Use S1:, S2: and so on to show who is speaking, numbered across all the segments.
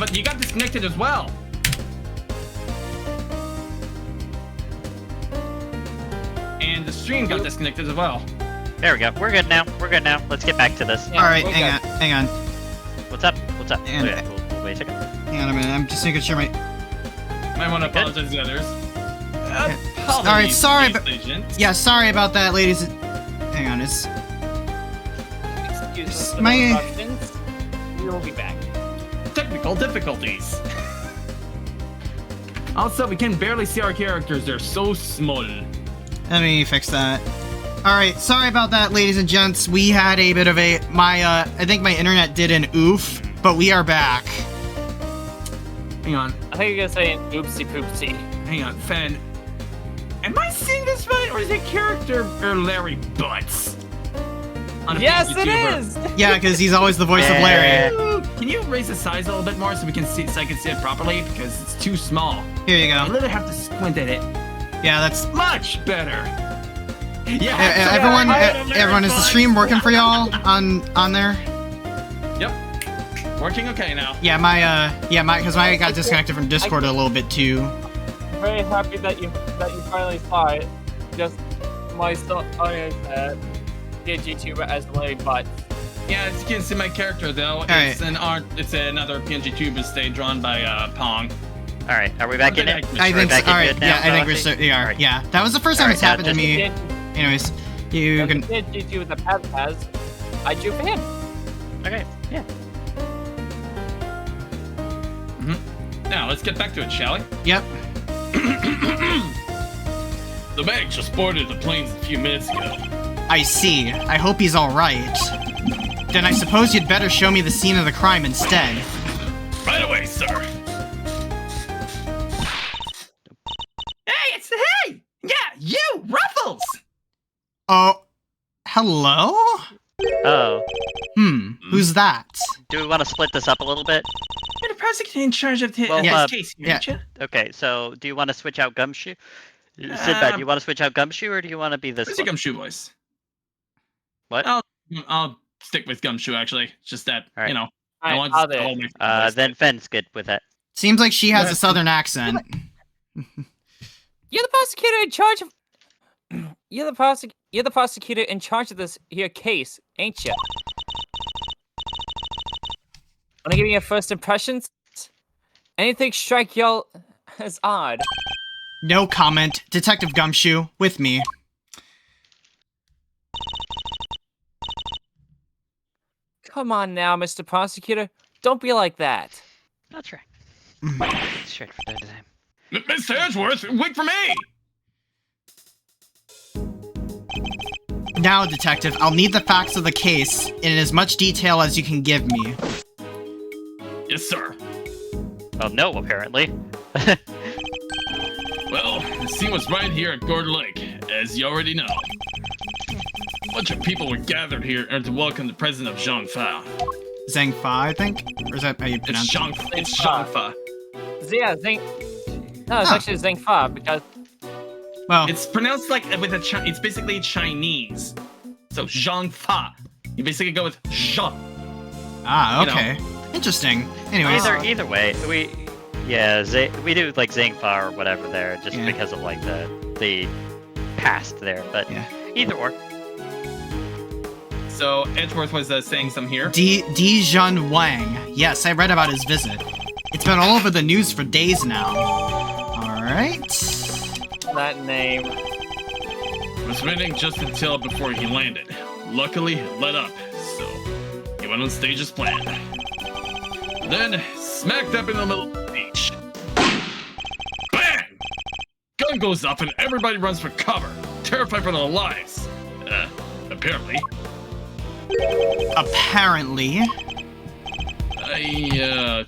S1: but you got disconnected as well. And the stream got disconnected as well.
S2: There we go. We're good now. We're good now. Let's get back to this.
S3: Yeah, alright, hang on.
S2: What's up? What's up?
S3: And-
S2: Okay, we'll wait a second.
S3: Hang on a minute, I'm just making sure my...
S1: Might want to apologize to the others.
S3: Alright, sorry,
S1: but...
S3: Yeah, sorry about that, ladies. Hang on, it's...
S4: Excuse
S3: My-
S4: the interruptions. We will be back.
S1: Technical difficulties. Also, we can barely see our characters. They're so small.
S3: Let me fix that. Alright, sorry about that, ladies and gents. We had a bit of a... I think my internet did an oof, but we are back.
S1: Hang on.
S4: I think you're gonna say an oopsie poopsie.
S1: Hang on, Fen. Am I seeing this right, or is it character or Larry Butts? On a
S4: Yes, it
S1: VTuber?
S4: is!
S3: Yeah, because he's always the voice of Larry.
S1: Can you raise the size a little bit more so we can see, so I can see it properly? Because it's too small.
S3: Here you
S1: I
S3: go.
S1: literally have to squint at it.
S3: Yeah, that's...
S1: Much better. Yeah.
S3: Everyone, is the stream working for y'all on there?
S1: Yep. Working okay now.
S3: Yeah, because I got disconnected from Discord a little bit too.
S4: I'm very happy that you finally saw it. Just my audience did YouTuber as Larry Butt.
S1: Yeah, as you can see my character though, it's another PNG tuber stage drawn by Pong.
S2: All right, are we back in it?
S3: I think so.
S2: back in
S3: Alright,
S2: good now,
S3: yeah, I think
S2: Galaxy?
S3: we are.
S2: Alright.
S3: Yeah, that was the first time
S2: Alright,
S3: it's happened to
S2: just-
S3: me. Anyways, you can...
S4: did YouTuber the Pad Paz. I drew for him.
S2: Okay, yeah.
S1: Now let's get back to it, shall we?
S3: Yep.
S1: The bank just boarded the planes a few minutes ago.
S3: I see. I hope he's alright. Then I suppose you'd better show me the scene of the crime instead.
S1: Right away, sir. Hey, yeah, you, Ruffles.
S3: Oh, hello?
S2: Oh,
S3: Who's that?
S2: do we want to split this up a little bit?
S1: You're the prosecutor in charge of
S2: Well,
S1: this
S2: uh,
S1: case,
S3: yeah.
S1: aren't you?
S2: Okay, so do you want to switch out Gumshoe? Sinbad, do you want to switch out Gumshoe, or do you want to be this
S1: What's your
S2: one?
S1: Gumshoe voice?
S2: What?
S1: I'll stick with Gumshoe, actually. It's just that,
S2: All right.
S1: you know,
S4: Alright,
S1: I want
S4: I'll
S1: to
S4: do it.
S1: hold my voice.
S2: Then Fenn's good with that.
S3: Seems like she has
S1: Yeah.
S3: a southern accent.
S4: You're the prosecutor in charge of. You're the prosecutor in charge of this here case, ain't you? Wanna give me your first impressions? Anything strike y'all as odd?
S3: No comment. Detective Gumshoe, with me.
S4: Come on now, Mr. Prosecutor. Don't be like that.
S2: That's right. Straight for the time.
S1: Mr. Edgeworth, wait for me!
S3: Now, Detective, I'll need the facts of the case in as much detail as you can give me.
S1: Yes, sir.
S2: Well, no, apparently.
S1: Well, the scene was right here at Gord Lake, as you already know. A bunch of people were gathered here to welcome the president of Zhangfa.
S3: Zhang Fa, I think? Or is that how you
S1: It's
S3: pronounce it?
S1: Zhangfa.
S4: Yeah, Zing. No, it's actually Zing Fa because
S3: Well,
S1: It's pronounced like with a it's basically Chinese. So Zhangfa. You basically go with Zhang.
S3: ah,
S1: you know.
S3: okay. Interesting. Anyways,
S2: Either way, we do like Zangfa or whatever there, just
S3: Yeah.
S2: because of like the past there. But
S3: Yeah.
S2: either or.
S1: So Edgeworth was saying some here.
S3: Dijon Wang. Yes, I read about his visit. It's been all over the news for days now. Alright.
S4: that name.
S1: Was waiting just until before he landed. Luckily, it let up, so he went on stage as planned. Then, smack dab in the middle of the beach. Bang! Gun goes off and everybody runs for cover, terrified for their lives. Apparently.
S3: Apparently.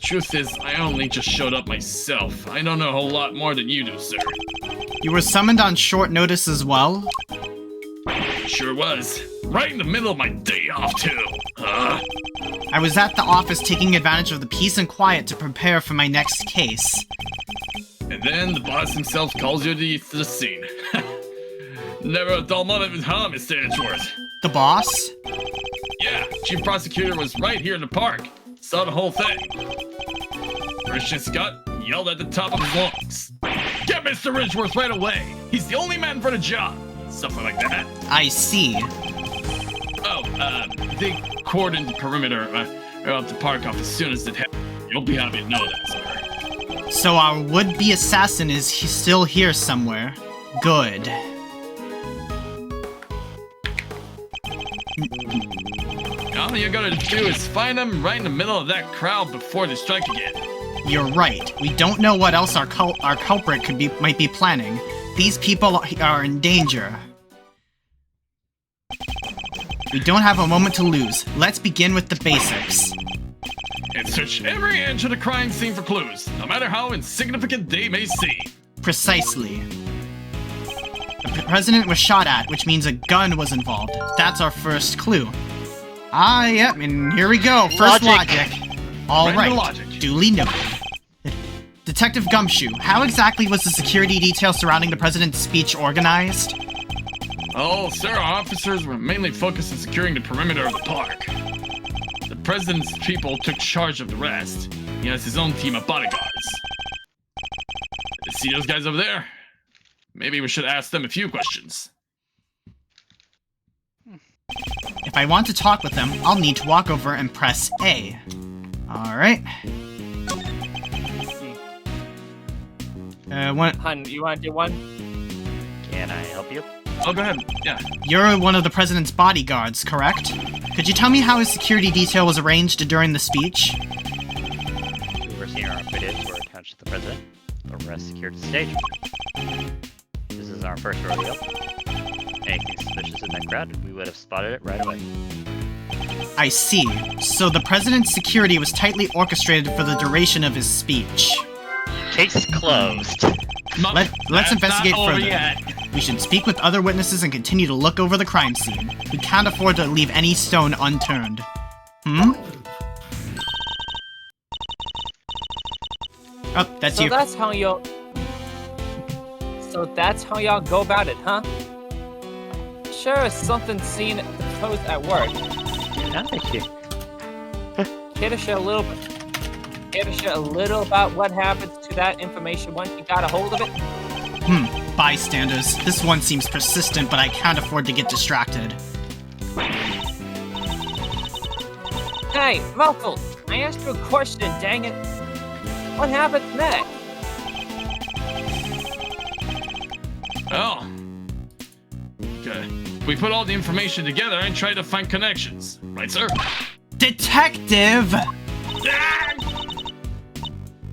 S1: Truth is, I only just showed up myself. I don't know a whole lot more than you do, sir.
S3: You were summoned on short notice as well?
S1: Sure was. Right in the middle of my day off, too.
S3: I was at the office taking advantage of the peace and quiet to prepare for my next case.
S1: And then the boss himself calls you to the scene. Never a dull moment with harm, Mr. Edgeworth.
S3: The boss?
S1: Yeah, chief prosecutor was right here in the park. Saw the whole thing. first chance he got, he yelled at the top of his lungs. Get Mr. Ridgeworth right away! He's the only man for the job! Something like that.
S3: I see.
S1: Oh, they cordoned the perimeter of the park off as soon as it happened. You'll be happy to know that, sir.
S3: So our would-be assassin is still here somewhere. Good.
S1: All you gotta do is find him right in the middle of that crowd before they strike again.
S3: You're right. We don't know what else our culprit might be planning. These people are in danger. We don't have a moment to lose. Let's begin with the basics.
S1: And search every inch of the crime scene for clues, no matter how insignificant they may seem.
S3: Precisely. The president was shot at, which means a gun was involved. That's our first clue. Ah, yep, and here we go. First logic. All
S1: Right
S3: right.
S1: into logic.
S3: Duly noted. Detective Gumshoe, how exactly was the security detail surrounding the president's speech organized?
S1: Oh, sir, our officers were mainly focused on securing the perimeter of the park. The president's people took charge of the rest. He has his own team of bodyguards. See those guys over there? Maybe we should ask them a few questions.
S3: If I want to talk with them, I'll need to walk over and press A. Alright.
S4: Hun, you want to do one?
S2: Can I help you?
S1: Oh, go ahead. Yeah.
S3: You're one of the president's bodyguards, correct? Could you tell me how his security detail was arranged during the speech?
S2: We were seeing our operatives were attached to the president. The rest secured the stage. This is our first rodeo. Anything suspicious in that crowd, we would have spotted it right away.
S3: I see. So the president's security was tightly orchestrated for the duration of his speech.
S2: Case closed.
S3: Let's investigate
S1: not over
S3: further.
S1: yet.
S3: We should speak with other witnesses and continue to look over the crime scene. We can't afford to leave any stone unturned. Hmm? Oh, that's
S4: So
S3: you.
S4: that's how y'all... So that's how y'all go about it, huh? Sure, something seen at the post at work.
S2: Thank you.
S4: Care to share a little about what happens to that information once you got a hold of it?
S3: Bystanders. This one seems persistent, but I can't afford to get distracted.
S4: Hey, Ruffles, I asked you a question, dang it. What happens next?
S1: Oh. Okay. We put all the information together and try to find connections. Right, sir?
S3: Detective!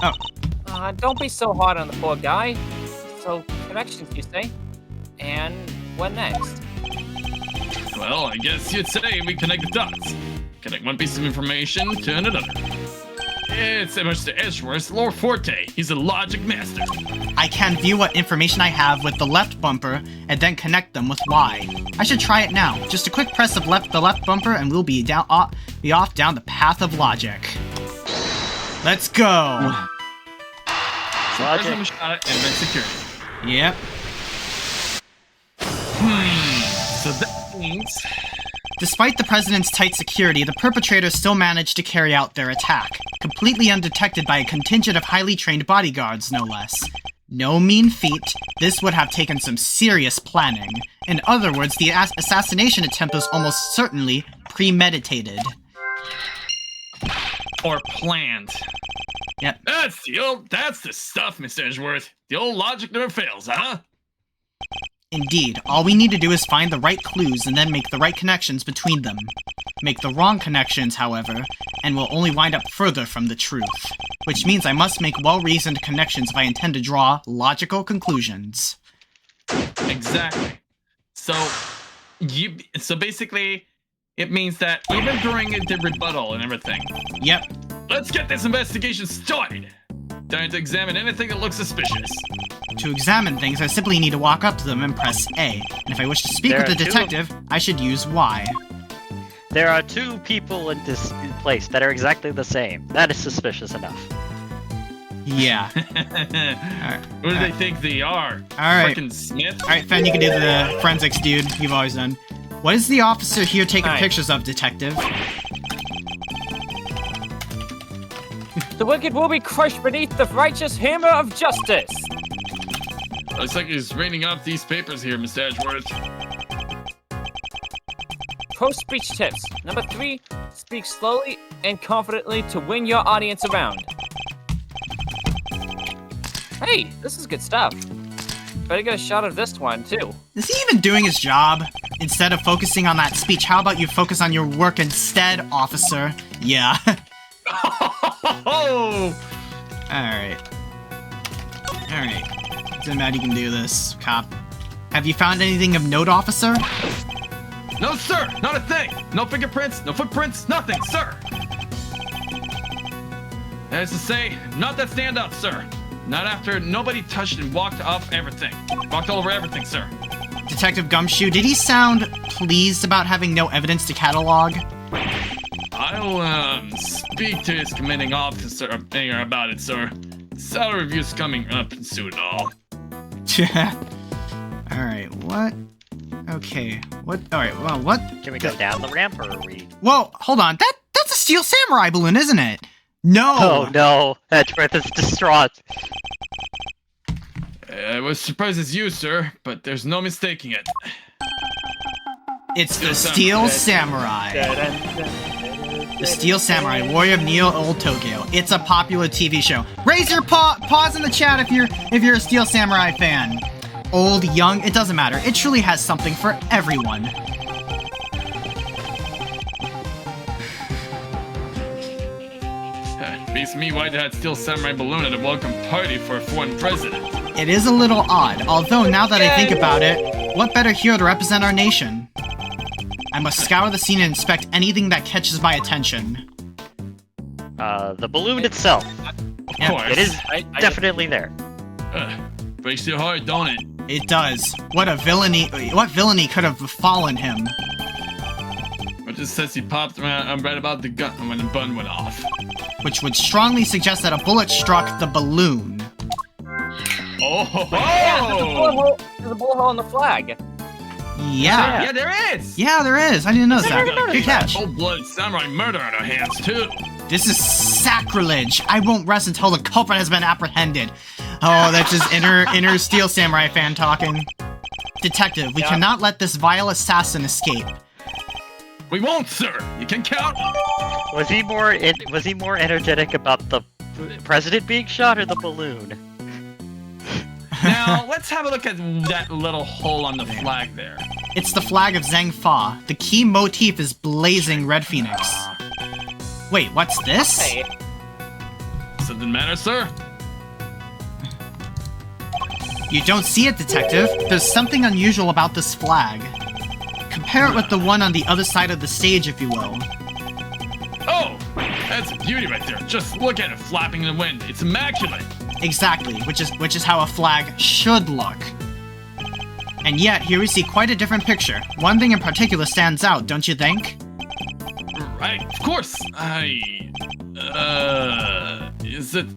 S3: Oh,
S4: Don't be so hard on the poor guy. So, connections, you say? And what next?
S1: Well, I guess you'd say we connect the dots. Connect one piece of information to another. It's Mr. Edgeworth's Lord Forte. He's a logic master.
S3: I can view what information I have with the left bumper and then connect them with Y. I should try it now. Just a quick press of the left bumper and we'll be off down the path of logic. Let's go.
S2: Logic.
S1: President shot it and then security.
S3: Yep.
S1: So that means...
S3: Despite the president's tight security, the perpetrators still managed to carry out their attack, completely undetected by a contingent of highly trained bodyguards, no less. No mean feat, this would have taken some serious planning. In other words, the assassination attempt was almost certainly premeditated.
S1: Or planned.
S3: Yep.
S1: That's the stuff, Mr. Edgeworth. The old logic never fails, huh?
S3: Indeed, all we need to do is find the right clues and then make the right connections between them. Make the wrong connections, however, and we'll only wind up further from the truth. Which means I must make well-reasoned connections if I intend to draw logical conclusions.
S1: Exactly. So basically, it means that even during the rebuttal and everything,
S3: Yep.
S1: let's get this investigation started. Time to examine anything that looks suspicious.
S3: To examine things, I simply need to walk up to them and press A. And if I wish to speak
S2: There
S3: with the
S2: are two-
S3: detective, I should use Y.
S2: There are two people in this place that are exactly the same. That is suspicious enough.
S3: Yeah.
S1: Who do they think they are?
S3: Alright.
S1: Frickin' Smith?
S3: Alright, Fen, you can do the forensics, dude. You've always done. What is the officer here taking
S4: Alright.
S3: pictures of, detective?
S4: The wicked will be crushed beneath the righteous hammer of justice.
S1: Looks like he's reading off these papers here, Mr. Edgeworth.
S4: Pro speech tips. Number 3, speak slowly and confidently to win your audience around. Hey, this is good stuff. Better get a shot of this one, too.
S3: Is he even doing his job? Instead of focusing on that speech, how about you focus on your work instead, officer? Yeah.
S1: Oh!
S3: Alright. Doesn't matter, you can do this, cop. Have you found anything of note, officer?
S1: No, sir! Not a thing! No fingerprints, no footprints, nothing, sir! That is to say, not that stand up, sir. Not after nobody touched and walked off everything. Walked all over everything, sir.
S3: Detective Gumshoe, did he sound pleased about having no evidence to catalog?
S1: I'll, speak to his commanding officer about it, sir. Salary review's coming up soon, all.
S3: Alright, what? Okay, what? Alright, well, what?
S2: Can we go down the ramp, or are we...
S3: Whoa, hold on, that's a Steel Samurai balloon, isn't it? No!
S2: Oh no, Edgeworth is distraught.
S1: I was surprised as you, sir, but there's no mistaking it.
S3: It's the Steel Samurai. The Steel Samurai, Warrior of Neo Old Tokyo. It's a popular TV show. Raise your paws in the chat if you're a Steel Samurai fan. Old, young, it doesn't matter. It truly has something for everyone.
S1: Beats me why they had Steel Samurai balloon at a welcome party for a foreign president.
S3: It is a little odd, although now that I think about it, what better hero to represent our nation? I must scour the scene and inspect anything that catches my attention.
S2: The balloon itself.
S1: Of
S3: Yeah,
S1: course.
S2: It is definitely there.
S1: Breaks your heart, don't it?
S3: It does. What villainy could have befallen him?
S1: But just says he popped around right about the gun when the bun went off.
S3: Which would strongly suggest that a bullet struck the balloon.
S1: Oh ho ho!
S4: Yeah, there's a bullet hole in the flag.
S3: Yeah.
S1: Yeah, there is!
S3: Yeah, there is. I didn't know that. Good catch.
S1: Full-blooded samurai murder on our hands, too.
S3: This is sacrilege. I won't rest until the culprit has been apprehended. Oh, that's his inner Steel Samurai fan talking. Detective, we cannot let this vile assassin escape.
S1: We won't, sir. You can count.
S2: Was he more energetic about the president being shot or the balloon?
S1: Now, let's have a look at that little hole on the flag there.
S3: It's the flag of Zhang Fa. The key motif is blazing red phoenix. Wait, what's this?
S4: Hey,
S1: Something matter, sir?
S3: You don't see it, detective. There's something unusual about this flag. Compare it with the one on the other side of the stage, if you will.
S1: Oh, that's a beauty right there. Just look at it flapping in the wind. It's immaculate.
S3: Exactly, which is how a flag should look. And yet, here we see quite a different picture. One thing in particular stands out, don't you think?
S1: Right, of course. Is it,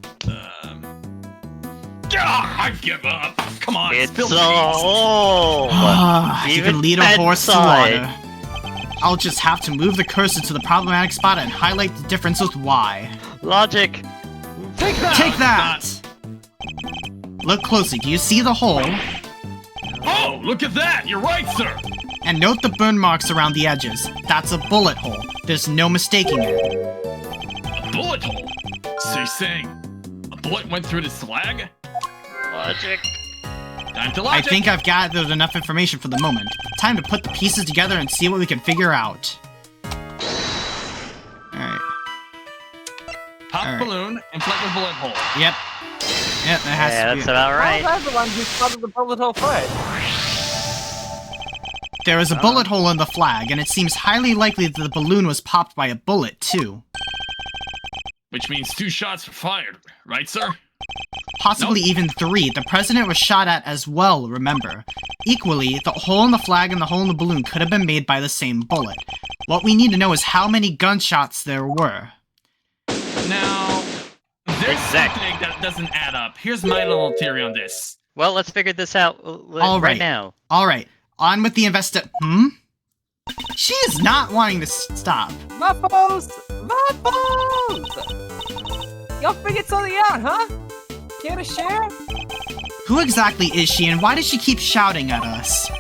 S1: I give up. Come on,
S2: It's
S1: spill the
S2: so...
S3: You
S2: Even
S3: can lead a horse to
S2: bedside.
S3: water. I'll just have to move the cursor to the problematic spot and highlight the difference with Y.
S2: Logic.
S1: Take that!
S3: Take that! Look closely, do you see the hole?
S1: Oh, look at that! You're right, sir!
S3: And note the burn marks around the edges. That's a bullet hole. There's no mistaking it.
S1: A bullet hole? So you're saying a bullet went through this flag?
S2: Logic.
S1: Time to
S3: I
S1: logic!
S3: think I've gathered enough information for the moment. Time to put the pieces together and see what we can figure out. Alright.
S1: Pop
S3: Alright.
S1: balloon, inflate with bullet hole.
S3: Yep. Yep, that has
S2: Yeah,
S3: to be
S2: that's
S3: it.
S2: about right.
S4: I'm the one who spotted the bullet hole first.
S3: There is a bullet hole in the flag, and it seems highly likely that the balloon was popped by a bullet, too.
S1: Which means 2 shots were fired, right, sir?
S3: Possibly even 3. The president was shot at as well, remember. Equally, the hole in the flag and the hole in the balloon could have been made by the same bullet. What we need to know is how many gunshots there were.
S1: Now, there's
S2: Exactly.
S1: something that doesn't add up. Here's my little theory on this.
S2: Well, let's figure this out
S3: All
S2: right
S3: right.
S2: now.
S3: Alright, on with the She is not wanting to stop.
S4: Muffles! Muffles! Y'all figured something out, huh? Care to share?
S3: Who exactly is she, and why does she keep shouting at us?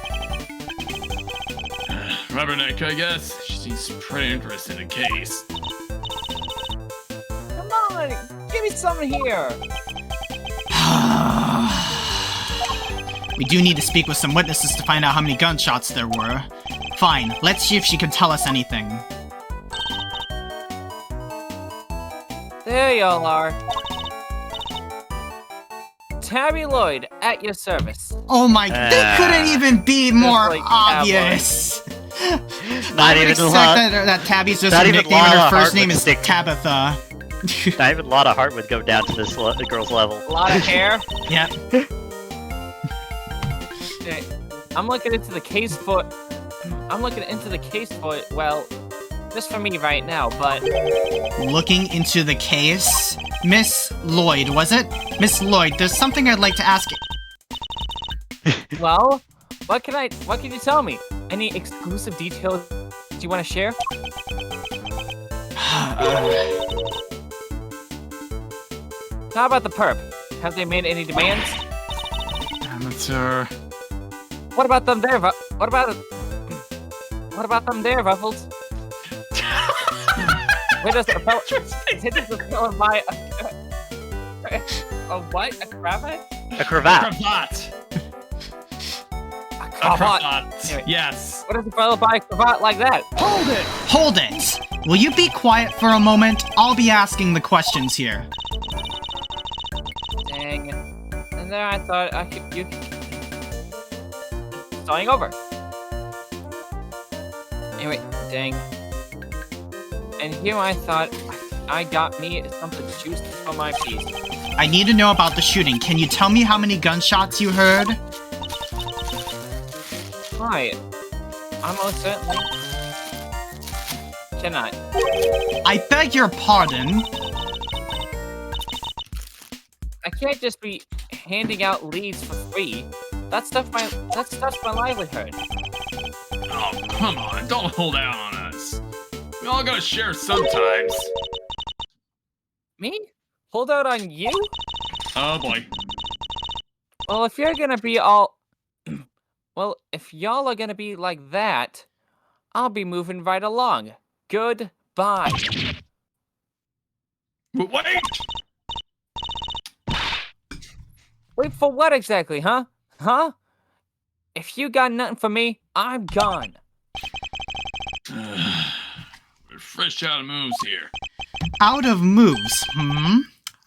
S1: Rubberneck, I guess. She seems pretty interested in the case.
S4: Come on, give me something here.
S3: We do need to speak with some witnesses to find out how many gunshots there were. Fine, let's see if she can tell us anything.
S4: There y'all are. Tabby Lloyd, at your service.
S3: Oh my, they couldn't even be more
S4: like
S3: obvious.
S2: Not
S3: I would
S2: even
S3: expect that Tabby's just
S2: not
S3: a
S2: even
S3: nickname and her
S2: Lala
S3: first name is
S2: Hartwick.
S3: Tabitha.
S2: Not even a lot of heart would go down to this girl's level.
S4: A lot of hair.
S3: Yep.
S4: Okay, I'm looking into the case for. Well, just for me right now, but
S3: Looking into the case. Miss Lloyd, was it? Miss Lloyd, there's something I'd like to ask.
S4: well, what can you tell me? Any exclusive details you want to share? How about the perp? Have they made any demands?
S1: Amateur.
S4: What about them there? What about them there, Ruffles? Where does the fellow buy a what? A cravat?
S2: A cravat.
S1: Cravat.
S4: A
S1: A
S4: cravat.
S1: cravat.
S4: Anyway.
S1: Yes.
S4: What does the fellow buy a cravat like that?
S1: Hold it.
S3: Hold it! Will you be quiet for a moment? I'll be asking the questions here.
S4: Dang. And there I thought you starting over. Anyway, dang. And here I thought I got me something juicy for my piece.
S3: I need to know about the shooting. Can you tell me how many gunshots you heard?
S4: Right. I most certainly cannot.
S3: I beg your pardon.
S4: I can't just be handing out leads for free. That's my livelihood.
S1: Oh, come on. Don't hold out on us. We all gotta share sometimes.
S4: Me? Hold out on you?
S1: Oh, boy.
S4: Well, if you're gonna be all... well, if y'all are gonna be like that, I'll be moving right along. Goodbye.
S1: Wait!
S4: Wait for what exactly, huh? Huh? If you got nothing for me, I'm gone.
S1: We're fresh out of moves here.
S3: Out of moves,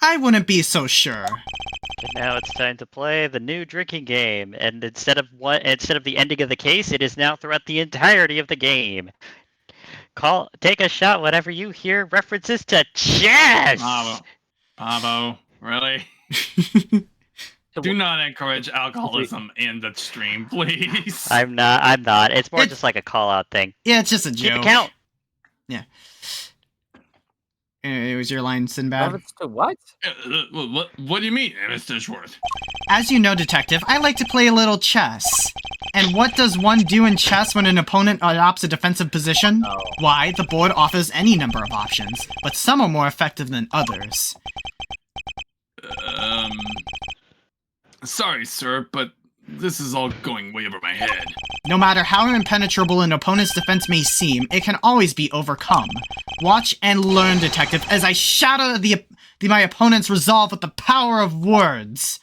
S3: I wouldn't be so sure.
S2: And now it's time to play the new drinking game, and instead of the ending of the case, it is now throughout the entirety of the game. Take a shot whenever you hear references to chess.
S1: Pavo, really? Do not encourage alcoholism in the stream, please.
S2: I'm not. It's more just like a call-out thing.
S3: Yeah, it's just a
S2: Keep
S3: joke.
S2: it count.
S3: Yeah. It was your line, Sinbad.
S4: Reference to what?
S1: What do you mean, Mr. Schwartz?
S3: As you know, Detective, I like to play a little chess. And what does one do in chess when an opponent adopts a defensive position?
S4: Oh.
S3: Why, the board offers any number of options, but some are more effective than others.
S1: Sorry, sir, but this is all going way over my head.
S3: No matter how impenetrable an opponent's defense may seem, it can always be overcome. Watch and learn, Detective, as I shatter my opponent's resolve with the power of words.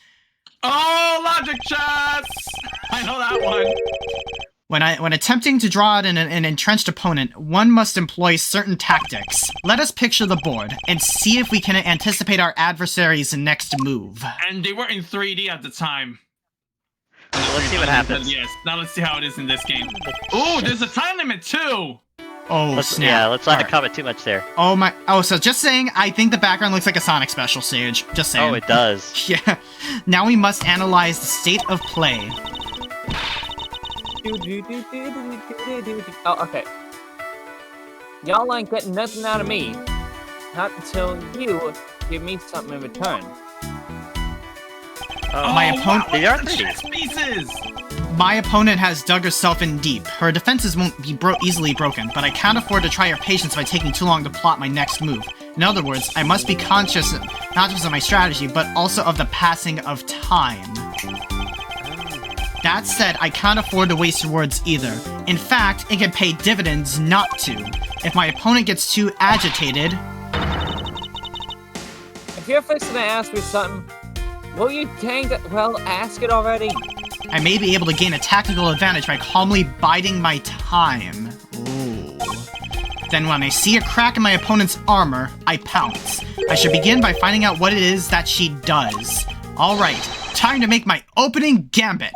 S1: Oh, logic chess! I know that one.
S3: When attempting to draw out an entrenched opponent, one must employ certain tactics. Let us picture the board, and see if we can anticipate our adversary's next move.
S1: And they were in 3D at the time.
S2: Let's see what happens.
S1: Yes, now let's see how it is in this game. Ooh, there's a time limit too!
S3: Oh, snap.
S2: Let's not
S3: Alright.
S2: comment too much there.
S3: Oh my, so just saying, I think the background looks like a Sonic special stage. Just saying.
S2: Oh, it does.
S3: Yeah. Now we must analyze the state of play.
S4: Oh, okay. Y'all ain't getting nothing out of me. Not until you give me something in return.
S2: Oh,
S3: My opponent-
S2: They are
S1: the
S2: 3D.
S1: chess pieces!
S3: My opponent has dug herself in deep. Her defenses won't be easily broken, but I can't afford to try her patience by taking too long to plot my next move. In other words, I must be conscious not just of my strategy, but also of the passing of time. That said, I can't afford to waste words either. In fact, it can pay dividends not to. If my opponent gets too agitated...
S4: If you're fixing to ask me something, will you well, ask it already?
S3: I may be able to gain a tactical advantage by calmly biding my time. Ooh. Then when I see a crack in my opponent's armor, I pounce. I should begin by finding out what it is that she does. Alright, time to make my opening gambit.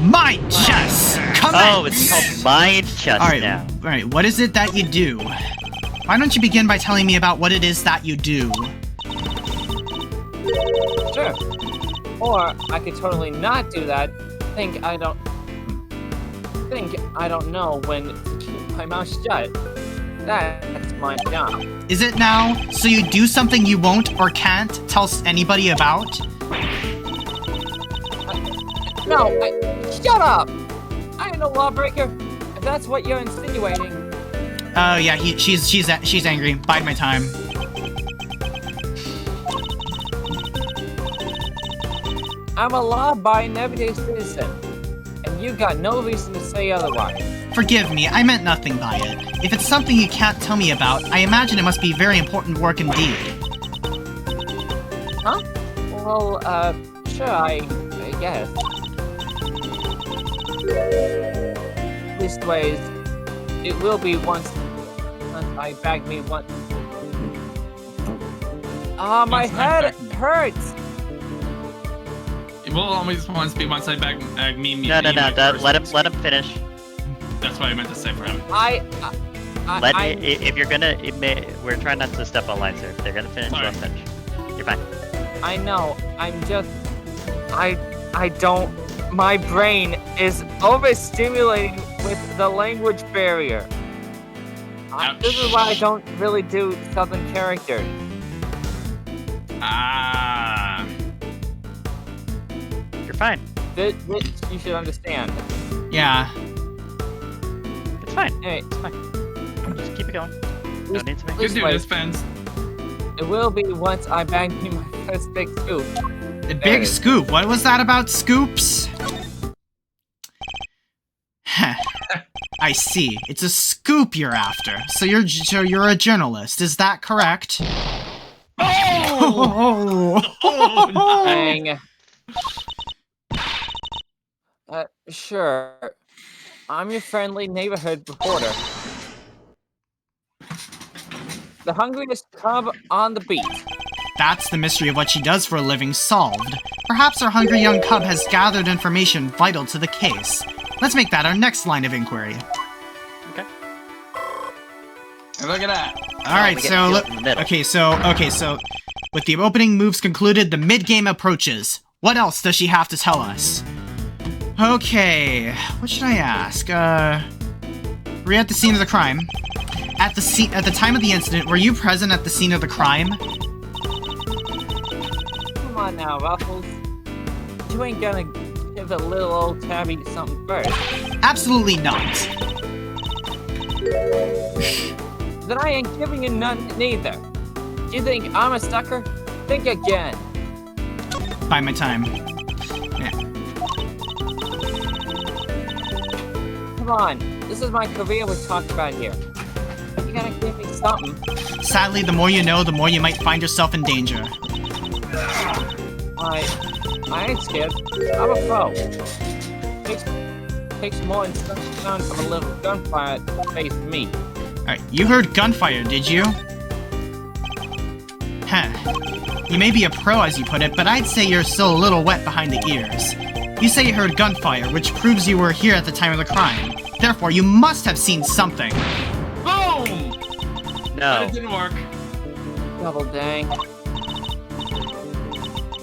S3: Mind chess! Commence!
S2: Oh, it's called Mind Chess now.
S3: Alright, what is it that you do? Why don't you begin by telling me about what it is that you do?
S4: Sure. Or I could totally not do that. Think I don't know when to keep my mouth shut. That's my job.
S3: Is it now? So you do something you won't or can't tell anybody about?
S4: Shut up! I ain't no lawbreaker, if that's what you're insinuating.
S3: Oh yeah, she's angry. Bide my time.
S4: I'm a law-abiding everyday citizen, and you got no reason to say otherwise.
S3: Forgive me, I meant nothing by it. If it's something you can't tell me about, I imagine it must be very important work indeed.
S4: Huh? Well, sure, I guess. Leastways, it will be once I bag me one. Ah, my head hurts!
S1: It will always once be once I bag me.
S2: No, let him finish.
S1: That's what I meant to say for him.
S2: If you're gonna, we're trying not to step on lines here. If they're gonna finish, let them finish. You're fine.
S4: I know, I'm just, I don't, my brain is overstimulating with the language barrier. This is why I don't really do Southern characters.
S2: You're fine.
S4: This you should understand.
S3: Yeah.
S2: It's fine.
S4: Anyway,
S2: It's fine. Just keep it going. No need to make
S1: Good do this, fans.
S4: It will be once I bag me my first big scoop.
S3: The big scoop. What was that about scoops? Heh. I see. It's a scoop you're after. So you're a journalist. Is that correct?
S1: Oh! Oh,
S4: Dang. Sure. I'm your friendly neighborhood reporter. The hungriest cub on the beat.
S3: That's the mystery of what she does for a living solved. Perhaps our hungry young cub has gathered information vital to the case. Let's make that our next line of inquiry.
S2: Okay.
S1: Look at that.
S3: Alright, so with the opening moves concluded, the mid-game approaches. What else does she have to tell us? Okay, what should I ask? Were you at the scene of the crime? At the time of the incident, were you present at the scene of the crime?
S4: Come on now, Ruffles. You ain't gonna give a little old Tabby something first.
S3: Absolutely not.
S4: Then I ain't giving you none neither. You think I'm a sucker? Think again.
S3: By my time. Yeah.
S4: Come on, this is my career we're talking about here. You gotta give me something.
S3: Sadly, the more you know, the more you might find yourself in danger.
S4: I ain't scared. I'm a pro. Takes more than sun from a little gunfire to face me.
S3: Alright, you heard gunfire, did you? Heh. You may be a pro, as you put it, but I'd say you're still a little wet behind the ears. You say you heard gunfire, which proves you were here at the time of the crime. Therefore, you must have seen something.
S1: Boom!
S2: No.
S1: But it didn't work.
S4: Double dang.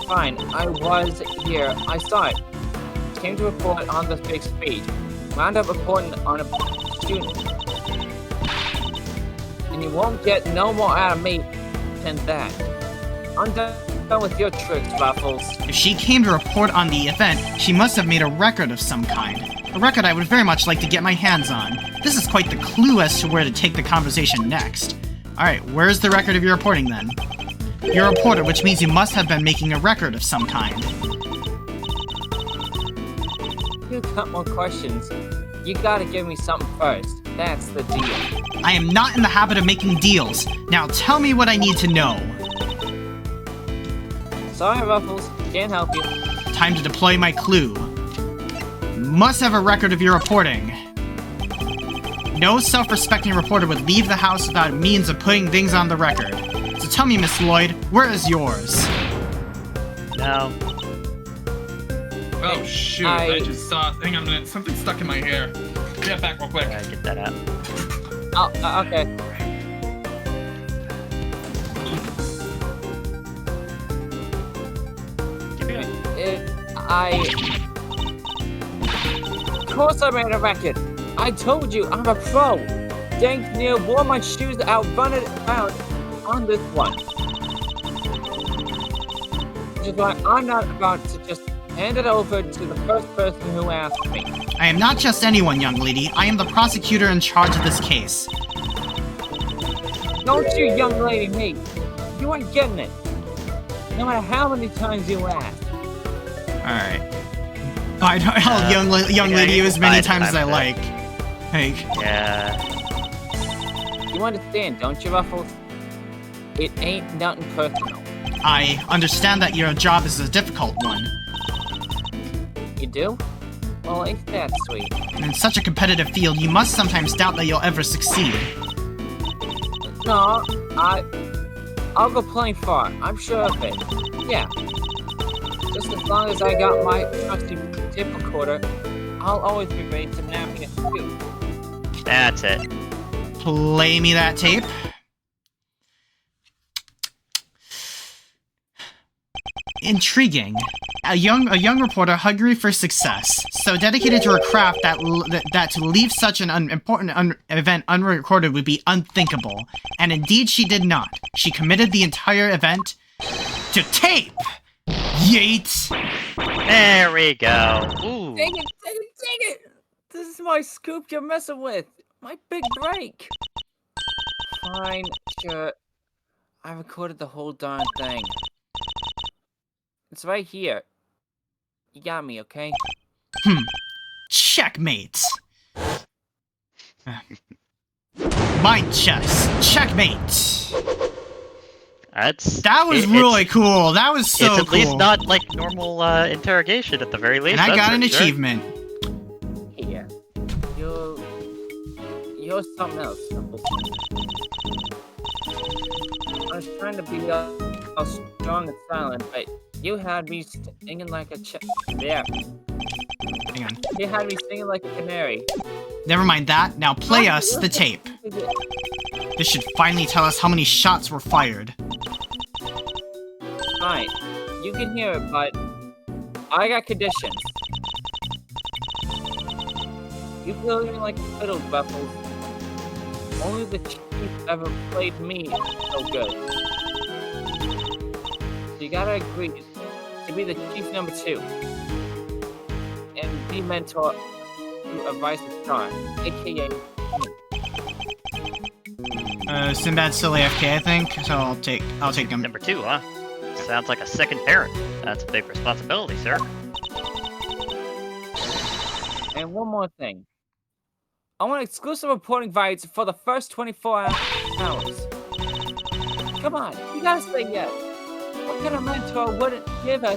S4: Fine, I was here. I saw it. Came to report on the big speech. Wound up reporting on a student. And you won't get no more out of me than that. I'm done with your tricks, Ruffles.
S3: If she came to report on the event, she must have made a record of some kind. A record I would very much like to get my hands on. This is quite the clue as to where to take the conversation next. Alright, where's the record of your reporting then? You're a reporter, which means you must have been making a record of some kind.
S4: You got more questions. You gotta give me something first. That's the deal.
S3: I am not in the habit of making deals. Now tell me what I need to know.
S4: Sorry, Ruffles. Can't help you.
S3: Time to deploy my clue. Must have a record of your reporting. No self-respecting reporter would leave the house without a means of putting things on the record. So tell me, Miss Lloyd, where is yours?
S2: No.
S1: Oh shoot! I just saw. Hang on a minute. Something stuck in my hair. Get back real quick.
S2: Get that out.
S4: Oh, okay. Of course I made a record. I told you, I'm a pro. Dang near wore my shoes out, run it out on this one. Which is why I'm not about to just hand it over to the first person who asked me.
S3: I am not just anyone, young lady. I am the prosecutor in charge of this case.
S4: Don't you, young lady, me. You ain't getting it. No matter how many times you ask.
S3: Alright. I'll young lady you as many times as I like. Like.
S2: Yeah.
S4: You understand, don't you, Ruffles? It ain't nothing personal.
S3: I understand that your job is a difficult one.
S4: You do? Well, ain't that sweet?
S3: In such a competitive field, you must sometimes doubt that you'll ever succeed.
S4: No, I'll go plenty far. I'm sure of it. Yeah. Just as long as I got my trusty tape recorder, I'll always be ready to navigate you.
S2: That's it.
S3: Play me that tape. Intriguing. A young reporter hungry for success, so dedicated to her craft that to leave such an important event unrecorded would be unthinkable. And indeed she did not. She committed the entire event to tape! Yeet!
S2: There we go. Ooh.
S4: Dang it! This is my scoop you're messing with. My big break. Fine, sure. I recorded the whole darn thing. It's right here. You got me, okay?
S3: Checkmate. Mind chess. Checkmate. That was really cool. That was so cool.
S2: It's at least not like normal interrogation at the very least.
S3: And I got an achievement.
S4: Yeah. You're something else. I was trying to be all strong and silent, but you had me singing like a yeah.
S3: Hang on.
S4: You had me singing like a canary.
S3: Never mind that. Now play us the tape. This should finally tell us how many shots were fired.
S4: Fine. You can hear it, but I got conditions. You play me like a fiddle, Buffles. Only the chief ever played me so good. So you gotta agree to be the chief number 2. And be mentor to advise the star, aka me.
S3: Sinbad's still AFK, I think, so I'll take him.
S2: Number 2, huh? Sounds like a second parent. That's a big responsibility, sir.
S4: And one more thing. I want exclusive reporting rights for the first 24 hours. Come on, you gotta say yes. What kind of mentor wouldn't give a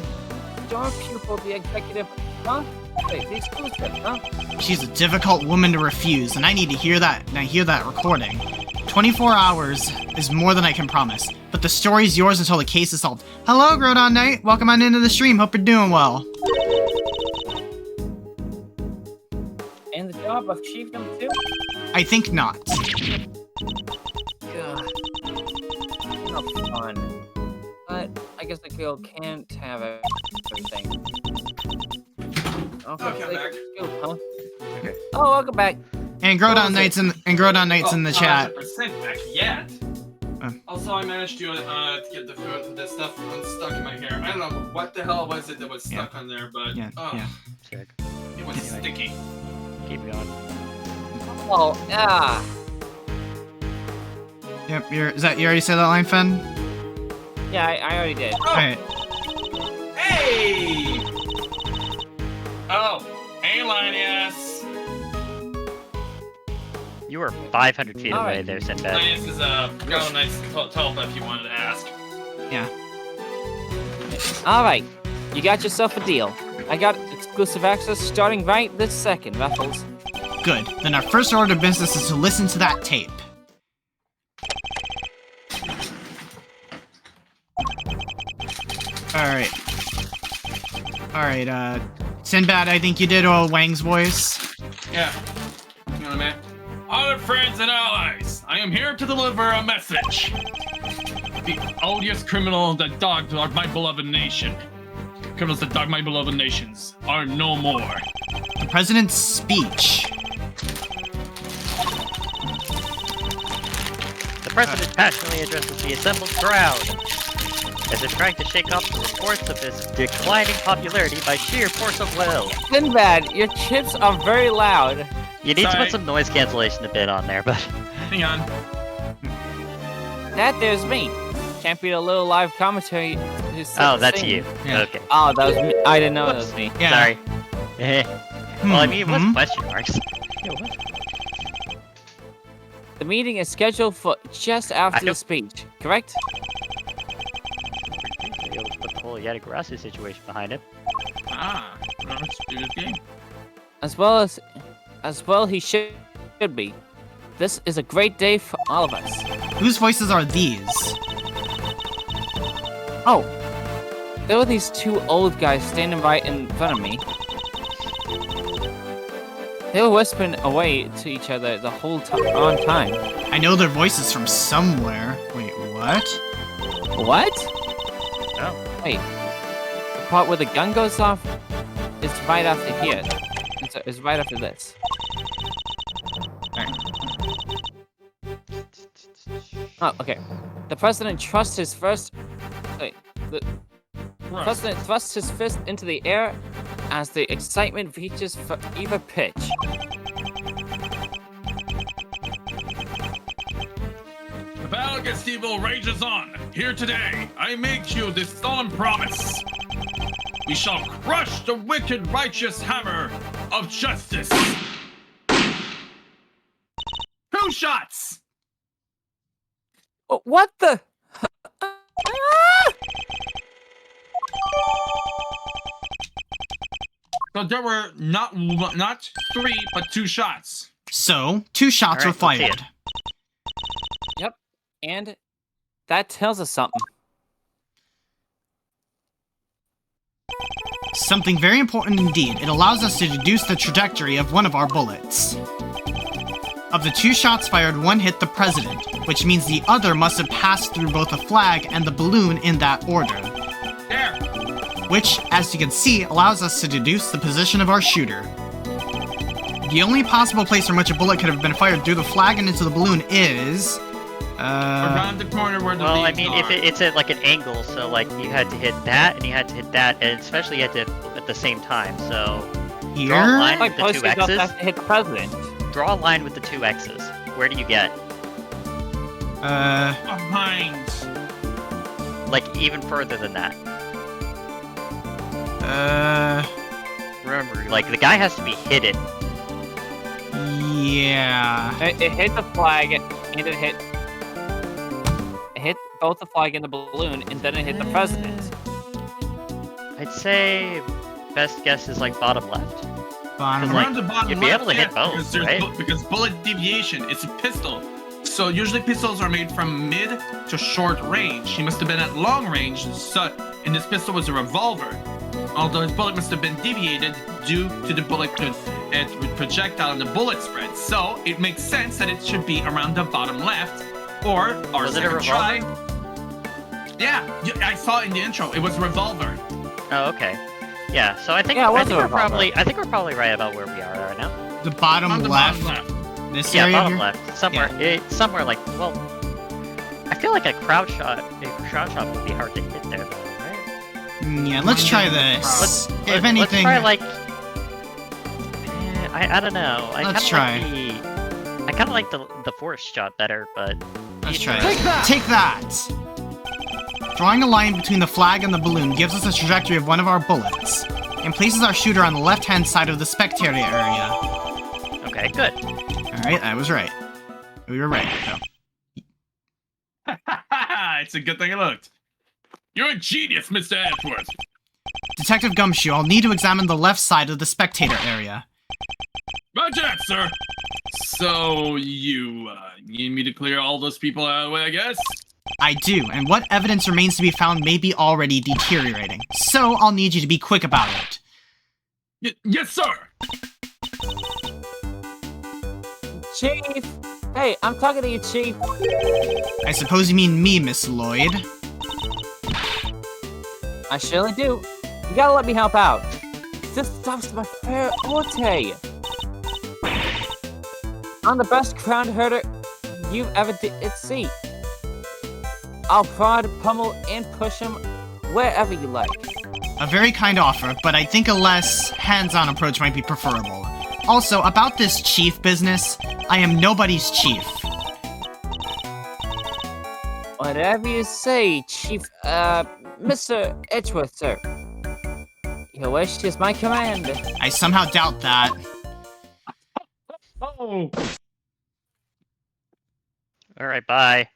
S4: star pupil the executive, huh? Wait, the exclusive, huh?
S3: She's a difficult woman to refuse, and I need to hear that, and I hear that recording. 24 hours is more than I can promise, but the story's yours until the case is solved. Hello, Grodon Knight. Welcome on into the stream. Hope you're doing well.
S4: And the job of chief number 2?
S3: I think not.
S4: God. No fun. But I guess the girl can't have everything.
S1: Okay, back.
S4: Scoop, huh?
S2: Okay.
S4: Oh, welcome back.
S3: And Grodon Knight's in the chat.
S1: 100% back yet. Also, I managed to get the food, the stuff unstuck in my hair. I don't know what the hell was it that was stuck on there, but
S2: Sick.
S1: it was sticky.
S2: Keep going.
S4: Oh, yeah.
S3: Yep, you already said that line, Fen?
S4: Yeah, I already did.
S3: Alright.
S1: Hey! Oh, hey, Linus.
S2: You were 500 feet away
S4: Alright.
S2: there, Sinbad.
S1: Linus is got a nice tulpa if you wanted to ask.
S3: Yeah.
S4: Alright, you got yourself a deal. I got exclusive access starting right this second, Ruffles.
S3: Good. Then our first order of business is to listen to that tape. Alright. Alright, Sinbad, I think you did Wang's voice.
S1: Yeah. You know what I mean? Other friends and allies, I am here to deliver a message. The odious criminal that dogged my beloved nation. Criminals that dog my beloved nations are no more.
S3: The president's speech.
S2: The president passionately addresses the assembled crowd as they're trying to shake off the reports of his declining popularity by sheer force of will.
S4: Sinbad, your chips are very loud.
S2: You need to
S1: Sorry.
S2: put some noise cancellation a bit on there, but
S1: Hang on.
S4: That there's me. Can't beat a little live commentary.
S2: oh, that's you.
S3: Yeah.
S2: Okay.
S4: Oh, that was me. I didn't know that was me.
S3: Yeah.
S2: Sorry. Well, I mean, it was
S3: Hmm?
S2: question marks. Yeah, what?
S4: The meeting is scheduled for just after the
S2: don't-
S4: speech, correct?
S2: Be able to put the whole Yatagarasu situation behind him.
S1: Ah, well, let's do this game.
S4: As well he should be. This is a great day for all of us.
S3: Whose voices are these?
S4: Oh, there were these two old guys standing right in front of me. They were whispering away to each other the whole time.
S3: I know their voices from somewhere. Wait, what?
S4: What?
S2: Oh.
S4: Wait, the part where the gun goes off is right after here. It's right after this. Oh, okay. The president trusts his first. Wait, the president thrusts his fist into the air as the excitement reaches fever pitch.
S1: The battle against evil rages on. Here today, I make you this solemn promise. We shall crush the wicked righteous hammer of justice. 2 shots!
S4: Oh, what the?
S1: So there were not 3, but 2 shots.
S3: So, 2 shots
S2: Alright,
S3: were
S2: let's see
S3: fired.
S4: Yep, and that tells us something.
S3: Something very important indeed. It allows us to deduce the trajectory of one of our bullets. Of the 2 shots fired, 1 hit the president, which means the other must have passed through both the flag and the balloon in that order.
S1: There.
S3: Which, as you can see, allows us to deduce the position of our shooter. The only possible place from which a bullet could have been fired through the flag and into the balloon is...
S1: Around the corner where the
S2: Well, I
S1: leaves
S2: mean,
S1: are.
S2: if it's at like an angle, so like you had to hit that and you had to hit that, and especially you had to at the same time. So draw a
S3: here?
S2: line
S4: Like,
S2: with the 2
S4: posted up
S2: X's.
S4: have to hit the president.
S2: Draw a line with the 2 X's. Where do you get?
S1: Behind.
S2: Like even further than that. Remember, like the guy has to be hit it.
S3: Yeah.
S4: It hit the flag, and it hit both the flag and the balloon, and then it hit the president.
S2: I'd say best guess is like bottom left.
S3: Bottom
S2: Like,
S3: right.
S1: Around the bottom
S2: you'd be
S1: left,
S2: able to hit
S1: yes,
S2: both,
S1: because there's
S2: right?
S1: because bullet deviation. It's a pistol. So usually pistols are made from mid to short range. He must have been at long range, and this pistol was a revolver. Although his bullet must have been deviated due to the bullet projectile and the bullet spread. So it makes sense that it should be around the bottom left. Or our
S2: Was it a
S1: second try.
S2: revolver?
S1: Yeah, I saw it in the intro. It was a revolver.
S2: Oh, okay. Yeah. So I think
S4: Yeah, it was
S2: I think
S4: a
S2: we're
S4: revolver.
S2: probably right about where we are right now.
S3: The bottom
S1: On the
S3: left.
S1: bottom left.
S3: This
S2: Yeah,
S3: area
S2: bottom
S3: here?
S2: left. Somewhere like, well, I feel like a crowd shot would be hard to hit there though, right?
S3: Yeah, let's try this. If anything...
S2: Let's try like I don't know.
S3: Let's try.
S2: I kind of like the force shot better, but
S3: Let's try it. Take that! Drawing a line between the flag and the balloon gives us a trajectory of one of our bullets, and places our shooter on the left-hand side of the spectator area.
S2: Okay, good.
S3: Alright, I was right. We were right, though.
S1: It's a good thing I looked. You're a genius, Mr. Edgeworth.
S3: Detective Gumshoe, I'll need to examine the left side of the spectator area.
S1: Roger that, sir. So, you need me to clear all those people out of the way, I guess?
S3: I do, and what evidence remains to be found may be already deteriorating. So, I'll need you to be quick about it.
S1: Yes, sir!
S4: Chief! Hey, I'm talking to you, Chief.
S3: I suppose you mean me, Miss Lloyd.
S4: I surely do. You gotta let me help out. This stuff's my fair forte. I'm the best crowned herder you've ever did see. I'll prod, pummel, and push him wherever you like.
S3: A very kind offer, but I think a less hands-on approach might be preferable. Also, about this chief business, I am nobody's chief.
S4: Whatever you say, Chief, Mr. Edgeworth, sir. Your wish is my command.
S3: I somehow doubt that.
S1: Oh!
S2: Alright, bye.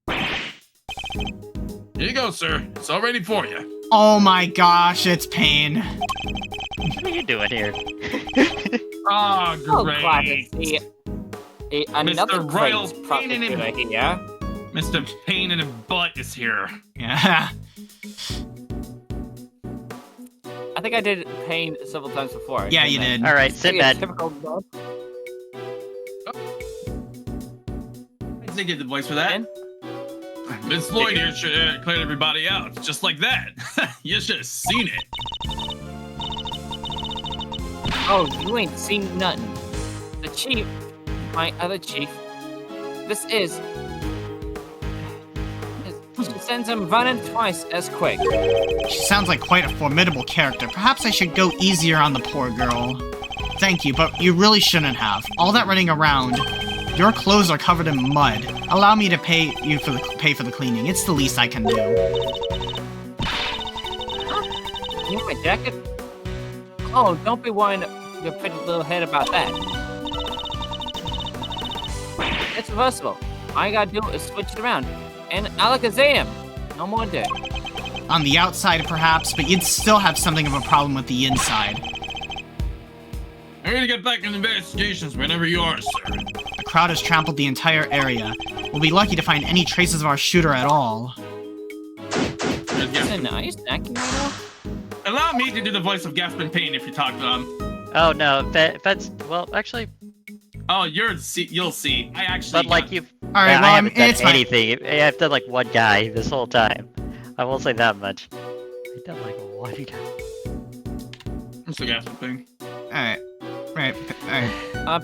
S1: Here you go, sir. It's all ready for you.
S3: Oh my gosh, it's Pain.
S2: What are you doing here?
S1: Ah,
S4: Oh, glad to
S1: great.
S4: see another
S1: Mr. Royal
S4: great
S1: Pain in him.
S4: prosecutor here.
S1: Mr. Pain in the butt is here.
S3: Yeah.
S4: I think I did Pain several times before.
S3: Yeah, you did.
S2: Alright, sit
S4: Pretty
S2: back.
S4: typical dog.
S1: I did get the voice for that.
S4: And
S1: Miss Lloyd here should have cleared everybody out, just like that. You should have seen it.
S4: oh, you ain't seen nothing. The chief, my other chief, this is. She sends him running twice as quick.
S3: She sounds like quite a formidable character. Perhaps I should go easier on the poor girl. Thank you, but you really shouldn't have. All that running around. Your clothes are covered in mud. Allow me to pay for the cleaning. It's the least I can do.
S4: You want my jacket? Oh, don't be worrying your pretty little head about that. It's reversible. All you gotta do is switch it around. And alakazam! No more day.
S3: On the outside, perhaps, but you'd still have something of a problem with the inside.
S1: I'm going to get back in investigations whenever you are, sir.
S3: The crowd has trampled the entire area. We'll be lucky to find any traces of our shooter at all.
S4: Listen, are you snacking right now?
S1: Allow me to do the voice of Gaspin Pain if you talk to him.
S2: Oh no, that's well, actually,
S1: Oh, you'll see. I actually.
S2: but like you've.
S3: Alright,
S2: I
S3: well,
S2: haven't done
S3: it's fine.
S2: anything. I've done like one guy this whole time. I won't say that much. I've done like one guy.
S1: Mr. Gaspin Pain.
S3: Alright. Alright.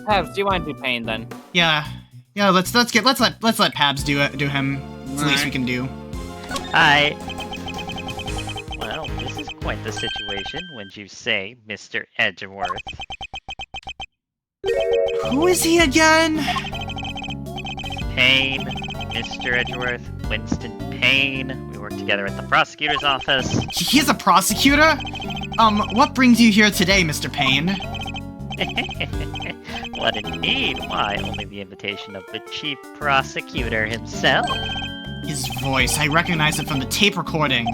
S4: Pabs, do you want to do Pain then?
S3: Yeah. Yeah, let's let Pabs do him. It's the least we can do.
S2: Hi. Well, this is quite the situation, wouldn't you say, Mr. Edgeworth?
S3: Who is he again?
S2: Payne, Mr. Edgeworth, Winston Payne. We work together at the prosecutor's office.
S3: He's a prosecutor? What brings you here today, Mr. Payne?
S2: What indeed? Why, only the invitation of the chief prosecutor himself.
S3: His voice, I recognize it from the tape recording.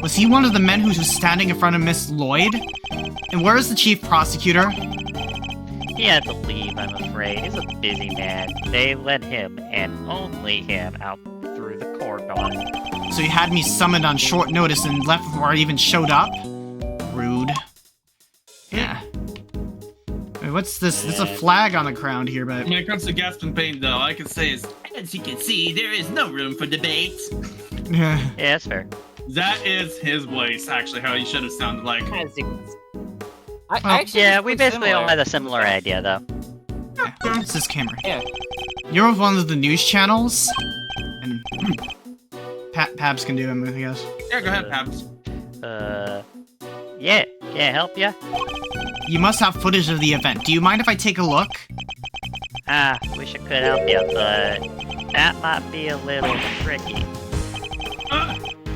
S3: Was he one of the men who was standing in front of Miss Lloyd? And where is the chief prosecutor?
S2: He had to leave, I'm afraid. He's a busy man. They let him, and only him, out through the cordon.
S3: So he had me summoned on short notice and left before I even showed up? Rude. Yeah. Wait, what's this? There's a flag on the ground here, but...
S1: When it comes to Gaspin Pain, though, I can say is, as you can see, there is no room for debate.
S2: Yeah, that's fair.
S1: That is his voice, actually, how he should have sounded like.
S4: As you can see. I actually
S2: Yeah,
S4: think
S2: we
S4: it's
S2: basically all
S4: similar.
S2: had a similar idea, though.
S3: It's this camera.
S4: Yeah.
S3: You're with one of the news channels? And... Pabs can do him, I guess.
S1: Yeah, go ahead, Pabs.
S2: Yeah, can I help ya?
S3: You must have footage of the event. Do you mind if I take a look?
S2: Wish I could help you, but that might be a little tricky.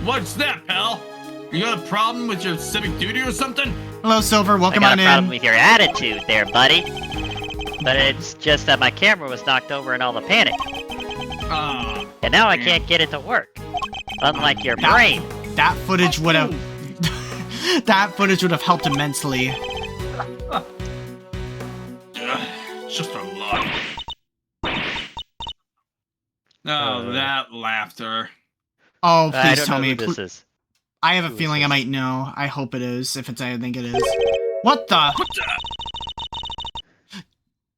S1: What's that, pal? You got a problem with your civic duty or something?
S3: Hello, Silver. Welcome
S2: I got
S3: on
S2: a problem
S3: in.
S2: with your attitude there, buddy. But it's just that my camera was knocked over in all the panic. And now I can't get it to work. Unlike your brain.
S3: That footage would have. That footage would have helped immensely.
S1: Just a lot. Oh, that laughter.
S3: Oh,
S2: I
S3: please
S2: don't
S3: tell
S2: know
S3: me.
S2: who this is.
S3: I have a
S2: Who is
S3: feeling I
S2: this?
S3: might know. I hope it is. If it's, I think it is. What the?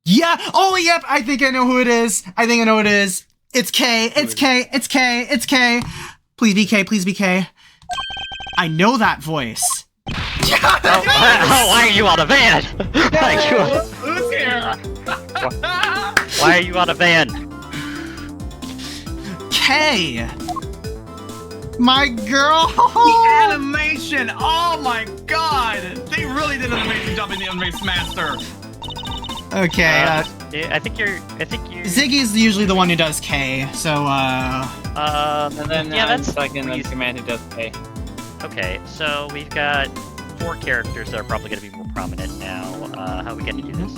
S3: Yeah! Oh, yep! I think I know who it is. I think I know who it is. It's K. It's K. It's K. It's K. Please be K. Please be K. I know that voice.
S2: Oh, why are you on a van?
S1: Who's here?
S2: Why are you on a van?
S3: K. My girl.
S1: The animation! Oh my god! They really did an amazing job in the Unrace Master.
S3: Okay.
S2: Yeah, I think you're.
S3: Ziggy's usually the one who does K. So
S4: And then
S2: yeah, that's
S4: second
S2: pretty
S4: and the man who does K.
S2: Okay, so we've got 4 characters that are probably going to be more prominent now. How are we going to do this?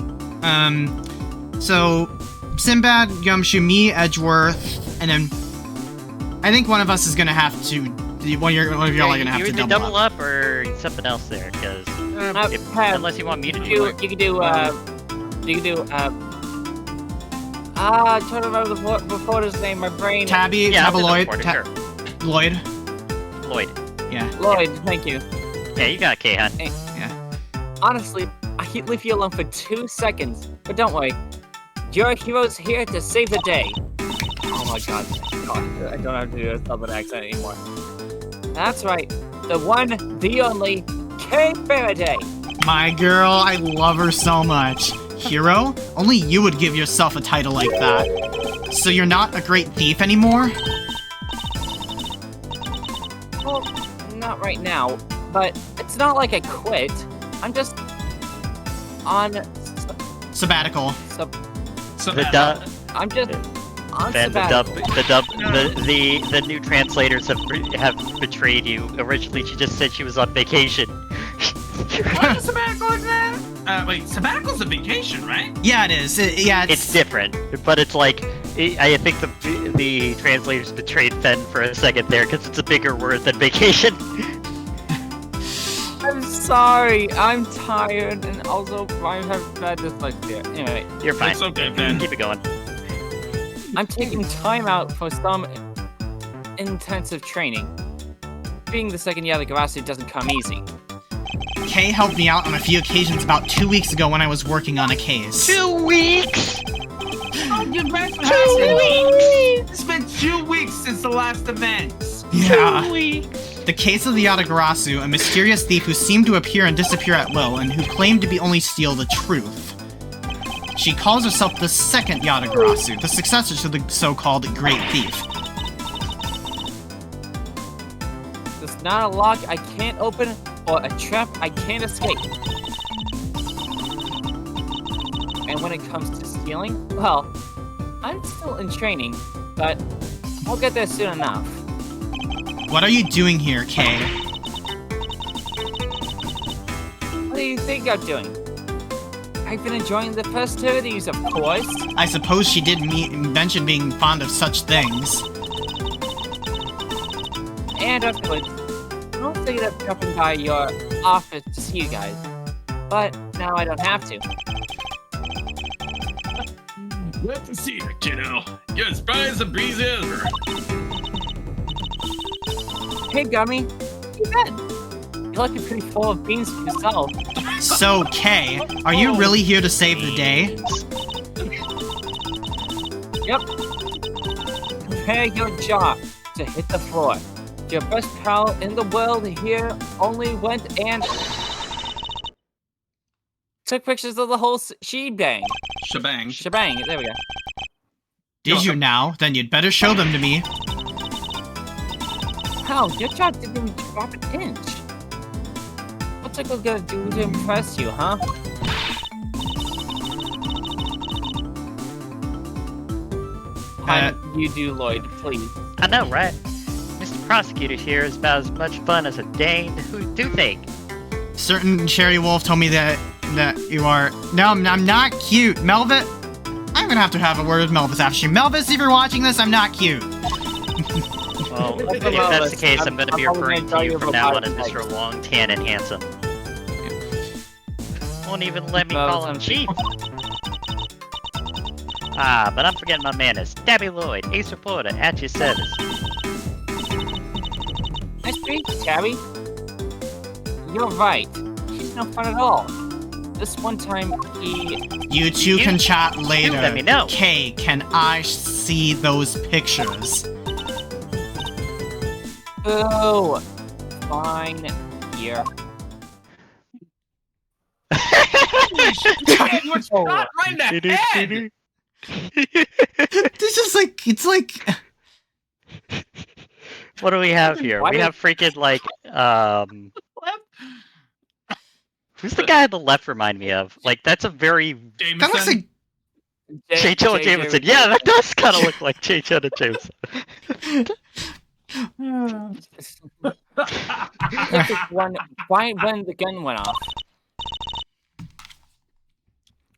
S3: So Sinbad, Gumshoe, me, Edgeworth, and then I think one of us is gonna have to. One of y'all are gonna have
S2: you
S3: to
S2: either
S3: double up.
S2: or something else there, because
S4: Pat,
S2: unless you want me to do
S4: you
S2: it.
S4: can do I'm trying to remember the reporter's name. My brain.
S3: Tabby,
S2: Yeah, I'll do the
S3: Tabloid,
S2: reporter,
S3: Lloyd.
S2: sure. Lloyd.
S3: Yeah.
S4: Lloyd, thank you.
S2: Yeah, you got K, hon.
S4: Honestly, I can't leave you alone for 2 seconds. But don't worry. Your hero's here to save the day. Oh my god. I don't have to do a southern accent anymore. That's right. The one, the only, K. Faraday.
S3: My girl, I love her so much. Hero? Only you would give yourself a title like that. So you're not a great thief anymore?
S4: Well, not right now. But it's not like I quit. I'm just on
S3: Sabbatical.
S4: I'm just on
S2: Ben,
S4: sabbatical.
S2: the new translators have betrayed you. Originally, she just said she was on vacation.
S1: What is sabbatical is that? Wait, sabbatical's a vacation, right?
S3: Yeah, it is.
S2: It's different, but it's like I think the translators betrayed Ben for a second there because it's a bigger word than vacation.
S4: I'm sorry. I'm tired, and also I have bad dyslexia. Anyway,
S2: You're fine.
S1: It's okay, Ben.
S2: Keep it going.
S4: I'm taking time out for some intensive training. Being the second year of the Garasu doesn't come easy.
S3: Kay helped me out on a few occasions about 2 weeks ago when I was working on a case.
S2: 2 weeks.
S1: Oh, you're right.
S2: 2 weeks.
S1: It's been 2 weeks since the last event.
S3: Yeah.
S2: 2 weeks.
S3: The case of the Yatagarasu, a mysterious thief who seemed to appear and disappear at will, and who claimed to only steal the truth. She calls herself the second Yatagarasu, the successor to the so-called Great Thief.
S4: It's not a lock I can't open or a trap I can't escape. And when it comes to stealing, well, I'm still in training, but I'll get there soon enough.
S3: What are you doing here, Kay?
S4: What do you think I'm doing? I've been enjoying the festivities, of course.
S3: I suppose she did mention being fond of such things.
S4: And afterwards, I'll say that dropping by your office to see you guys. But now I don't have to.
S1: Glad to see you, kiddo. You're as bright as a breeze ever.
S4: Hey, Gummy. You been? You're looking pretty full of beans for yourself.
S3: So, Kay, are you really here to save the day?
S4: Yep. Prepare your jaw to hit the floor. Your best pal in the world here only went and took pictures of the whole shebang.
S1: Shebang.
S4: Shebang. There we go.
S3: Did you now? Then you'd better show them to me.
S4: How? Your jaw didn't even drop an inch. What's it gonna do to impress you, huh? You do, Lloyd, please.
S2: I know, right? Mr. Prosecutor here is about as much fun as a dang do think.
S3: Certain Cherry Wolf told me that you are. No, I'm not cute. Melvis, I'm gonna have to have a word with Melvis after you. Melvis, if you're watching this, I'm not cute.
S2: Well, if that's the case, I'm gonna be referring to you from now on as Mr. Long, Tan, and Handsome. Won't even let me call him Chief. Ah, but I'm forgetting my manners. Debbie Lloyd, Ace Reporter, at your service.
S4: Nice to meet you, Tabby. You're right. He's no fun at all. This one time,
S3: You two can chat later.
S2: let me know.
S3: Kay, can I see those pictures?
S4: Boo! Fine. Here.
S1: What's not right in the head?
S3: This is like, it's like...
S2: What do we have here? We have freaking, like, who's the guy on the left remind me of? Like, that's a very...
S3: That looks like...
S2: J. Jonah Jameson. Yeah, that does kind of look like J. Jonah Jameson.
S4: Why when the gun went off?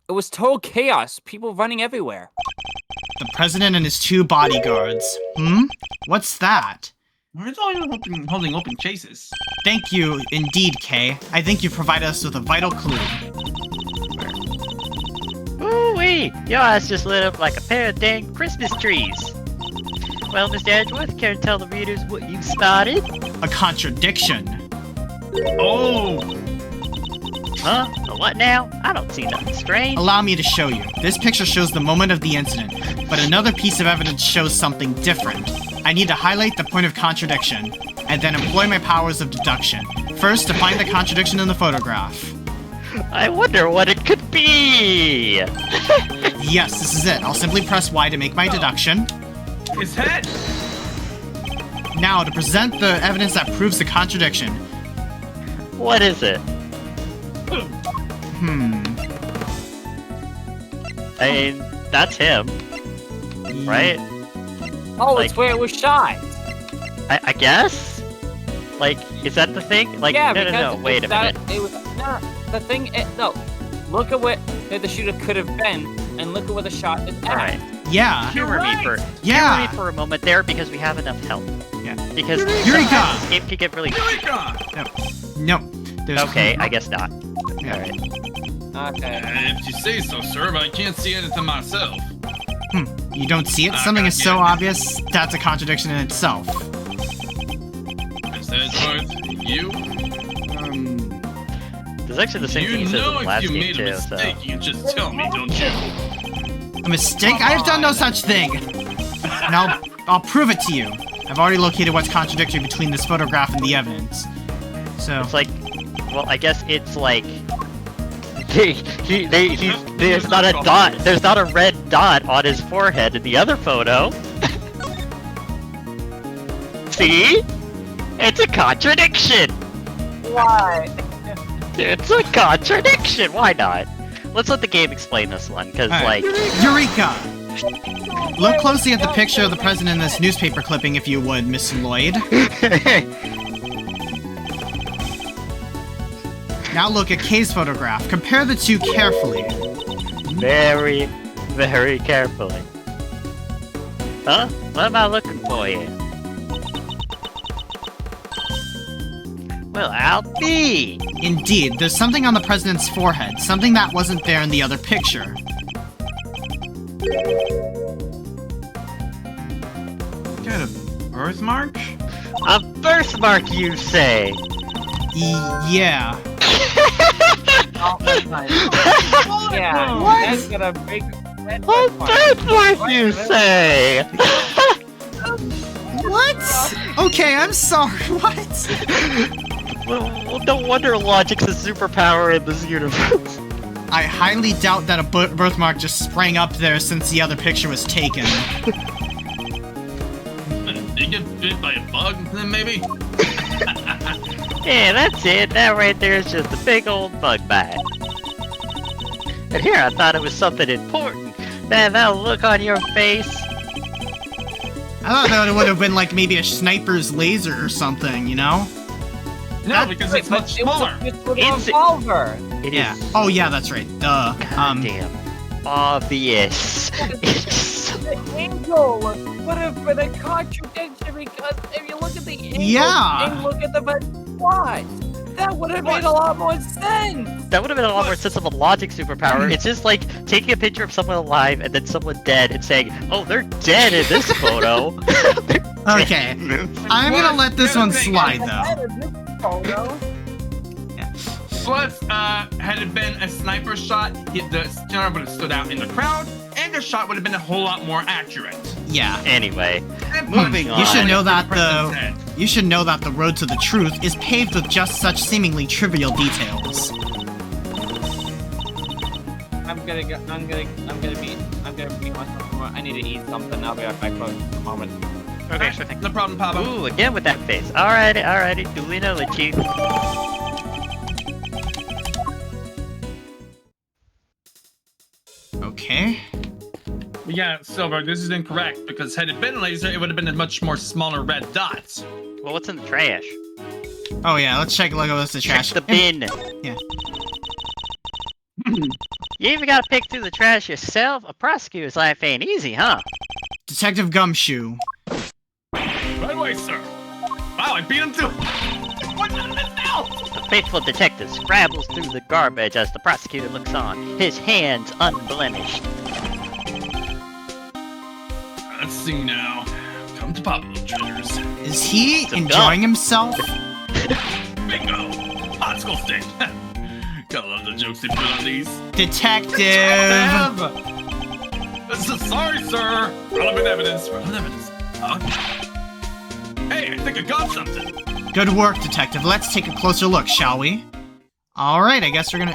S4: It was total chaos. People running everywhere.
S3: The president and his 2 bodyguards. What's that?
S1: Where's all you holding open chases?
S3: Thank you indeed, Kay. I think you provided us with a vital clue.
S2: Ooh-wee! Your eyes just lit up like a pair of dang Christmas trees. Well, Mr. Edgeworth, care to tell the readers what you spotted?
S3: A contradiction.
S1: Oh!
S2: Huh? A what now? I don't see nothing strange.
S3: Allow me to show you. This picture shows the moment of the incident, but another piece of evidence shows something different. I need to highlight the point of contradiction, and then employ my powers of deduction. First, to find the contradiction in the photograph.
S2: I wonder what it could be!
S3: Yes, this is it. I'll simply press Y to make my deduction.
S1: His head!
S3: Now, to present the evidence that proves the contradiction.
S2: What is it? I mean, that's him, right?
S4: Oh,
S2: Like-
S4: it's where it was shot.
S2: I guess? Like, is that the thing? Like,
S4: Yeah,
S2: no, wait a minute.
S4: It was no, the thing. No, look at where the shooter could have been, and look at where the shot is at.
S2: Alright,
S3: Yeah.
S2: humor me for
S3: Yeah.
S2: a moment there because we have enough help.
S3: Yeah.
S2: Because
S3: Eureka!
S2: sometimes this game could get really...
S1: Eureka!
S3: No. There's
S2: Okay, I guess not.
S3: Yeah.
S2: Alright.
S4: Okay.
S1: If you say so, sir, but I can't see anything myself.
S3: You don't see it? Something is so obvious, that's a contradiction in itself.
S1: Mr. Edgeworth, you?
S2: There's actually the same thing
S1: You
S2: he says in
S1: know
S2: the
S1: if
S2: last
S1: you
S2: game
S1: made a
S2: too, so...
S1: mistake, you just tell me, don't you?
S3: A mistake? I've done no such thing! And I'll prove it to you. I've already located what's contradictory between this photograph and the evidence. So...
S2: It's like... Well, I guess it's like... There's not a dot. There's not a red dot on his forehead in the other photo. See? It's a contradiction.
S4: Why?
S2: It's a contradiction. Why not? Let's let the game explain this one, because
S3: Alright. Eureka! Look closely at the picture of the president in this newspaper clipping, if you would, Miss Lloyd. Now look at Kay's photograph. Compare the two carefully.
S2: very, very carefully. Huh? What am I looking for here? Well, I'll be.
S3: Indeed, there's something on the president's forehead, something that wasn't there in the other picture.
S1: Got a birthmark?
S2: A birthmark, you say?
S3: Yeah.
S4: Oh, that's nice. Yeah,
S3: What?
S4: that's gonna break.
S2: A birthmark, you say?
S3: What? Okay, I'm sorry. What?
S2: Well, no wonder logic's a superpower in this universe.
S3: I highly doubt that a birthmark just sprang up there since the other picture was taken.
S1: Did you get bit by a bug, then maybe?
S2: Yeah, that's it. That right there is just a big old bug bite. And here I thought it was something important. Man, that look on your face.
S3: I thought that would have been like maybe a sniper's laser or something, you know?
S1: No, because it's much smaller.
S4: It's a revolver.
S2: It
S3: Yeah.
S2: is
S3: Oh yeah, that's right. Duh.
S2: damn obvious.
S4: The angle would have been a contradiction because if you look at the angle
S3: Yeah.
S4: and look at the what, that would have made a lot more sense.
S2: That would have been a lot more sense of a logic superpower. It's just like taking a picture of someone alive and then someone dead and saying, "Oh, they're dead in this photo."
S3: Okay. I'm gonna let this one slide though.
S1: Plus, had it been a sniper shot, the star would have stood out in the crowd, and the shot would have been a whole lot more accurate.
S3: Yeah.
S2: Anyway,
S1: And
S2: moving on.
S3: You should know that
S1: President's head.
S3: the road to the truth is paved with just such seemingly trivial details.
S4: I'm gonna beat myself more. I need to eat something. I'll be right back for a moment.
S2: Okay, sure thing.
S1: No problem, Papa.
S2: Ooh, again with that face. Alrighty, duly noted, Chief.
S3: Okay.
S1: Yeah, Silver, this is incorrect, because had it been laser, it would have been a much more smaller red dot.
S2: Well, what's in the trash?
S3: Oh yeah, let's take a look at what's the trash.
S2: Check the bin.
S3: Yeah.
S2: You even gotta pick through the trash yourself? A prosecutor's life ain't easy, huh?
S3: Detective Gumshoe.
S1: Right away, sir. Wow, I beat him too. What is this now?
S2: The faithful detective scrabbles through the garbage as the prosecutor looks on, his hands unblemished.
S1: Let's see now. Come to Papa, little treasures.
S3: Is he
S2: It's a
S3: enjoying himself?
S1: Bingo! Popsicle stick! Gotta love the jokes they put on these.
S3: Detective!
S1: Sorry, sir! Relevant evidence. Huh? Hey, I think I got something.
S3: Good work, Detective. Let's take a closer look, shall we? Alright, I guess we're gonna...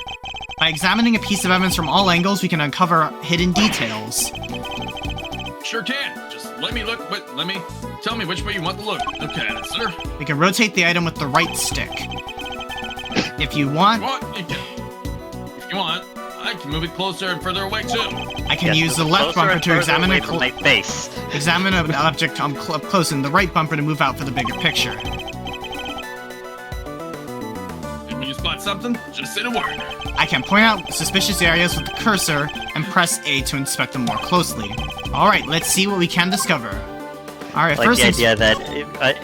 S3: By examining a piece of evidence from all angles, we can uncover hidden details.
S1: Sure can. Just let me look, but tell me which way you want to look. Look at it, sir.
S3: We can rotate the item with the right stick. If you want,
S1: If you want, I can move it closer and further away too.
S3: I can
S2: Yes,
S3: use the
S2: move
S3: left
S2: closer
S3: bumper
S2: and
S3: to
S2: further
S3: examine
S2: away
S3: a
S2: from my face.
S3: examine an object up close, and the right bumper to move out for the bigger picture.
S1: When you spot something, just say the word.
S3: I can point out suspicious areas with the cursor and press A to inspect them more closely. Alright, let's see what we can discover. Alright,
S2: Like
S3: first
S2: the
S3: things...
S2: idea that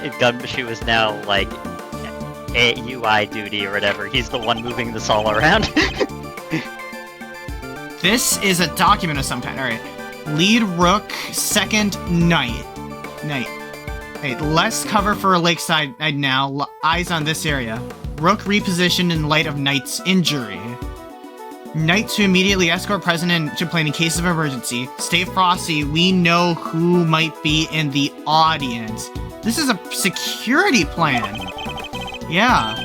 S2: if Gumshoe is now like UI duty or whatever, he's the one moving this all around.
S3: This is a document of some kind. Alright. Lead Rook, second Knight. Wait, less cover for a lakeside now. Eyes on this area. Rook repositioned in light of Knight's injury. Knight to immediately escort President to plane in case of emergency. Stay frosty, we know who might be in the audience. This is a security plan. Yeah.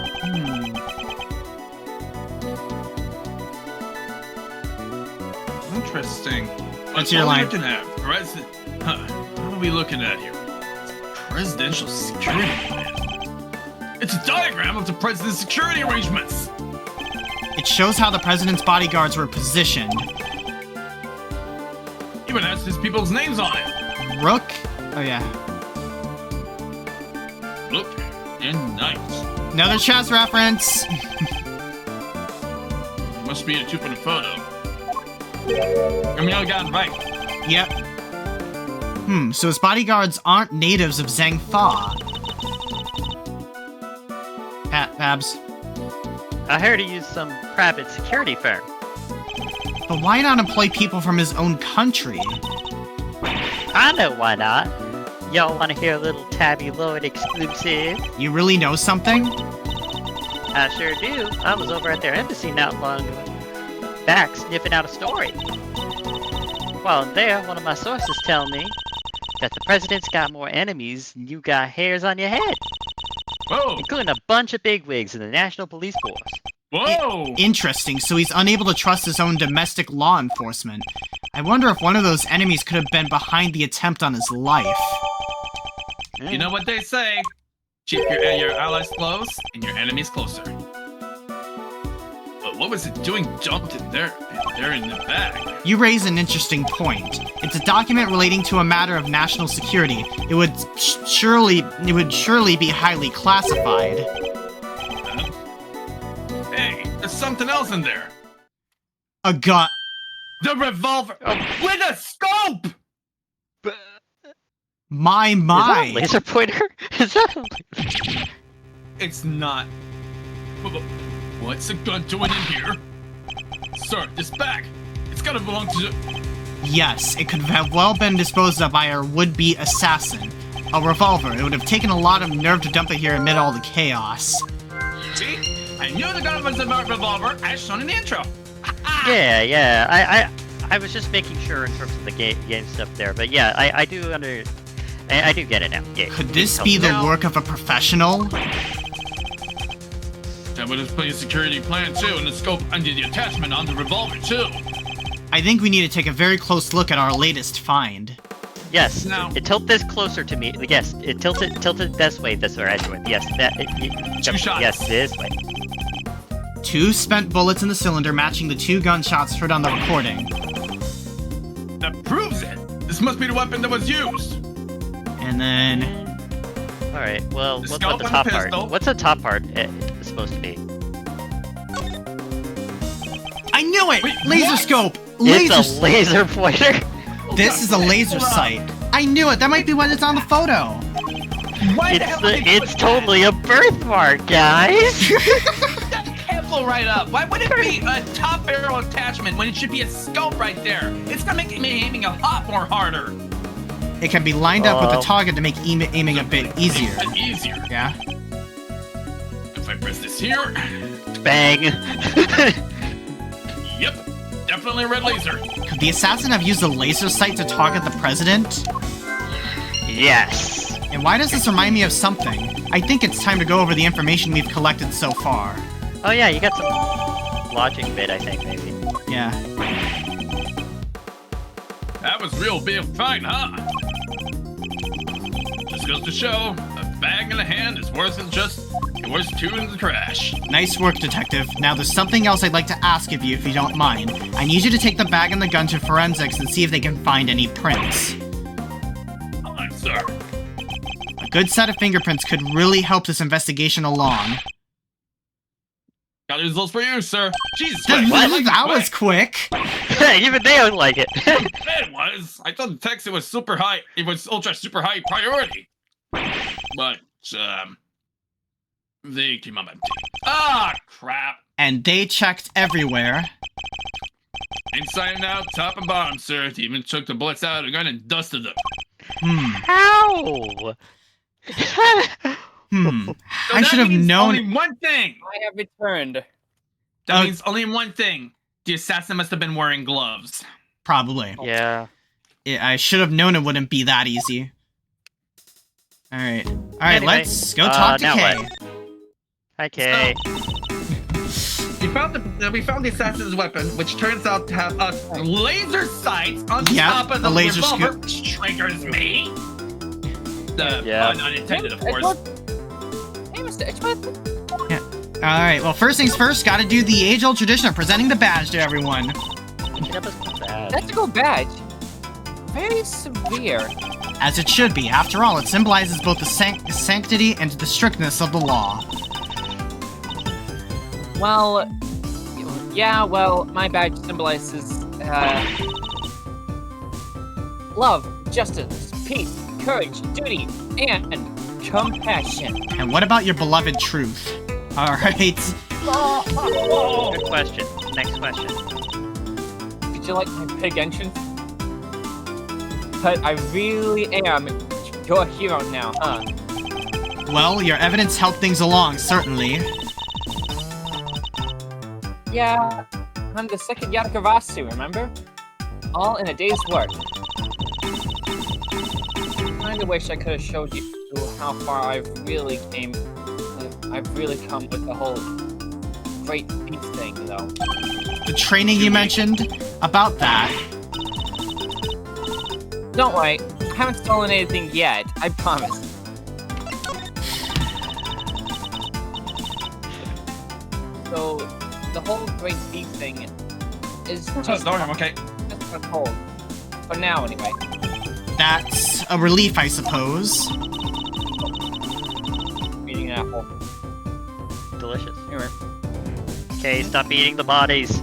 S1: Interesting.
S3: What's your line?
S1: Looking at? What are we looking at here? Presidential security plan. It's a diagram of the president's security arrangements.
S3: It shows how the president's bodyguards were positioned.
S1: Even has his people's names on it.
S3: Rook? Oh yeah.
S1: Look and Knight.
S3: Another chess reference.
S1: Must be a two from the photo. Camille got it right.
S3: Yep. So his bodyguards aren't natives of Zhangfa. Babs.
S2: I heard he used some private security firm.
S3: But why not employ people from his own country?
S2: I know why not. Y'all want to hear a little Tabby Lloyd exclusive?
S3: You really know something?
S2: I sure do. I was over at their embassy not long back sniffing out a story. While there, one of my sources tell me that the president's got more enemies than you got hairs on your head,
S1: Whoa!
S2: including a bunch of bigwigs in the National Police Force.
S1: Whoa!
S3: Interesting, so he's unable to trust his own domestic law enforcement. I wonder if one of those enemies could have been behind the attempt on his life.
S1: You know what they say? Keep your allies close and your enemies closer. Oh, But what was it doing dumped in there in the bag?
S3: You raise an interesting point. It's a document relating to a matter of national security. It would surely be highly classified.
S1: Hey, there's something else in there.
S3: A gun.
S1: The revolver with a scope!
S3: My.
S2: Is that a laser pointer? Is that a...
S1: It's not. What's a gun doing in here? Sir, this bag. It's gotta belong to...
S3: Yes, it could have well been disposed of by our would-be assassin. A revolver. It would have taken a lot of nerve to dump it here amid all the chaos.
S1: See? I knew the gun was a revolver, as shown in the intro.
S2: Yeah. I was just making sure in terms of the game stuff there, but yeah, I do I do get it now. Yeah,
S3: Could this be the work of a professional?
S1: That would explain the security plan too, and the scope under the attachment on the revolver too.
S3: I think we need to take a very close look at our latest find.
S2: Yes,
S1: Now-
S2: tilt this closer to me. Yes, tilt it this way, Edgewood. Yes,
S1: Two shots.
S2: Yes, this way.
S3: 2 spent bullets in the cylinder matching the 2 gunshots heard on the recording.
S1: That proves it. This must be the weapon that was used.
S3: And then...
S2: Alright, well,
S1: The
S2: what's
S1: scope
S2: the
S1: on
S2: top
S1: the
S2: part?
S1: pistol.
S2: What's the top part supposed to be?
S3: I knew it!
S1: Wait,
S3: Laser
S1: what?
S3: scope!
S2: It's a laser pointer!
S3: This is a laser
S1: Hold on.
S3: sight. I knew it! That might be what it's on the photo!
S1: Why the hell would they put
S2: It's
S1: that?
S2: totally a birthmark, guys!
S1: That's careful right up. Why would it be a top barrel attachment when it should be a scope right there? It's gonna make me aiming a lot more harder.
S3: It can be lined up with
S2: Oh.
S3: the target to make aiming a bit easier.
S1: Easier.
S3: Yeah?
S1: If I press this here,
S2: Bang!
S1: yep, definitely a red laser.
S3: Could the assassin have used a laser sight to target the president?
S2: Yes!
S3: And why does this remind me of something? I think it's time to go over the information we've collected so far.
S2: Oh yeah, you got some logic bit, I think, maybe.
S3: Yeah.
S1: That was real big fine, huh? Just goes to show, a bag in the hand is worse than just it was 2 in the trash.
S3: Nice work, Detective. Now there's something else I'd like to ask of you if you don't mind. I need you to take the bag and the gun to forensics and see if they can find any prints.
S1: Sir.
S3: A good set of fingerprints could really help this investigation along.
S1: Got the results for you, sir. Jesus
S3: That,
S1: Christ.
S3: that was quick!
S2: Even they don't like it!
S1: It was. I thought the text it was super high. It was ultra super high priority. But they came up empty. Ah, crap.
S3: And they checked everywhere.
S1: Inside and out, top and bottom, sir. They even took the bullets out of the gun and dusted them.
S2: How?
S1: So
S3: I should have
S1: means
S3: known.
S1: only one thing.
S4: I have returned.
S1: That means only one thing. The assassin must have been wearing gloves.
S3: Probably.
S2: Yeah.
S3: I should have known it wouldn't be that easy. Alright. Alright,
S2: Anyway,
S3: let's go talk to
S2: now
S3: Kay.
S2: what? Hi, Kay.
S1: We found the assassin's weapon, which turns out to have a laser sight on
S3: Yeah,
S1: top of
S3: a
S1: the
S3: laser
S1: revolver, which triggers me. The
S2: Yeah.
S1: unintended, of course.
S4: Hey, Mr. Edgewood.
S3: Alright, well, first things first, gotta do the age-old tradition of presenting the badge to everyone.
S2: That was bad.
S4: Tactical badge. Very severe.
S3: As it should be. After all, it symbolizes both the sanctity and the strictness of the law.
S4: Well, yeah, well, my badge symbolizes, love, justice, peace, courage, duty, and compassion.
S3: And what about your beloved truth? Alright.
S2: Good question. Next question.
S4: Did you like my big entrance? But I really am your hero now, huh?
S3: Well, your evidence helped things along, certainly.
S4: Yeah, I'm the second Yatakarasu, remember? All in a day's work. Kinda wish I could have showed you how far I've really come with the whole great feat thing, though.
S3: The training you mentioned? About that.
S4: Don't worry, I haven't stolen anything yet, I promise. So, the whole great beef thing is
S1: Just
S4: just
S1: I'm okay.
S4: a cold. For now, anyway.
S3: That's a relief, I suppose.
S4: Eating an apple.
S2: Delicious.
S4: Anyway.
S2: Okay, stop eating the bodies.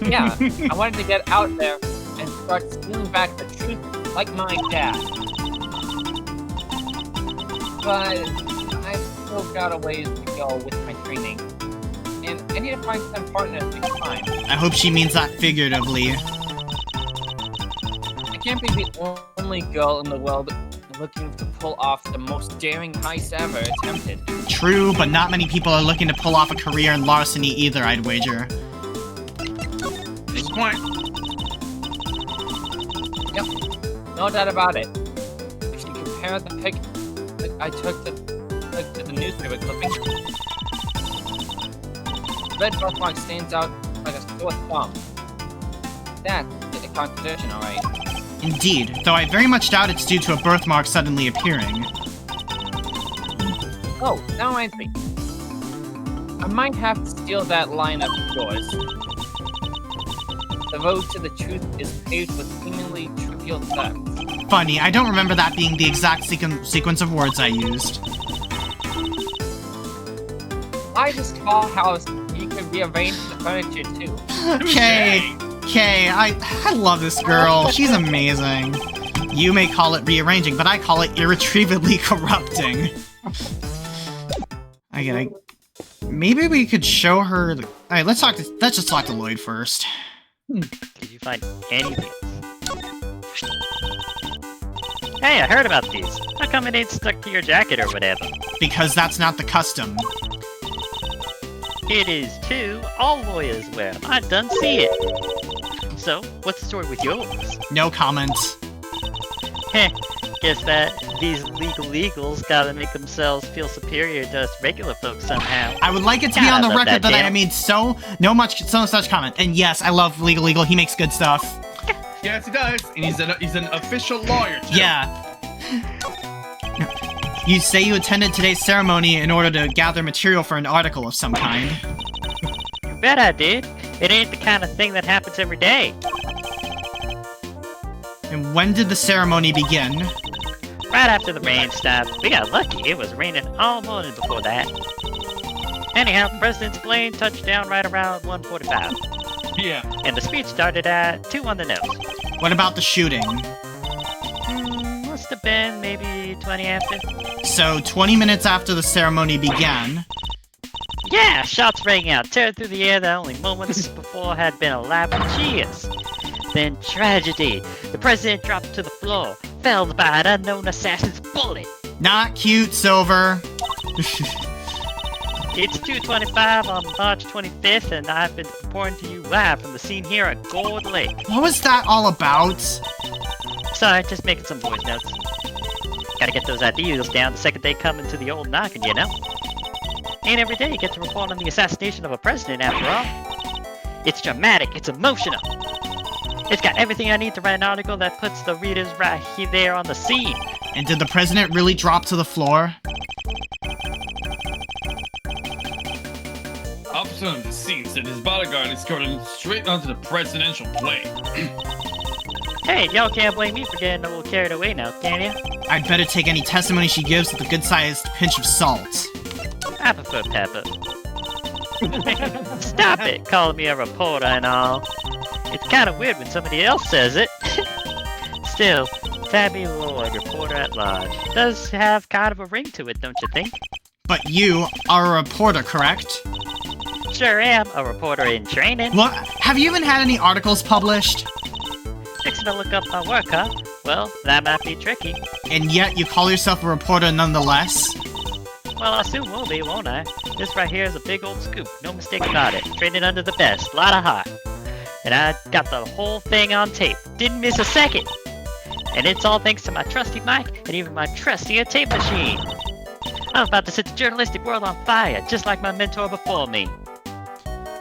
S4: Yeah, I wanted to get out there and start stealing back the truth like my dad. But I've still got a ways to go with my training. And I need to find some partners to climb.
S3: I hope she means that figuratively.
S4: I can't be the only girl in the world looking to pull off the most daring heist ever attempted.
S3: True, but not many people are looking to pull off a career in larceny either, I'd wager.
S1: Good point.
S4: Yep, no doubt about it. If you compare the pic I took to the newspaper clipping, the red birthmark stands out like a sore thumb. That's a contradiction, alright.
S3: Indeed, though I very much doubt it's due to a birthmark suddenly appearing.
S4: Oh, now reminds me. I might have to steal that line of yours. The road to the truth is paved with seemingly trivial steps.
S3: Funny, I don't remember that being the exact sequence of words I used.
S4: I just saw how you could rearrange the furniture too.
S3: Okay, I love this girl. She's amazing. You may call it rearranging, but I call it irretrievably corrupting. Maybe we could show her. Alright, let's just talk to Lloyd first.
S2: Did you find anything? Hey, I heard about these. How come it ain't stuck to your jacket or whatever?
S3: Because that's not the custom.
S2: It is too. All lawyers wear them. I done see it. So, what's the story with yours?
S3: No comment.
S2: Heh, guess that these legals gotta make themselves feel superior to us regular folks somehow.
S3: I would like it to be on the record that I made so such comment. And yes, I love Legal. He makes good stuff.
S1: Yes, he does. And he's an official lawyer, too.
S3: Yeah. You say you attended today's ceremony in order to gather material for an article of some kind.
S2: You bet I did. It ain't the kind of thing that happens every day.
S3: And when did the ceremony begin?
S2: Right after the rain stopped. We got lucky. It was raining all morning before that. Anyhow, the president's plane touched down right around 1:45.
S1: Yeah.
S2: And the speech started at 2 on the nose.
S3: What about the shooting?
S2: Must have been maybe 20 after.
S3: So, 20 minutes after the ceremony began.
S2: Yeah, shots rang out, tearing through the air that only moments before had been alive with cheers. Then tragedy. The president dropped to the floor, felled by an unknown assassin's bullet.
S3: Not cute, Silver.
S2: It's 2:25 on March 25th, and I've been reporting to you live from the scene here at Gold Lake.
S3: What was that all about?
S2: Sorry, just making some voice notes. Gotta get those ideas down the second they come into the old noggin, you know? Ain't every day you get to report on the assassination of a president, after all. It's dramatic, it's emotional. It's got everything I need to write an article that puts the readers right there on the scene.
S3: And did the president really drop to the floor?
S1: Officer on the scene said his bodyguard escorted him straight onto the presidential plane.
S2: Hey, y'all can't blame me for getting a little carried away now, can ya?
S3: I'd better take any testimony she gives with a good-sized pinch of salt.
S2: I prefer pepper. Stop it, calling me a reporter and all. It's kind of weird when somebody else says it. Still, Tabby Lloyd, reporter at large, does have kind of a ring to it, don't you think?
S3: But you are a reporter, correct?
S2: Sure am, a reporter in training.
S3: What? Have you even had any articles published?
S2: Fixing to look up my work, huh? Well, that might be tricky.
S3: And yet you call yourself a reporter nonetheless?
S2: Well, I soon will be, won't I? This right here is a big old scoop, no mistake about it. Training under the best, lot of heart. And I got the whole thing on tape. Didn't miss a second. And it's all thanks to my trusty mic and even my trustier tape machine. I'm about to set the journalistic world on fire, just like my mentor before me.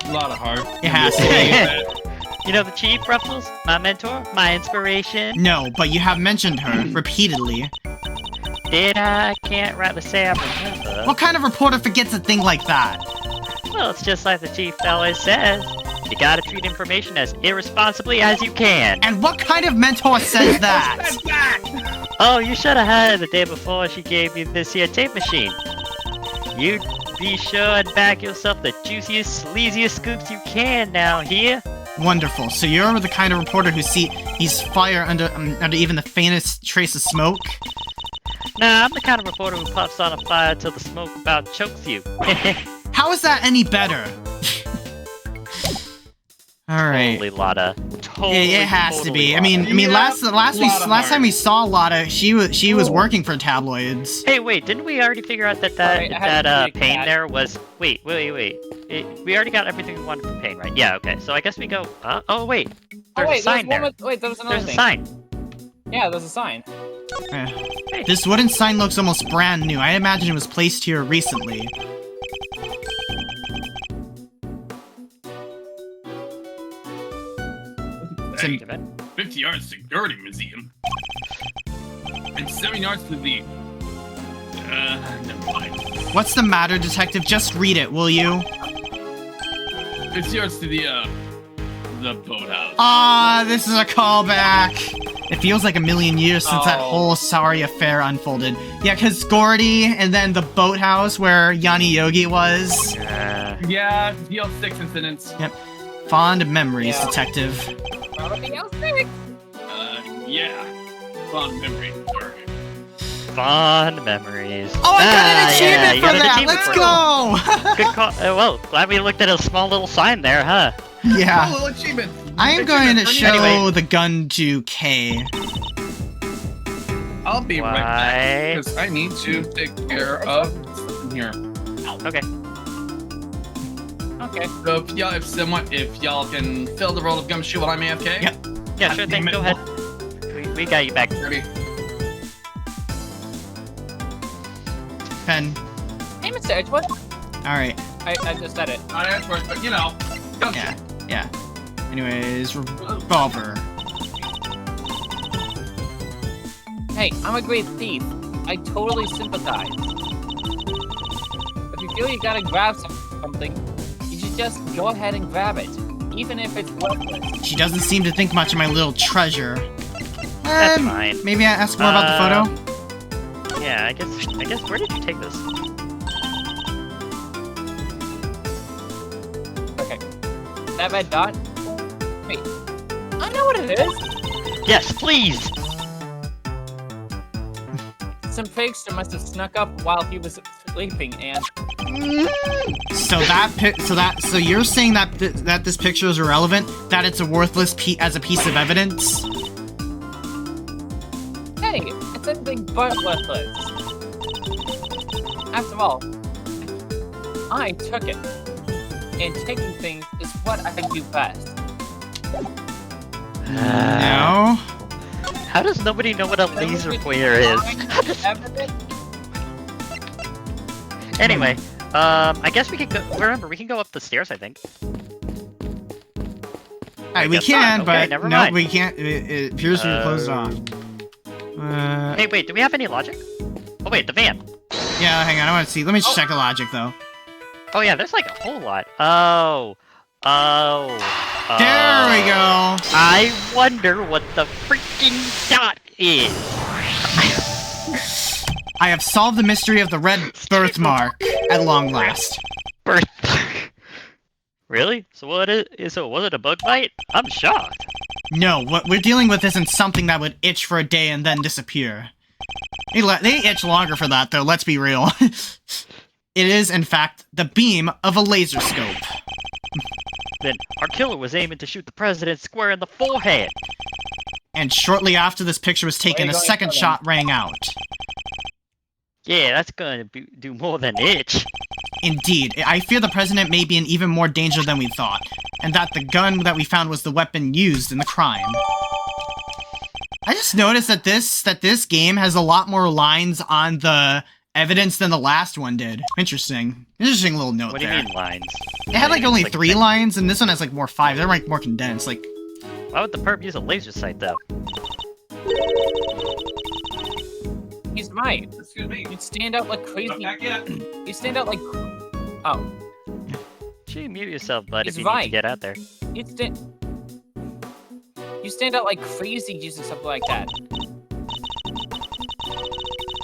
S1: A lot of heart.
S3: It has to be.
S2: You know the Chief, Ruffles? My mentor? My inspiration?
S3: No, but you have mentioned her repeatedly.
S2: did I can't rightly say I remember.
S3: What kind of reporter forgets a thing like that?
S2: Well, it's just like the chief always says. You gotta treat information as irresponsibly as you can.
S3: And what kind of mentor says that?
S2: Oh, you should have had it the day before she gave you this here tape machine. You'd be sure and back yourself the juiciest, sleaziest scoops you can now, here.
S3: Wonderful. So you're the kind of reporter who sees fire under even the faintest trace of smoke?
S2: Nah, I'm the kind of reporter who puffs on a fire till the smoke about chokes you.
S3: How is that any better? Alright.
S2: Totally, Lotta. Totally,
S3: It has to be.
S2: Lotta.
S3: I mean, last time we saw Lotta, she was
S2: Oh.
S3: working for tabloids.
S2: Hey, wait, didn't we already figure out that
S4: Wait, I have to
S2: Pain
S4: cat.
S2: there was... Wait. We already got everything we wanted from Pain, right? Yeah, okay. So I guess we go... oh, wait. There's a sign there.
S4: Wait, there was another
S2: There's a
S4: thing.
S2: sign.
S4: Yeah, there's a sign.
S3: Eh. This wooden sign looks almost brand new. I imagine it was placed here recently.
S1: Hey,
S2: Too bad.
S1: 50 yards to Security Museum. And 7 yards to the... never mind.
S3: What's the matter, detective? Just read it, will you?
S1: 50 yards to the boathouse.
S3: Ah, this is a callback. It feels like a million years since that whole sorry affair unfolded. Yeah, because Gordy and then the boathouse where Yanni Yogi was.
S1: Yeah, DL6 incidents.
S3: Yep. Fond memories,
S4: Yeah.
S3: detective.
S1: Yeah. Fond memory. Or...
S2: Fond memories.
S3: Oh, I got an achievement
S2: you
S3: for
S2: got an
S3: that!
S2: achievement
S3: Let's
S2: for it.
S3: go!
S2: Good call. Well, glad we looked at a small little sign there, huh?
S3: Yeah.
S1: Oh, little achievement.
S3: I am going to show
S2: Anyway.
S3: the gun to Kay.
S1: I'll be right back
S2: Why?
S1: because I need to take care of something here.
S2: Okay.
S4: Okay.
S1: So if y'all can fill the role of Gumshoe while I'm AFK.
S3: Yep.
S2: Yeah, sure thing. Go ahead. We got you back.
S1: Ready?
S3: Pen.
S4: Hey, Mr. Edgewood.
S3: Alright.
S4: I just said it.
S1: Not Edgeworth, but you know. Gumshoe.
S3: Yeah. Anyways, revolver.
S4: Hey, I'm a great thief. I totally sympathize. If you feel you gotta grab something, you should just go ahead and grab it, even if it's worthless.
S3: She doesn't seem to think much of my little treasure.
S2: That's fine.
S3: Maybe I ask more about the photo?
S2: Yeah, I guess. Where did you take this?
S4: Okay. That red dot? Wait. I know what it is!
S2: Yes, please.
S4: Some prankster must have snuck up while he was sleeping and...
S3: So you're saying that that this picture is irrelevant? That it's a worthless as a piece of evidence?
S4: Hey, it's anything but worthless. After all, I took it. And taking things is what I do best.
S3: No.
S2: How does nobody know what a laser pointer is? Anyway, I guess we can go. Remember, we can go up the stairs. I think.
S3: We
S2: guess
S3: can,
S2: not. Okay,
S3: but
S2: never
S3: no,
S2: mind.
S3: we can't. It appears we were closed off.
S2: Hey, wait. Do we have any logic? Oh wait, the van.
S3: Yeah, hang on. I want to see. Let me check the logic though.
S2: Oh yeah, there's like a whole lot. Oh.
S3: There we go.
S2: I wonder what the freaking dot is.
S3: I have solved the mystery of the red birthmark at long last.
S2: Birth. Really? So what is? So was it a bug bite? I'm shocked.
S3: No, what we're dealing with isn't something that would itch for a day and then disappear. They itch longer for that, though, let's be real. It is, in fact, the beam of a laser scope.
S2: Then our killer was aiming to shoot the president square in the forehead.
S3: And shortly after this picture was taken, a second shot rang out.
S2: Yeah, that's gonna do more than itch.
S3: Indeed, I fear the president may be in even more danger than we thought, and that the gun that we found was the weapon used in the crime. I just noticed that this game has a lot more lines on the evidence than the last one did. Interesting little note
S2: What do
S3: there.
S2: you mean lines?
S3: It had like only
S2: Like
S3: 3 lines, and this one has like more 5. They're like more condensed. Like,
S2: Why would the perp use a laser sight though?
S4: He's right.
S1: Excuse me.
S4: You stand out like crazy.
S1: Not back yet.
S4: You stand out like. Oh,
S2: Gee, mute yourself, bud,
S4: He's
S2: if you need to
S4: right.
S2: get out there.
S4: you stand. You stand out like crazy using something like that.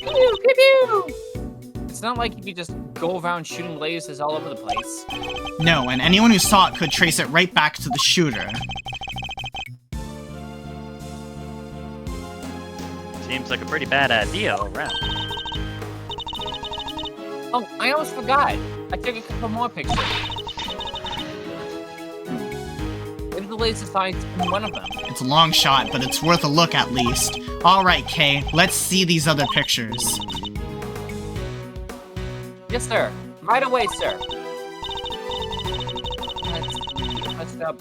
S4: Pew, pew, pew. It's not like you could just go around shooting lasers all over the place.
S3: No, and anyone who saw it could trace it right back to the shooter.
S2: Seems like a pretty bad idea all around.
S4: Oh, I almost forgot. I took a couple more pictures. Maybe the laser sight's in one of them.
S3: It's a long shot, but it's worth a look at least. Alright, Kay, let's see these other pictures.
S4: Yes, sir. Right away, sir. Let's up.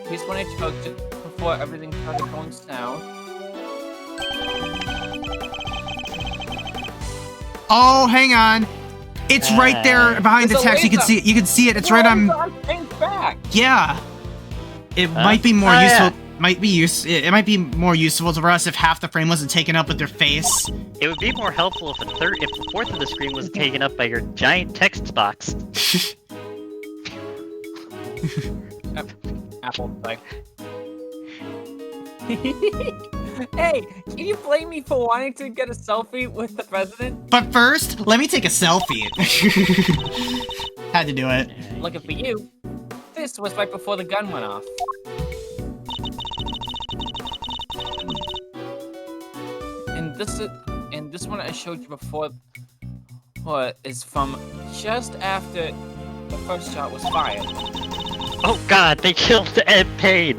S4: Here's when I took just before everything started going south.
S3: Oh, hang on. It's right there behind the
S4: There's a
S3: text. You can
S4: laser.
S3: see it. You can see it. It's right on.
S4: Back.
S3: Yeah. It might be more useful. It might be more useful for us if half the frame wasn't taken up with their face.
S2: It would be more helpful if a fourth of the screen was taken up by your giant text box.
S4: Apple like. Hey, can you blame me for wanting to get a selfie with the president?
S3: But first, let me take a selfie. Had to do it.
S4: Looking for you. This was right before the gun went off. And this one I showed you before is from just after the first shot was fired.
S2: Oh god, they killed Ed Payne!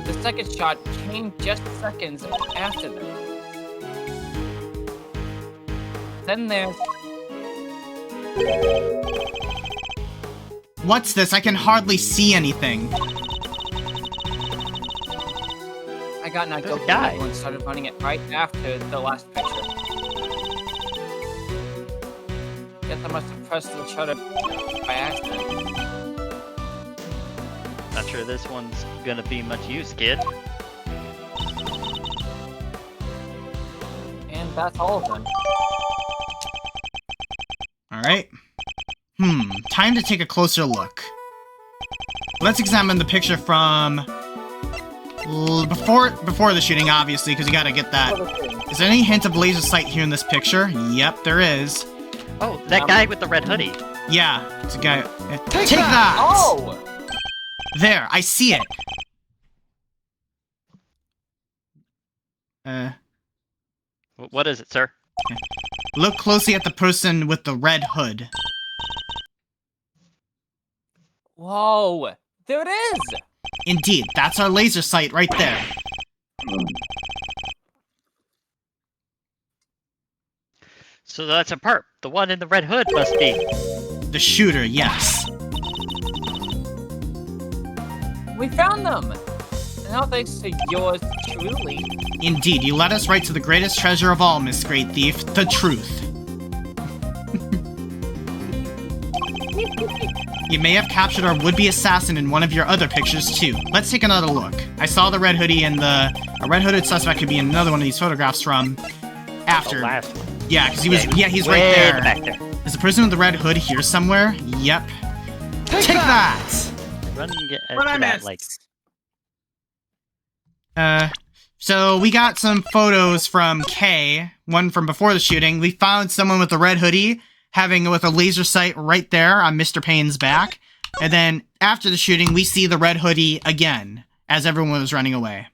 S4: The second shot came just seconds after that. Then there's...
S3: What's this? I can hardly see anything.
S4: I got knocked
S2: There's a
S4: out
S2: guy.
S4: and started running it right after the last picture. Guess I must have pressed the shutter by accident.
S2: Not sure this one's gonna be much use, kid.
S4: And that's all of them.
S3: Alright. Time to take a closer look. Let's examine the picture from... before the shooting, obviously, because you gotta get that. Is there any hint of laser sight here in this picture? Yep, there is.
S2: Oh, that guy with the red hoodie.
S3: Yeah, it's a guy... Take that!
S4: Oh!
S3: There, I see it!
S2: What is it, sir?
S3: Look closely at the person with the red hood.
S4: Whoa! There it is!
S3: Indeed, that's our laser sight right there.
S2: So that's a perp. The one in the red hood must be.
S3: The shooter, yes.
S4: We found them! And now thanks to yours truly.
S3: Indeed, you led us right to the greatest treasure of all, Miss Great Thief, the truth. You may have captured our would-be assassin in one of your other pictures, too. Let's take another look. I saw the red hoodie and a red-hooded suspect could be in another one of these photographs from after.
S2: The last one.
S3: Yeah, because he was, he's right
S2: Way
S3: there.
S2: back there.
S3: Is the person with the red hood here somewhere? Yep. Take that!
S2: Run and get
S4: What I
S2: to that,
S4: missed.
S2: like...
S3: So we got some photos from Kay, one from before the shooting. We found someone with a red hoodie with a laser sight right there on Mr. Payne's back. And then after the shooting, we see the red hoodie again as everyone was running away.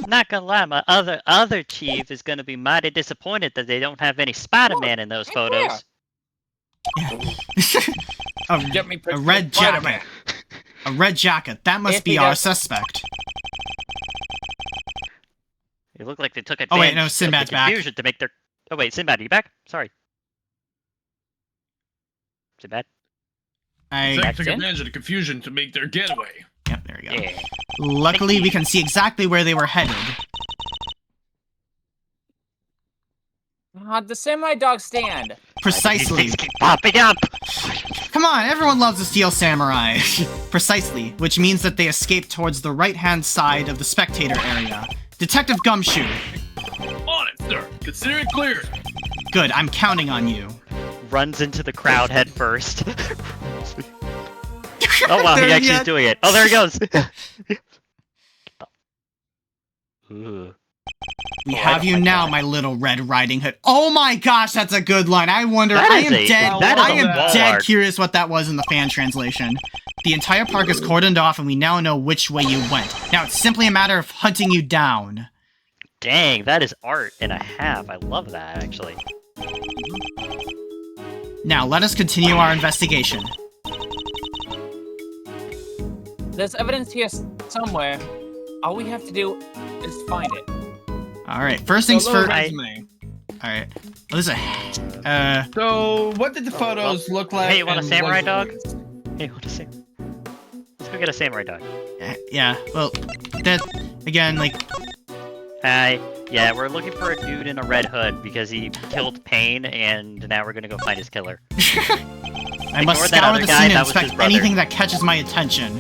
S2: Not gonna lie, my other chief is gonna be mighty disappointed that they don't have any Spider-Man in those photos.
S4: Get me
S3: A red jacket. A red jacket. That must
S4: If
S3: be
S4: he
S3: our
S4: does-
S3: suspect.
S2: It looked like they took advantage
S3: Oh, wait, no,
S2: of
S3: Sinbad's
S2: the
S3: back.
S2: confusion to make their... Oh wait, Sinbad, are you back? Sorry. Sinbad?
S3: I...
S1: Zach took advantage of the confusion to make their getaway.
S3: Yep, there we go.
S2: Yeah.
S3: Luckily, we can see exactly where they were headed.
S4: The semi-dog stand.
S3: Precisely.
S2: These things keep popping up!
S3: Come on, everyone loves a steel samurai. Precisely, which means that they escaped towards the right-hand side of the spectator area. Detective Gumshoe,
S1: On it, sir. Consider it clear.
S3: Good, I'm counting on you.
S2: Runs into the crowd head first. Oh wow, he
S3: There
S2: actually
S3: he
S2: is doing it. Oh, there he goes. Ooh.
S3: We
S2: Oh, I
S3: have
S2: don't
S3: you
S2: like
S3: now,
S2: that.
S3: my little Red Riding Hood. Oh my gosh, that's a good line. I wonder.
S2: That
S3: I
S2: is
S3: am
S2: a-
S3: dead.
S2: that is
S3: I
S2: a
S3: am
S2: wall
S3: dead
S2: art.
S3: curious what that was in the fan translation. The entire park is cordoned off, and we now know which way you went. Now it's simply a matter of hunting you down.
S2: Dang, that is art and a half. I love that actually.
S3: Now let us continue our investigation.
S4: There's evidence here somewhere. All we have to do is find it.
S3: All right. First things
S1: So, little
S3: first.
S1: resume.
S3: All right. Well, this is a.
S1: So, what did the photos look like?
S2: Hey, you want a
S1: and
S2: samurai
S1: what-
S2: dog? Hey, what a sam. Let's go get a samurai dog.
S3: Yeah. Well, that again, like.
S2: Hi. Yeah, we're looking for a dude in a red hood because he killed Pain, and now we're gonna go find his killer.
S3: I must
S2: Ignore that
S3: scour
S2: other
S3: the
S2: guy,
S3: scene and
S2: that was his
S3: inspect
S2: brother.
S3: anything that catches my attention.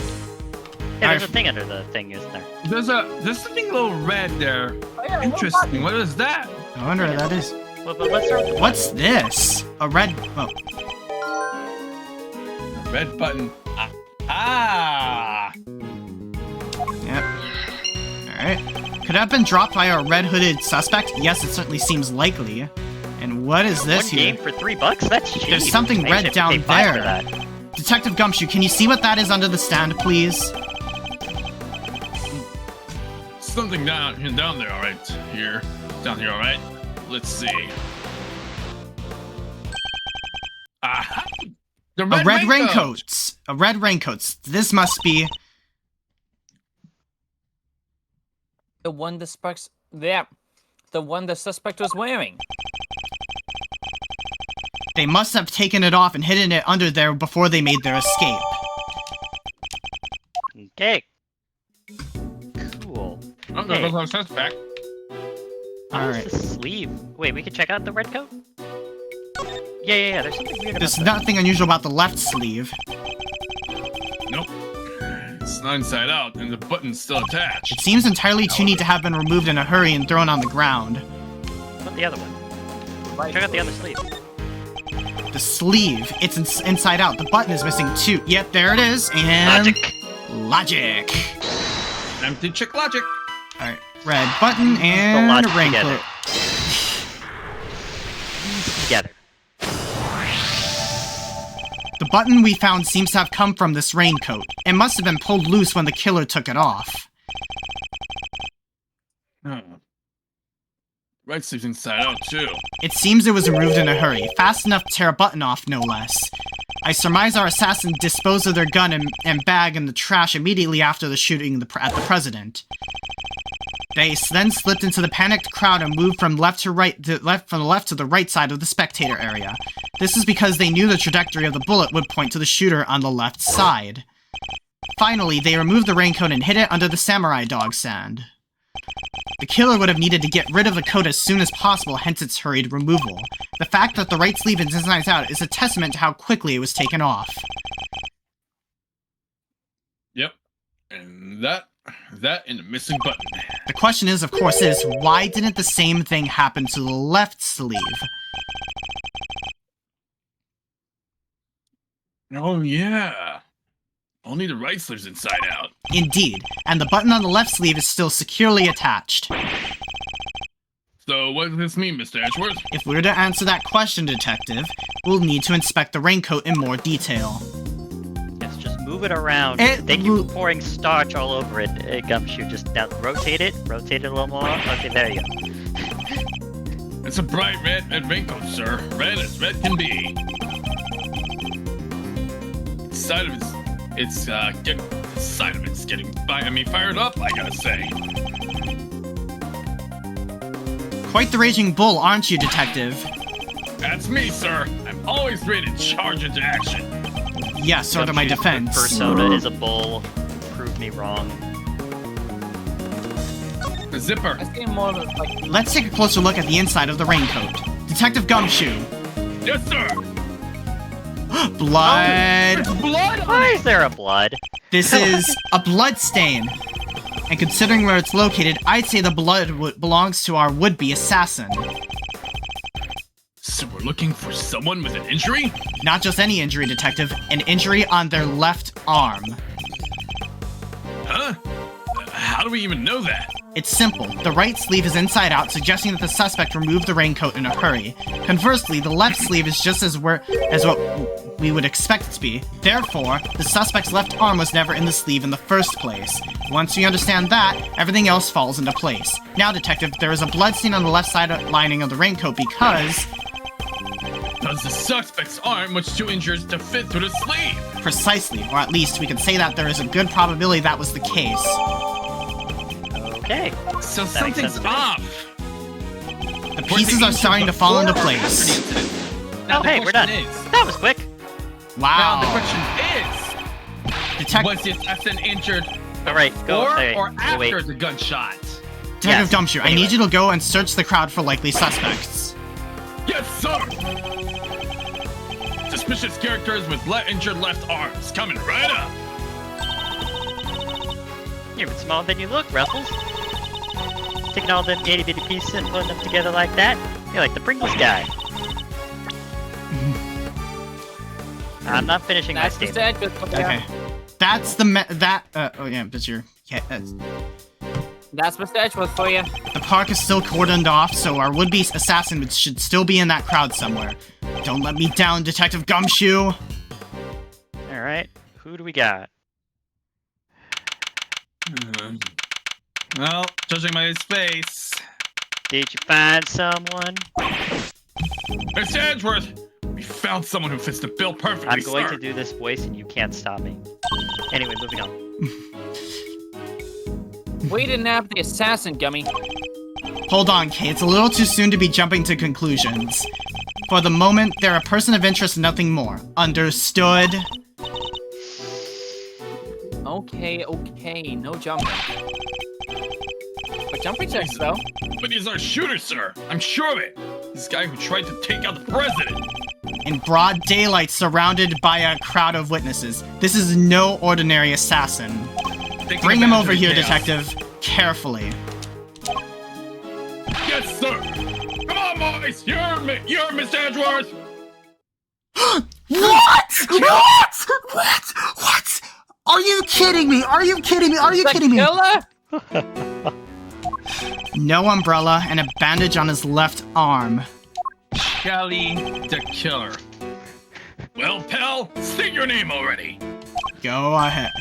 S2: Yeah, there's a
S3: Alright.
S2: thing under the thing, isn't there?
S1: There's something a little red there.
S4: Oh, yeah,
S1: Interesting. What is that?
S3: I wonder what that is.
S2: Well, but let's start with the
S3: What's this? A red. Oh,
S1: Red button. Ah.
S3: yep. Alright. Could it have been dropped by a red hooded suspect? Yes, it certainly seems likely. And what is this
S2: one
S3: here?
S2: game for $3? That's cheap.
S3: There's something
S2: I
S3: red
S2: should
S3: down
S2: pay 5 for
S3: there.
S2: that.
S3: Detective Gumshoe, can you see what that is under the stand, please?
S1: Something down there. All right. Here. Down here. All right. Let's see. Ah. The
S3: A red raincoat. A red raincoat. This must be.
S4: The one the suspect. Yeah, the one the suspect was wearing.
S3: They must have taken it off and hidden it under there before they made their escape.
S2: Okay. Cool.
S1: Oh, there goes our suspect.
S3: Alright.
S2: What's the sleeve? Wait, we can check out the red coat? Yeah. There's something weird about
S3: There's
S2: that.
S3: nothing unusual about the left sleeve.
S1: Nope. It's not inside out, and the button's still attached.
S3: It seems entirely too neat to have been removed in a hurry and thrown on the ground.
S2: What about the other one? Check out the other sleeve.
S3: The sleeve, it's inside out. The button is missing too. Yep, there it is. And
S2: Logic.
S3: Logic.
S1: Empty check logic.
S3: Alright, red button
S2: The
S3: and
S2: logic
S3: raincoat.
S2: Together.
S3: The button we found seems to have come from this raincoat. It must have been pulled loose when the killer took it off.
S1: Right sleeve's inside out too.
S3: It seems it was removed in a hurry, fast enough to tear a button off, no less. I surmise our assassin disposed of their gun and bag in the trash immediately after the shooting at the president. They then slipped into the panicked crowd and moved from left to right, from the left to the right side of the spectator area. This is because they knew the trajectory of the bullet would point to the shooter on the left side. Finally, they removed the raincoat and hid it under the samurai dog stand. The killer would have needed to get rid of the coat as soon as possible, hence its hurried removal. The fact that the right sleeve is inside out is a testament to how quickly it was taken off.
S1: Yep. And that and the missing button.
S3: The question is, of course, why didn't the same thing happen to the left sleeve?
S1: Oh yeah. Only the right sleeve's inside out.
S3: Indeed, and the button on the left sleeve is still securely attached.
S1: So what does this mean, Mr. Edgeworth?
S3: If we're to answer that question, Detective, we'll need to inspect the raincoat in more detail.
S2: Yes, just move it around.
S3: It
S2: Thank you for pouring starch all over it, Gumshoe. Just now rotate it a little more. Okay, there you go.
S1: It's a bright red raincoat, sir. Red as red can be. Side of it's getting fired up, I gotta say.
S3: Quite the raging bull, aren't you, Detective?
S1: That's me, sir. I'm always ready to charge into action.
S3: Yes, sort of my
S2: Gumshoe's
S3: defense.
S2: Persona is a bull. Prove me wrong.
S1: The zipper.
S4: I see more of like.
S3: Let's take a closer look at the inside of the raincoat. Detective Gumshoe.
S1: Yes, sir.
S3: Blood.
S1: There's blood on
S2: Why
S1: it.
S2: is there a blood?
S3: This is a blood stain. And considering where it's located, I'd say the blood belongs to our would-be assassin.
S1: So we're looking for someone with an injury?
S3: Not just any injury, Detective. An injury on their left arm.
S1: Huh? How do we even know that?
S3: It's simple. The right sleeve is inside out, suggesting that the suspect removed the raincoat in a hurry. Conversely, the left sleeve is just as what we would expect it to be. Therefore, the suspect's left arm was never in the sleeve in the first place. Once we understand that, everything else falls into place. Now, Detective, there is a blood stain on the left side lining of the raincoat because
S1: the suspect's arm was too injured to fit through the sleeve.
S3: Precisely, or at least we can say that there is a good probability that was the case.
S2: Okay.
S1: So
S2: That makes
S1: something's
S2: sense to me.
S1: off.
S3: The pieces are starting to fall into place.
S2: Oh, hey, we're done. That was quick.
S1: Now the
S3: Wow.
S1: question is, was the assassin injured
S2: All right, go.
S1: before
S2: Okay,
S1: or after
S2: wait.
S1: the gunshot?
S3: Detective
S2: Yes,
S3: Dumpster, I
S2: anyway.
S3: need you to go and search the crowd for likely suspects.
S1: Yes, sir! Suspicious characters with injured left arms coming right up.
S2: You're smaller than you look, Ruffles. Taking all them itty bitty pieces and putting them together like that. You're like the Pringles guy. I'm not finishing my
S4: That's the
S2: statement.
S4: statement.
S3: Okay. That's the oh yeah, that's your, yeah,
S4: That's the statement for you.
S3: the park is still cordoned off, so our would-be assassin should still be in that crowd somewhere. Don't let me down, Detective Gumshoe!
S2: Alright, who do we got?
S1: Well, judging by his face.
S2: Did you find someone?
S1: Mr. Edgeworth, we found someone who fits the bill perfectly,
S2: I'm going
S1: sir.
S2: to do this voice and you can't stop me. Anyway, moving on.
S4: We didn't have the assassin, Gummy.
S3: Hold on, Kay, it's a little too soon to be jumping to conclusions. For the moment, they're a person of interest, nothing more. Understood?
S4: Okay, no jumping. But jumping checks, though.
S1: But he's our shooter, sir. I'm sure of it. This guy who tried to take out the president.
S3: In broad daylight, surrounded by a crowd of witnesses. This is no ordinary assassin.
S1: Taking
S3: Bring him
S1: advantage
S3: over
S1: of
S3: here,
S1: chaos.
S3: Detective. Carefully.
S1: Yes, sir. Come on, boys. You're Mr. Edgeworth.
S3: What? What? Are you kidding me? Are you kidding me? Are you
S4: The
S3: kidding me?
S4: killer?
S3: No umbrella and a bandage on his left arm.
S1: Kelly the killer. Well, pal, state your name already.
S3: Go ahead.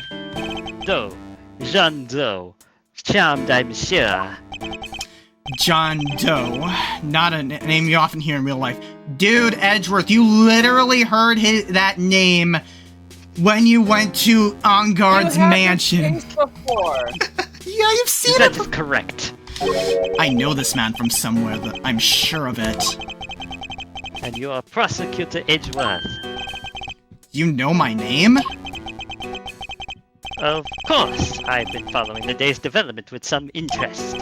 S2: Doe. Jean Doe. Charmed, I'm sure.
S3: John Doe. Not a name you often hear in real life. Dude, Edgeworth, you literally heard that name when you went to On Guard's
S4: You haven't
S3: mansion.
S4: seen before.
S3: Yeah, you've seen
S2: That
S3: it.
S2: is correct.
S3: I know this man from somewhere, I'm sure of it.
S2: And you are Prosecutor Edgeworth.
S3: You know my name?
S2: Of course, I've been following the day's development with some interest.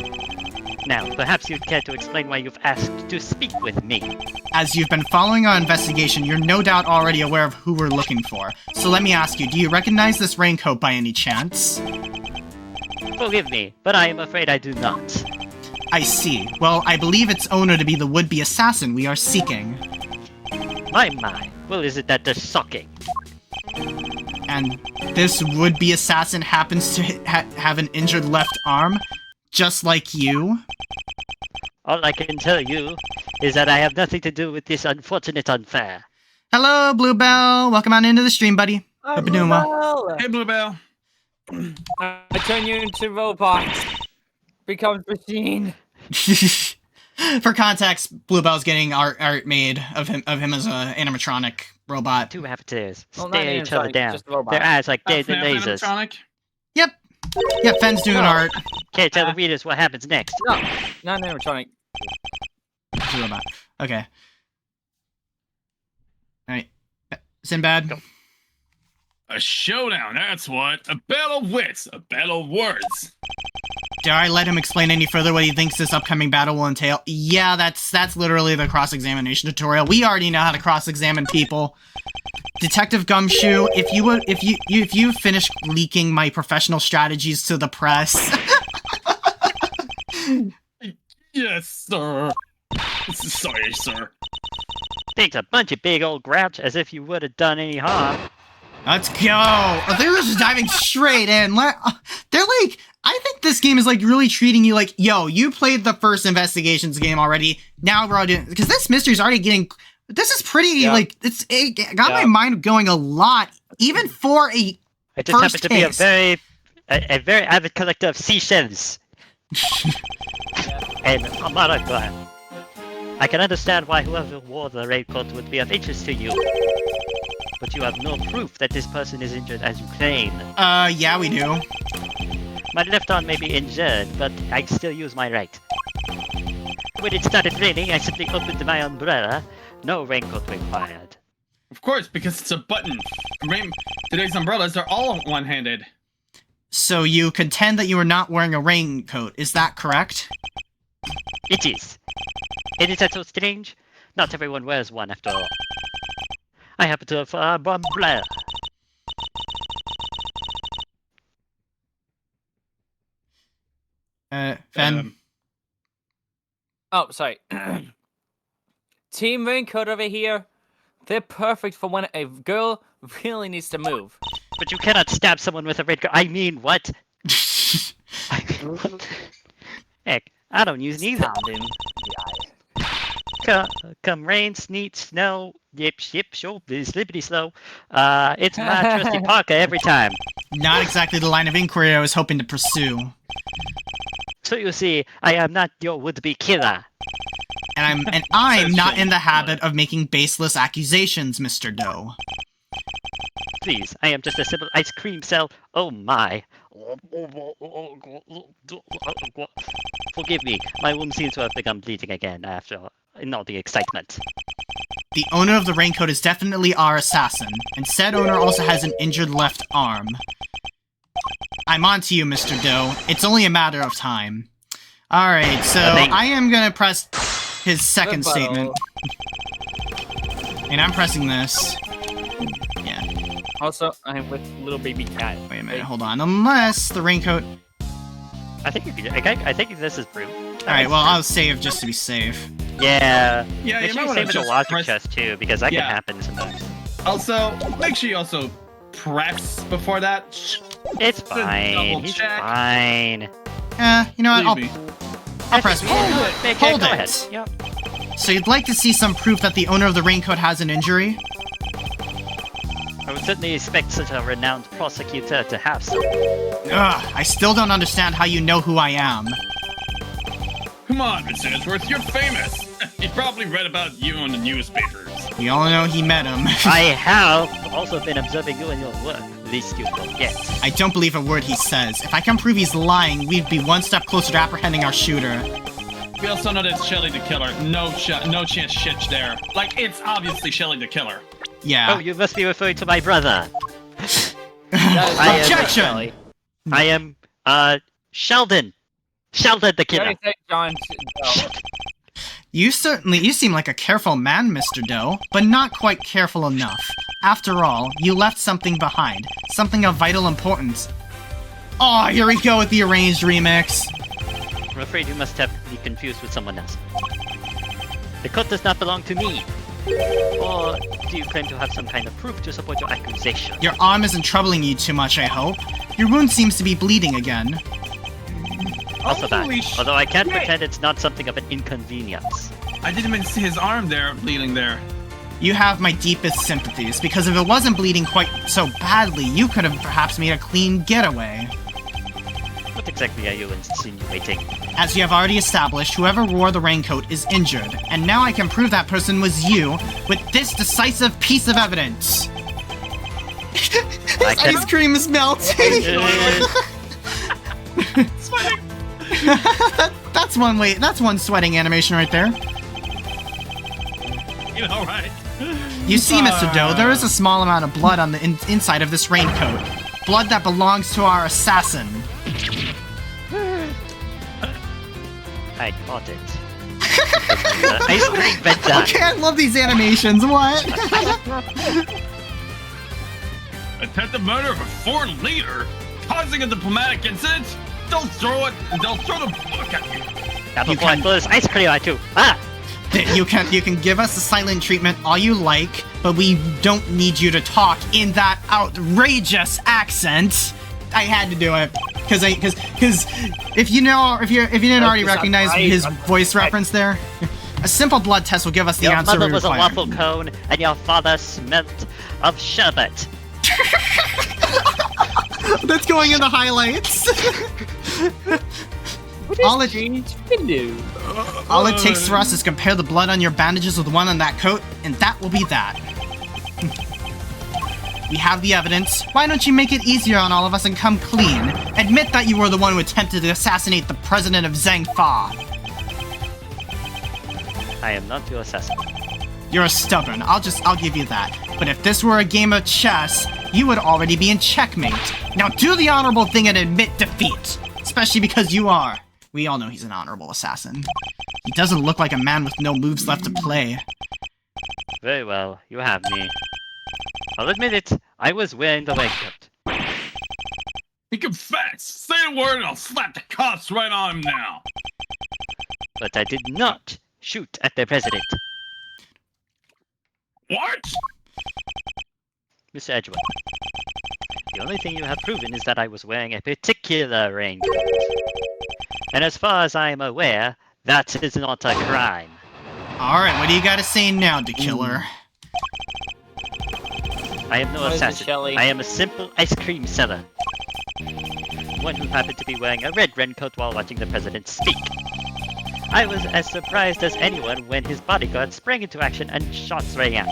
S2: Now, perhaps you'd care to explain why you've asked to speak with me.
S3: As you've been following our investigation, you're no doubt already aware of who we're looking for. So let me ask you, do you recognize this raincoat by any chance?
S2: Forgive me, but I am afraid I do not.
S3: I see. Well, I believe its owner to be the would-be assassin we are seeking.
S2: My, well, isn't that just shocking?
S3: And this would-be assassin happens to have an injured left arm, just like you?
S2: All I can tell you is that I have nothing to do with this unfortunate affair.
S3: Hello, Bluebell. Welcome on into the stream, buddy. Hope you're doing well.
S1: Hey, Bluebell.
S4: I turn you into robots. Becomes machine.
S3: For context, Bluebell's getting art made of him as a animatronic robot.
S2: Two avatars
S4: Well, not
S2: stare each other
S4: animatronic,
S2: down.
S4: just a robot.
S2: Their eyes like dead
S1: FNAF
S2: lasers.
S1: animatronic?
S3: Yep. Yep, Fenn's doing
S4: No.
S3: art.
S2: Can't tell the readers what happens next.
S4: No, not an animatronic.
S3: It's a robot. Okay. Alright. Sinbad.
S2: Go.
S1: A showdown, that's what. A battle of wits, a battle of words.
S3: Dare I let him explain any further what he thinks this upcoming battle will entail? Yeah, that's literally the cross-examination tutorial. We already know how to cross-examine people. Detective Gumshoe, if you finish leaking my professional strategies to the press,
S1: Yes, sir. Sorry, sir.
S2: Thanks a bunch of big old grouch, as if you would have done any harm.
S3: Let's go. Oh, they're just diving straight in. They're like, I think this game is like really treating you like, yo, you played the first investigations game already. Now we're all doing, because this mystery's already getting. This is pretty like it got my mind going a lot, even for a.
S2: I just
S3: first
S2: happen to be
S3: case.
S2: a very avid collector of seashells. And I'm not a glad. I can understand why whoever wore the raincoat would be of interest to you. But you have no proof that this person is injured as you claim.
S3: Yeah, we do.
S2: My left arm may be injured, but I still use my right. When it started raining, I simply opened my umbrella. No raincoat required.
S1: Of course, because it's a button. Today's umbrellas are all one-handed.
S3: So you contend that you are not wearing a raincoat, is that correct?
S2: It is. Isn't that so strange? Not everyone wears one after all. I happen to have an umbrella.
S3: Fen?
S4: Oh, sorry. Team Raincoat over here. They're perfect for when a girl really needs to move.
S2: But you cannot stab someone with a red gun. I mean, what? Heck, I don't use neither.
S4: Stab him in the eye.
S2: Come rain, sleet, snow, yip, sure, slippity slow. It's my trusty Parker every time.
S3: Not exactly the line of inquiry I was hoping to pursue.
S2: So you see, I am not your would-be killer.
S3: And I'm
S1: Says
S3: not
S1: Shane.
S3: in the habit of making baseless accusations, Mr. Doe.
S2: Please, I am just a simple ice cream cell. Oh my. Forgive me, my womb seems to have begun bleeding again after in all the excitement.
S3: The owner of the raincoat is definitely our assassin, and said owner also has an injured left arm. I'm on to you, Mr. Doe. It's only a matter of time. Alright, so I am gonna press his second statement. And I'm pressing this. Yeah.
S4: Also, I'm with little baby cat.
S3: Wait a minute, hold on. Unless the raincoat...
S2: I think you could. I think this is proof.
S3: Alright, well, I'll save just to be safe.
S2: Yeah.
S1: Yeah,
S2: Make
S1: you
S2: sure
S1: might
S2: you
S1: want to
S2: save it a
S1: just
S2: logic
S1: press.
S2: chest too, because that
S1: Yeah.
S2: can happen sometimes.
S1: Also, make sure you also press before that.
S2: It's
S1: Double
S2: fine. He's
S1: check.
S2: fine.
S3: You know what,
S1: Believe me.
S3: I'll press hold
S2: Go
S3: it.
S2: ahead. Yep.
S3: So you'd like to see some proof that the owner of the raincoat has an injury?
S2: I would certainly expect such a renowned prosecutor to have some.
S3: Ugh, I still don't understand how you know who I am.
S1: Come on, Miss Edgeworth, you're famous. He probably read about you in the newspapers.
S3: We all know he met him.
S2: I have also been observing you and your work, least you forget.
S3: I don't believe a word he says. If I can prove he's lying, we'd be one step closer to apprehending our shooter.
S1: We also know that it's Shelly the killer. No chance shit there. Like, it's obviously Shelly the killer.
S3: Yeah.
S2: Oh, you must be referring to my brother.
S4: That is
S3: Objection!
S4: Shelly.
S2: I am, Sheldon. Sheldon the killer.
S4: Jerry said John. No.
S3: You seem like a careful man, Mr. Doe, but not quite careful enough. After all, you left something behind. Something of vital importance. Oh, here we go with the arranged remix.
S2: I'm afraid you must have me confused with someone else. The coat does not belong to me. Or do you claim to have some kind of proof to support your accusation?
S3: Your arm isn't troubling you too much, I hope. Your wound seems to be bleeding again.
S2: Also that,
S1: Holy
S2: although I can't
S1: shit.
S2: pretend it's not something of an inconvenience.
S1: I didn't even see his arm there, bleeding there.
S3: You have my deepest sympathies, because if it wasn't bleeding quite so badly, you could have perhaps made a clean getaway.
S2: What exactly are you insinuating?
S3: As you have already established, whoever wore the raincoat is injured, and now I can prove that person was you with this decisive piece of evidence.
S2: I can-
S3: Ice cream is melting!
S1: Sweating.
S3: That's one way. That's one sweating animation right there.
S1: You know, right?
S3: You see, Mr. Doe, there is a small amount of blood on the inside of this raincoat. Blood that belongs to our assassin.
S2: I caught it. Ice cream vent
S3: Okay, I love these animations. What?
S1: Attempted murder of a foreign leader, causing a diplomatic incident. They'll throw the book at you.
S2: Now before I throw this ice cream at you! Ah!
S3: You can give us the silent treatment all you like, but we don't need you to talk in that outrageous accent. I had to do it because if you didn't already recognize his voice reference there, a simple blood test will give us the
S2: Your
S3: answer we
S2: mother was a
S3: require.
S2: waffle cone, and your father smelt of sherbet.
S3: That's going in the highlights. All it takes for us is compare the blood on your bandages with the one on that coat, and that will be that. We have the evidence. Why don't you make it easier on all of us and come clean? Admit that you were the one who attempted to assassinate the president of Zhangfa.
S2: I am not your assassin.
S3: You're stubborn. I'll give you that. But if this were a game of chess, you would already be in checkmate. Now do the honorable thing and admit defeat. Especially because you are. We all know he's an honorable assassin. He doesn't look like a man with no moves left to play.
S2: Very well, you have me. I'll admit it, I was wearing the raincoat.
S1: He confessed! Say a word and I'll slap the cops right on him now!
S2: But I did not shoot at the president.
S1: What?
S2: Mr. Edgeworth, the only thing you have proven is that I was wearing a particular raincoat. And as far as I am aware, that is not a crime.
S3: Alright, what do you gotta say now, the killer?
S2: I am no
S4: What is it,
S2: assassin.
S4: Shelley?
S2: I am a simple ice cream seller. One who happened to be wearing a red raincoat while watching the president speak. I was as surprised as anyone when his bodyguard sprang into action and shots rang out.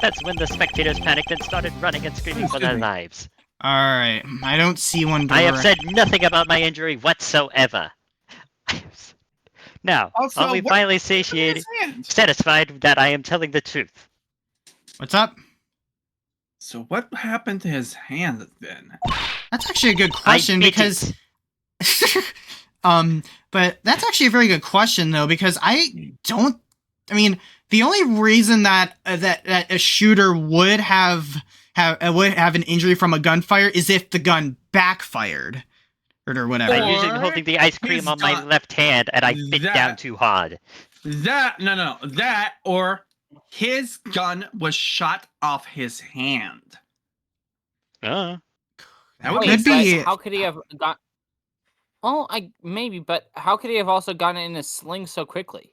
S2: That's when the spectators panicked and started running and screaming for their lives.
S3: Alright, I don't see one door.
S2: I have said nothing about my injury whatsoever. Now,
S1: Also,
S2: are we
S1: what-
S2: finally
S1: His
S2: satiated,
S1: hand.
S2: satisfied that I am telling the truth?
S3: What's up?
S1: So what happened to his hand then?
S3: That's actually a good question
S2: I bit
S3: because...
S2: it.
S3: But that's actually a very good question though, because I mean, the only reason that that a shooter would have an injury from a gunfire is if the gun backfired or whatever.
S2: I'm
S1: Or
S2: usually holding the ice cream
S1: his
S2: on my
S1: gun-
S2: left hand and I bit
S1: that-
S2: down too hard.
S1: That or his gun was shot off his hand.
S2: Uh,
S1: That would
S3: Could
S4: Wait, but
S3: be-
S4: how could he have got? Oh, maybe, but how could he have also gotten in a sling so quickly?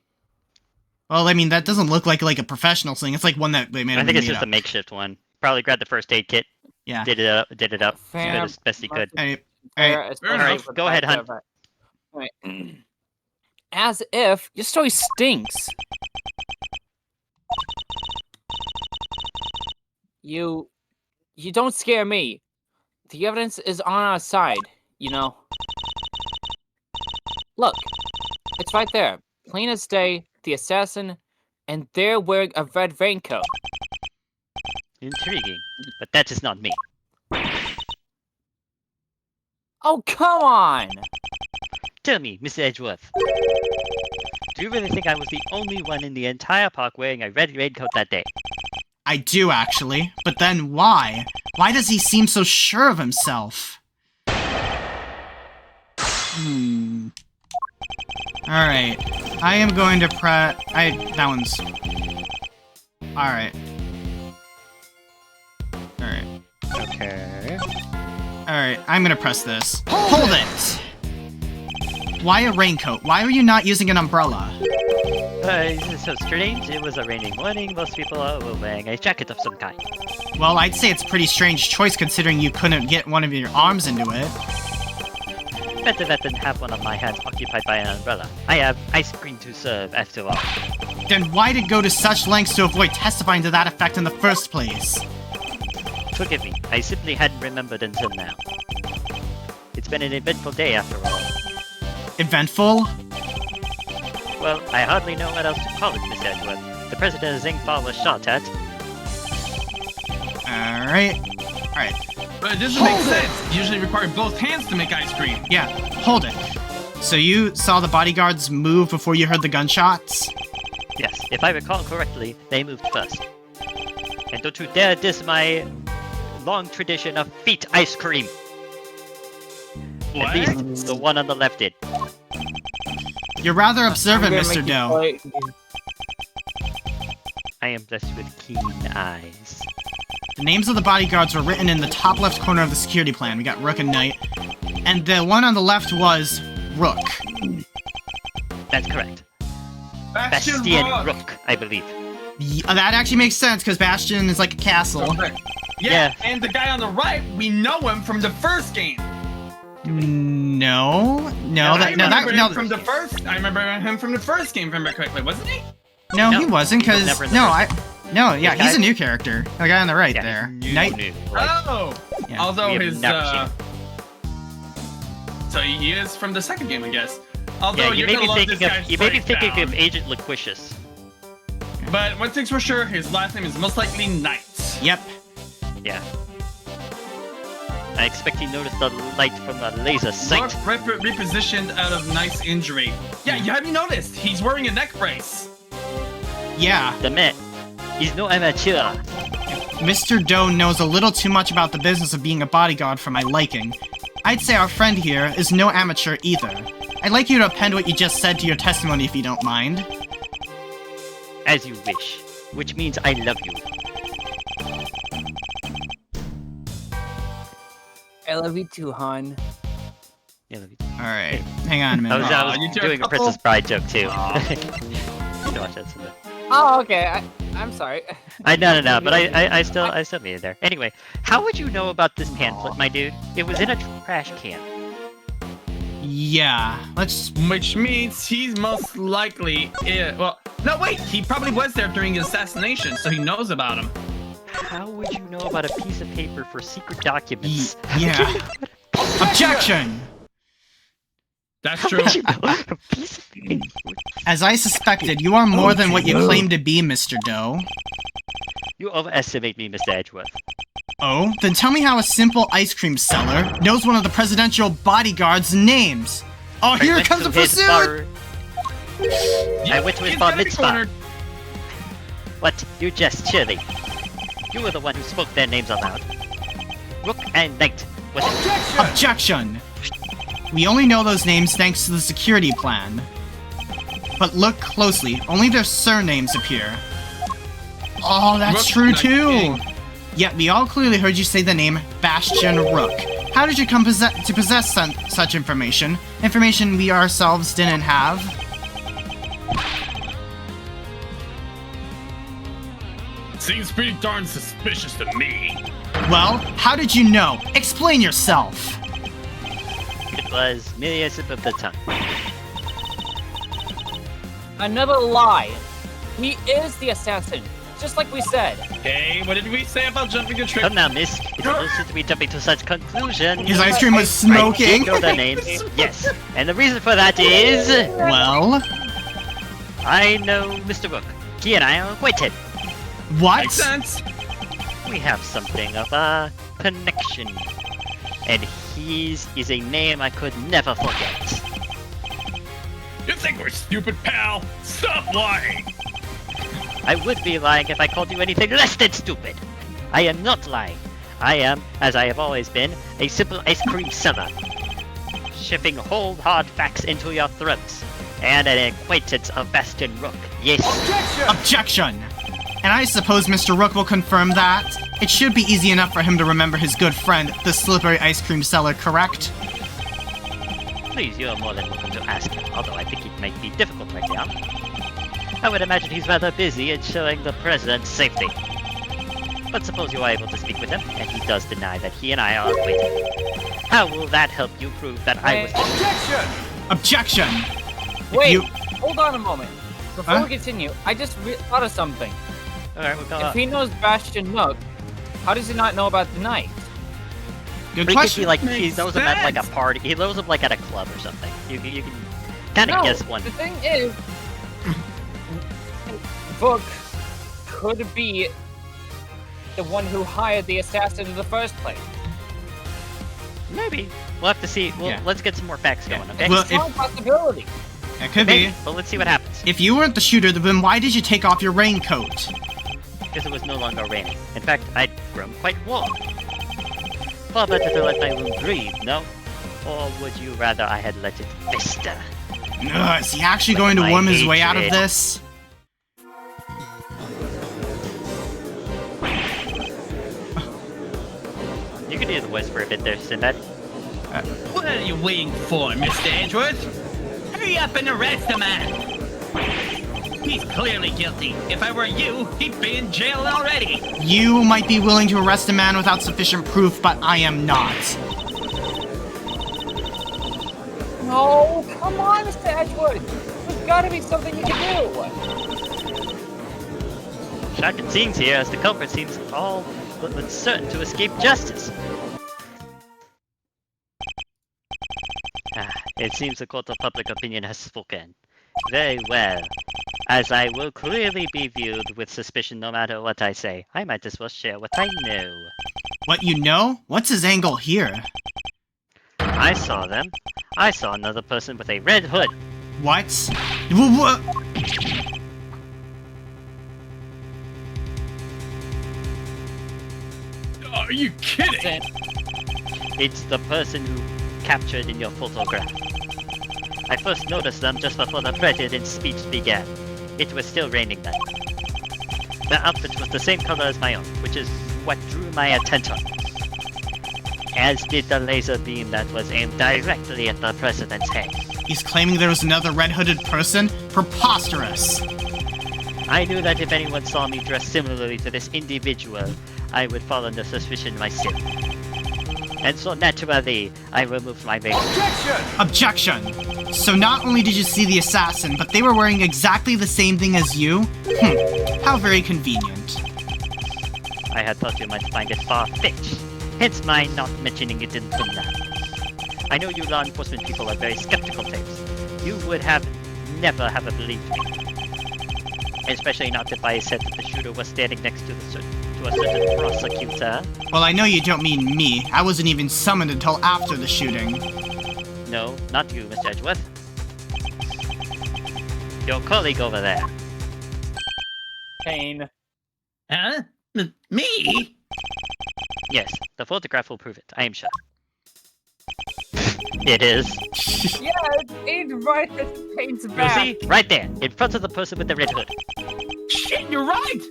S3: Well, I mean, that doesn't look like a professional sling. It's like one that they made.
S2: I think it's
S3: made
S2: just a
S3: up.
S2: makeshift one. Probably grabbed the first aid kit,
S3: Yeah.
S2: did it up as good
S4: Fair,
S2: as best he could.
S3: Alright,
S2: enough. Go ahead, Hunt.
S4: Right. As if your story stinks. You don't scare me. The evidence is on our side, you know. Look, it's right there, plain as day. The assassin, and they're wearing a red raincoat.
S2: Intriguing, but that is not me.
S4: Oh, come on!
S2: Tell me, Mr. Edgeworth, do you really think I was the only one in the entire park wearing a red raincoat that day?
S3: I do actually, but then why? Why does he seem so sure of himself? Alright. I am going to press... that one's... Alright. Alright.
S2: Okay.
S3: Alright, I'm gonna press this. Hold it! Why a raincoat? Why are you not using an umbrella?
S2: This is so strange. It was a rainy morning. Most people were wearing a jacket of some kind.
S3: Well, I'd say it's a pretty strange choice considering you couldn't get one of your arms into it.
S2: Better that than have one of my hands occupied by an umbrella. I have ice cream to serve, after all.
S3: Then why did go to such lengths to avoid testifying to that effect in the first place?
S2: Forgive me, I simply hadn't remembered until now. It's been an eventful day after all.
S3: Eventful?
S2: Well, I hardly know what else to call it, Miss Edgeworth. The president of Zingfall was shot at.
S3: Alright. Alright.
S1: But it doesn't make sense. You usually require both hands to make ice cream.
S3: Yeah, hold it. So you saw the bodyguards move before you heard the gunshots?
S2: Yes, if I recall correctly, they moved first. And don't you dare diss my long tradition of feet ice cream!
S1: What?
S2: At least the one on the left did.
S3: You're rather observant,
S4: I'm gonna
S3: Mr.
S4: make you
S3: Doe.
S4: play-
S2: I am blessed with keen eyes.
S3: The names of the bodyguards were written in the top left corner of the security plan. We got Rook and Knight. And the one on the left was Rook.
S2: That's correct.
S5: Bastion
S2: Bastian
S5: Rock.
S2: Rook, I believe.
S3: That actually makes sense, because Bastion is like a castle.
S5: Yeah, and the guy on the right, we know him from the first game.
S3: No,
S5: I remember him from the first game, if I remember correctly, wasn't he?
S3: No,
S2: No,
S3: he wasn't,
S2: he was
S3: because
S2: never in the first
S3: yeah,
S2: The
S3: he's
S2: guy-
S3: a new character. The guy on the right
S2: Yeah,
S3: there,
S2: he's
S3: Knight.
S2: new, like,
S5: Oh,
S3: Yeah.
S5: although
S2: We have
S5: his
S2: never seen him.
S5: so he is from the second game, I guess. Although
S2: yeah, you
S5: you're
S2: may
S5: gonna
S2: be
S5: love
S2: thinking
S5: this
S2: of
S5: guy's
S2: you may be thinking
S5: breakdown.
S2: of Agent Loquicious.
S5: But one thing's for sure, his last name is most likely Knight.
S3: Yep.
S2: Yeah. I expect he noticed the light from the laser sight.
S5: Repositioned out of Knight's injury. Yeah, you haven't noticed? He's wearing a neck brace.
S3: Yeah.
S2: The man, he's no amateur.
S3: Mr. Doe knows a little too much about the business of being a bodyguard for my liking. I'd say our friend here is no amateur either. I'd like you to append what you just said to your testimony if you don't mind.
S2: As you wish. Which means I love you.
S4: I love you too, hon.
S2: Yeah, love you.
S3: Alright, hang on a
S2: I
S3: minute.
S2: was,
S5: Aw, you two
S2: doing
S5: are
S2: a Princess
S5: couple.
S2: Bride joke too.
S5: Aw.
S2: You watch that someday.
S4: Oh, okay. I'm sorry.
S2: No, but I still made it there. Anyway, how would you know about this pamphlet, my dude? It was in a trash can.
S3: Yeah, let's...
S5: Which means he's most likely... well, no, wait! He probably was there during the assassination, so he knows about him.
S2: How would you know about a piece of paper for secret documents?
S3: Yeah. Objection!
S5: That's
S2: How
S5: true.
S2: would you know a piece of paper?
S3: As I suspected, you are more than what you claim to be, Mr. Doe.
S2: You overestimate me, Mr. Edgeworth.
S3: Oh? Then tell me how a simple ice cream seller knows one of the presidential bodyguard's names. Oh, here comes the pursuit!
S2: I went to his
S5: He's
S2: bar
S5: gonna be
S2: mitzvah.
S5: cornered.
S2: What? You just chilly. You were the one who spoke their names aloud. Rook and Knight, was it?
S3: Objection! We only know those names thanks to the security plan. But look closely, only their surnames appear. Oh, that's
S5: Rook,
S3: true
S5: Knight,
S3: too!
S5: King.
S3: Yet we all clearly heard you say the name Bastion Rook. How did you come to possess such information? Information we ourselves didn't have?
S1: Seems pretty darn suspicious to me.
S3: Well, how did you know? Explain yourself!
S2: It was merely a slip of the tongue.
S4: Another lie. He is the assassin, just like we said.
S5: Hey, what did we say about jumping the trip?
S2: Come now, miss. It's no sense to be jumping to such conclusions.
S3: His ice cream was
S2: I
S3: smoking?
S2: did know their names, yes. And the reason for that is...
S3: Well,
S2: I know Mr. Rook. He and I are acquainted.
S3: what?
S5: Makes sense.
S2: We have something of a connection. And his is a name I could never forget.
S1: You think we're stupid, pal? Stop lying!
S2: I would be lying if I called you anything less than stupid. I am not lying. I am, as I have always been, a simple ice cream seller. Shoving whole hard facts into your throats. And an acquaintance of Bastion Rook. Yes.
S3: Objection! And I suppose Mr. Rook will confirm that? It should be easy enough for him to remember his good friend, the slippery ice cream seller, correct?
S2: Please, you are more than welcome to ask him, although I think it might be difficult right now. I would imagine he's rather busy ensuring the president's safety. But suppose you are able to speak with him, and he does deny that he and I are acquainted. How will that help you prove that I was...
S3: Objection!
S4: Wait,
S3: you-
S4: hold on a moment. Before
S3: Huh?
S4: we continue, I just thought of something.
S2: Alright, we'll go
S4: If
S2: on.
S4: he knows Bastion Nook, how does he not know about the knight?
S3: Good
S2: But he could
S3: question.
S2: be like, he
S5: Makes
S2: knows him at like a
S5: sense.
S2: party. He knows him like at a club or something. You can kind of
S4: No,
S2: guess one.
S4: the thing is, Book could be the one who hired the assassin in the first place.
S2: Maybe. We'll have to see.
S3: Yeah.
S2: Let's get some more facts going, okay?
S3: Well,
S4: It's a strong possibility.
S3: It could
S2: Maybe,
S3: be.
S2: but let's see what happens.
S3: If you weren't the shooter, then why did you take off your raincoat?
S2: Because it was no longer raining. In fact, I'd grown quite warm. Far better to let my room breathe, no? Or would you rather I had let it fester?
S3: Ugh, is he actually going to
S2: My
S3: worm his way out of
S2: hatred.
S3: this?
S2: You can do the voice for a bit there, Sinbad.
S5: What are you waiting for, Mr. Edgeworth? Hurry up and arrest the man! He's clearly guilty. If I were you, he'd be in jail already.
S3: You might be willing to arrest a man without sufficient proof, but I am not.
S4: No, come on, Mr. Edgewood. There's gotta be something you can do.
S2: Shocking scenes here as the culprit seems all but certain to escape justice. It seems the court of public opinion has spoken. Very well. As I will clearly be viewed with suspicion no matter what I say, I might as well share what I know.
S3: What you know? What's his angle here?
S2: I saw them. I saw another person with a red hood.
S3: What? What?
S1: Are you kidding?
S2: It's the person who captured in your photograph. I first noticed them just before the president's speech began. It was still raining then. The outfit was the same color as my own, which is what drew my attention. As did the laser beam that was aimed directly at the president's head.
S3: He's claiming there was another red-hooded person? Preposterous!
S2: I knew that if anyone saw me dressed similarly to this individual, I would fall under suspicion myself. And so naturally, I removed my veil.
S3: Objection! So not only did you see the assassin, but they were wearing exactly the same thing as you? How very convenient.
S2: I had thought you might find it far-fetched, hence my not mentioning it until now. I know you law enforcement people are very skeptical types. You would have never have believed me. Especially not if I said that the shooter was standing next to a certain prosecutor.
S3: Well, I know you don't mean me. I wasn't even summoned until after the shooting.
S2: No, not you, Mr. Edgeworth. Your colleague over there.
S4: Pain.
S5: Huh? Me?
S2: Yes, the photograph will prove it, I am sure. It is.
S4: Yeah, it's right at Pain's
S2: You
S4: back.
S2: see? Right there, in front of the person with the red hood.
S5: Shit, you're right!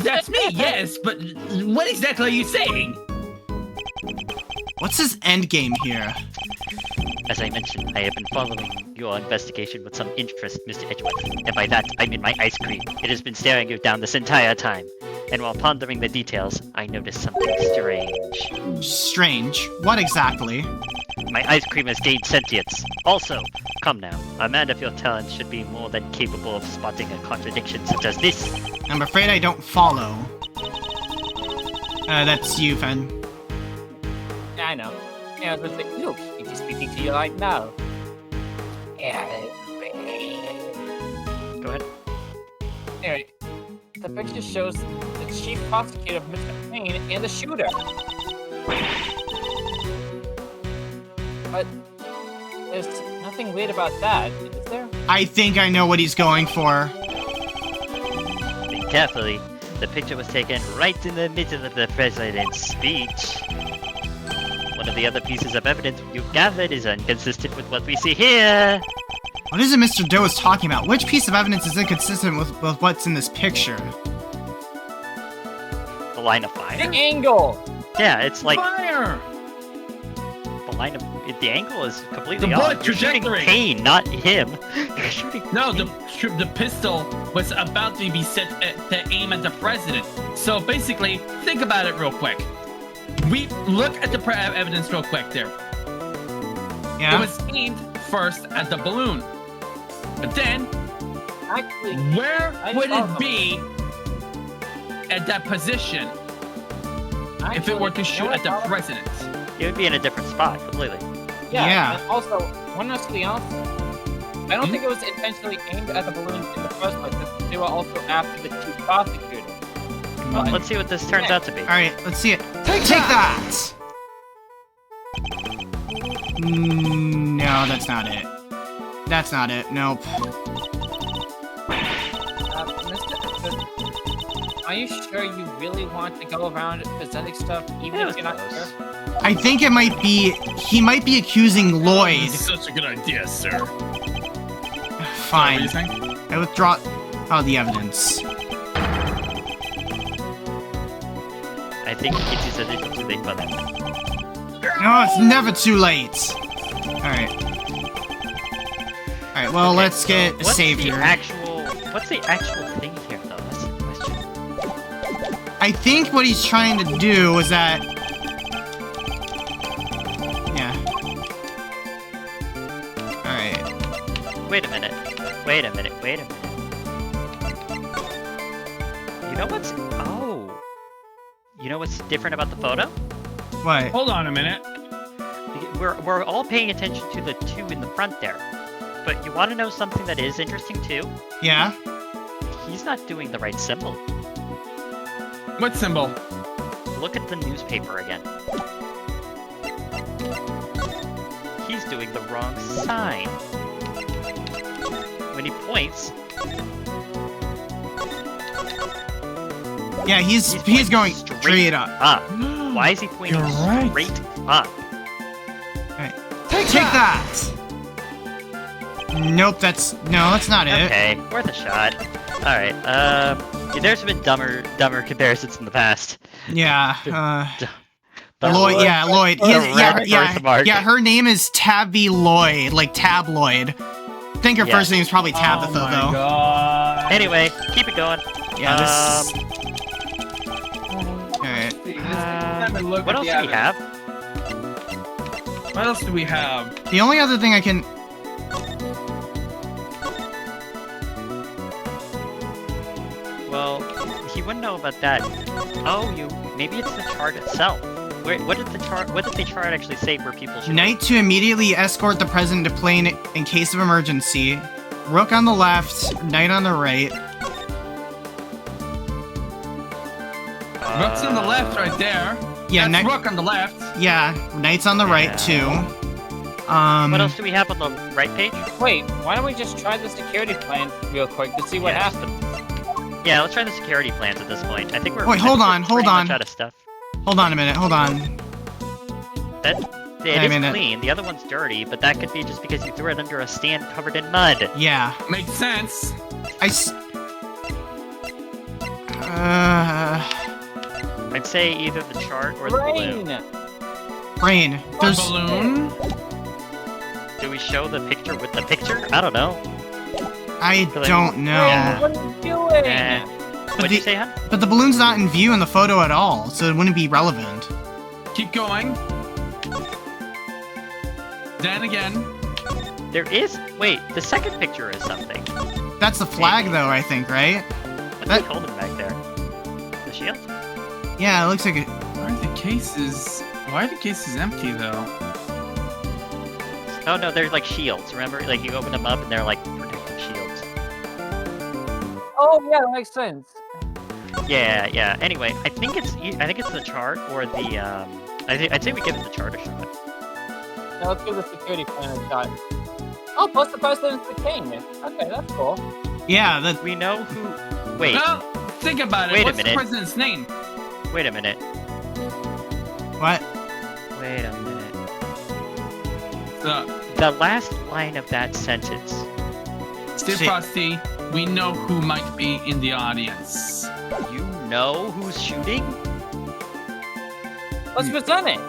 S5: That's me, yes, but what exactly are you saying?
S3: What's his endgame here?
S2: As I mentioned, I have been following your investigation with some interest, Mr. Edgeworth. And by that, I mean my ice cream. It has been staring you down this entire time. And while pondering the details, I noticed something strange.
S3: Strange. What exactly?
S2: My ice cream has gained sentience. Also, come now, a man of your talent should be more than capable of spotting a contradiction such as this.
S3: I'm afraid I don't follow. That's you, Fen.
S4: Yeah, I know. Yeah, I was like, look, he's speaking to you right now. Yeah.
S2: Go ahead.
S4: Anyway, the picture shows the chief prosecutor of Mr. Payne and the shooter. But there's nothing weird about that, is there?
S3: I think I know what he's going for.
S2: Think carefully. The picture was taken right in the middle of the president's speech. One of the other pieces of evidence you gathered is inconsistent with what we see here.
S3: What is it Mr. Doe is talking about? Which piece of evidence is inconsistent with what's in this picture?
S2: The line of fire?
S4: The angle!
S2: Yeah, it's like
S5: Fire!
S2: the line of the angle is completely
S5: The
S2: off.
S5: bullet
S2: You're shooting
S5: trajectory.
S2: Kane, not him. You're shooting
S5: No,
S2: Kane.
S5: the pistol was about to be set to aim at the president. So basically, think about it real quick. We look at the evidence real quick there.
S3: Yeah?
S5: It was aimed first at the balloon. But then,
S4: Actually,
S5: where
S4: I
S5: would
S4: saw
S5: it be at that position if it were to shoot at the president?
S2: It would be in a different spot completely.
S3: Yeah.
S4: And also, honestly, I don't think it was intentionally aimed at the balloon in the first place. They were also after the chief prosecutor.
S2: Well, let's see what this turns out to be.
S3: Alright, let's see it. Take that! No, that's not it. That's not it. Nope.
S4: Mr. Are you sure you really want to go around presenting stuff even
S2: It
S4: if
S2: was
S4: you're not
S2: close.
S4: sure?
S3: I think it might be. He might be accusing Lloyd.
S1: This is such a good idea, sir. What
S3: Fine.
S1: do you think?
S3: I withdraw the evidence.
S2: I think Kitty said it's too late for that.
S3: No, it's never too late. Alright. Alright, well,
S2: Okay,
S3: let's
S2: so
S3: get
S2: what's
S3: saved
S2: the
S3: here.
S2: What's the actual thing here, though? That's the question.
S3: I think what he's trying to do is that... Yeah. Alright.
S2: Wait a minute. Wait a minute. Wait a minute. You know what's... Oh. You know what's different about the photo?
S3: What?
S1: Hold on a minute.
S2: We're all paying attention to the two in the front there. But you want to know something that is interesting, too?
S3: Yeah?
S2: He's not doing the right symbol.
S1: What symbol?
S2: Look at the newspaper again. He's doing the wrong sign. When he points,
S3: Yeah, he's
S2: pointing
S3: going straight up.
S2: up. Why is he pointing
S1: You're right.
S2: straight up?
S3: Take that! Nope, that's not it.
S2: Okay, worth a shot. Alright, there's been dumber comparisons in the past.
S3: Yeah,
S2: But
S3: Lloyd, yeah, Lloyd. Yeah,
S2: birthmark.
S3: yeah, her name is Tabby Lloyd, like tabloid. I think her
S2: Yeah.
S3: first name is probably Tabitha,
S1: oh my
S3: though.
S1: God.
S2: Anyway, keep it going.
S3: Yeah, this Alright.
S2: What else do we have?
S1: What else do we have?
S3: The only other thing I can...
S2: Well, he wouldn't know about that. Oh, maybe it's the chart itself. What did the chart actually say where people should
S3: Knight to immediately escort the president to plane in case of emergency. Rook on the left, knight on the right.
S1: Rook's on the left right there.
S3: Yeah,
S1: That's
S3: knight,
S1: Rook on the left.
S3: yeah, knight's on the right too.
S2: What else do we have on the right page?
S4: Wait, why don't we just try the security plan real quick to see what
S2: Yes.
S4: happens?
S2: Yeah, let's try the security plans at this point. I think we're.
S3: Wait, hold
S2: I
S3: on,
S2: think we're
S3: hold
S2: pretty
S3: on.
S2: much out of stuff.
S3: Hold on a minute, hold on.
S2: It
S3: I
S2: is
S3: mean,
S2: clean. The other one's dirty, but that could be just because you threw it under a stand covered in mud.
S3: Yeah.
S1: Makes sense.
S2: I'd say either the chart or the
S4: Rain!
S2: balloon.
S3: Rain. There's...
S1: Balloon.
S2: Do we show the picture with the picture? I don't know.
S3: I don't know.
S2: Yeah.
S4: What are you doing?
S2: Eh. What'd you say, hon?
S3: But the balloon's not in view in the photo at all, so it wouldn't be relevant.
S1: Keep going. Then again.
S2: There is. Wait, the second picture is something.
S3: That's the flag, though, I think, right?
S2: What's
S3: That-
S2: he holding back there? The shield?
S3: Yeah, it looks like it.
S1: Why are the cases empty though?
S2: Oh no, they're like shields. Remember, like you open them up and they're like protective shields.
S4: Oh yeah, that makes sense.
S2: Yeah, yeah. Anyway, I think it's the chart or the I'd say we give it the chart a shot.
S4: Now let's give the security plan a shot. Oh, plus the president's the king. Okay, that's cool.
S3: Yeah, that.
S2: We know who. Wait,
S1: Well, think about it.
S2: Wait a
S1: What's
S2: minute.
S1: the president's name?
S2: wait a minute.
S3: What?
S2: Wait a minute.
S1: The
S2: The last line of that sentence.
S1: Steve
S3: Shit.
S1: Frosty. We know who might be in the audience.
S2: You know who's shooting?
S4: Let's present it.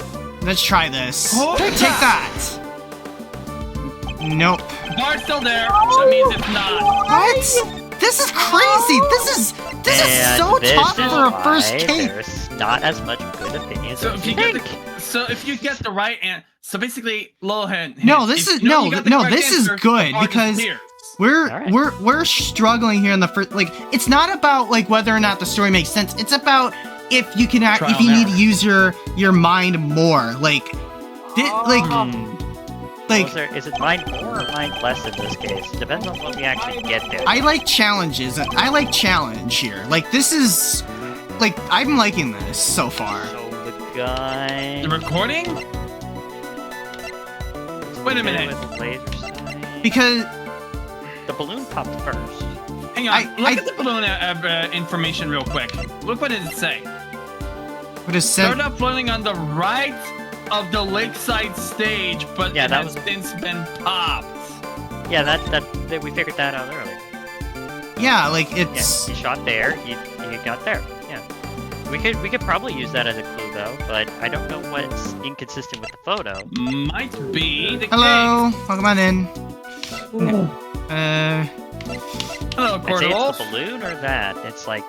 S3: Let's try this.
S1: Oh,
S3: Take that! Nope.
S1: Bar's still there. That means it's not.
S3: What? This is crazy! This is
S2: And
S3: so
S2: this
S3: tough
S2: is
S3: for a first
S2: why
S3: case!
S2: There's not as much good opinions
S1: So
S2: as
S1: if
S2: you
S1: you get
S2: think.
S1: if you get the right answer, so basically, little hint.
S3: No, this
S1: if
S3: is-
S1: you know
S3: no,
S1: you got the
S3: no,
S1: correct
S3: this is
S1: answer,
S3: good
S1: the bar
S3: because-
S1: disappears.
S3: We're
S2: Alright.
S3: we're struggling here in the first. Like, it's not about like whether or not the story makes sense. It's about if you can act,
S1: Trial
S3: if you
S1: and
S3: need to
S1: error.
S3: use your mind more. Like, like
S2: Is it mind more or mind less in this case? Depends on when we actually get there.
S3: I like challenges. I like challenge here. Like, this is like I'm liking this so far.
S2: So the guy.
S1: The recording? Wait a minute.
S2: With the laser sight.
S3: Because
S2: The balloon popped first.
S1: Hang on. Look at the balloon information real quick. Look what does it say.
S3: what is sent?
S1: Start up floating on the right
S5: of the lakeside stage, but
S2: Yeah,
S5: it
S2: that
S5: has
S2: was-
S5: since been popped.
S2: Yeah, that we figured that out earlier.
S3: Yeah, like
S2: Yeah,
S3: it's.
S2: he shot there. He got there. Yeah. We could probably use that as a clue though, but I don't know what's inconsistent with the photo.
S5: Might be the
S3: Hello, welcome on in.
S5: case. Hello,
S2: I'd say it's
S5: Cordwolf.
S2: the balloon or that. It's like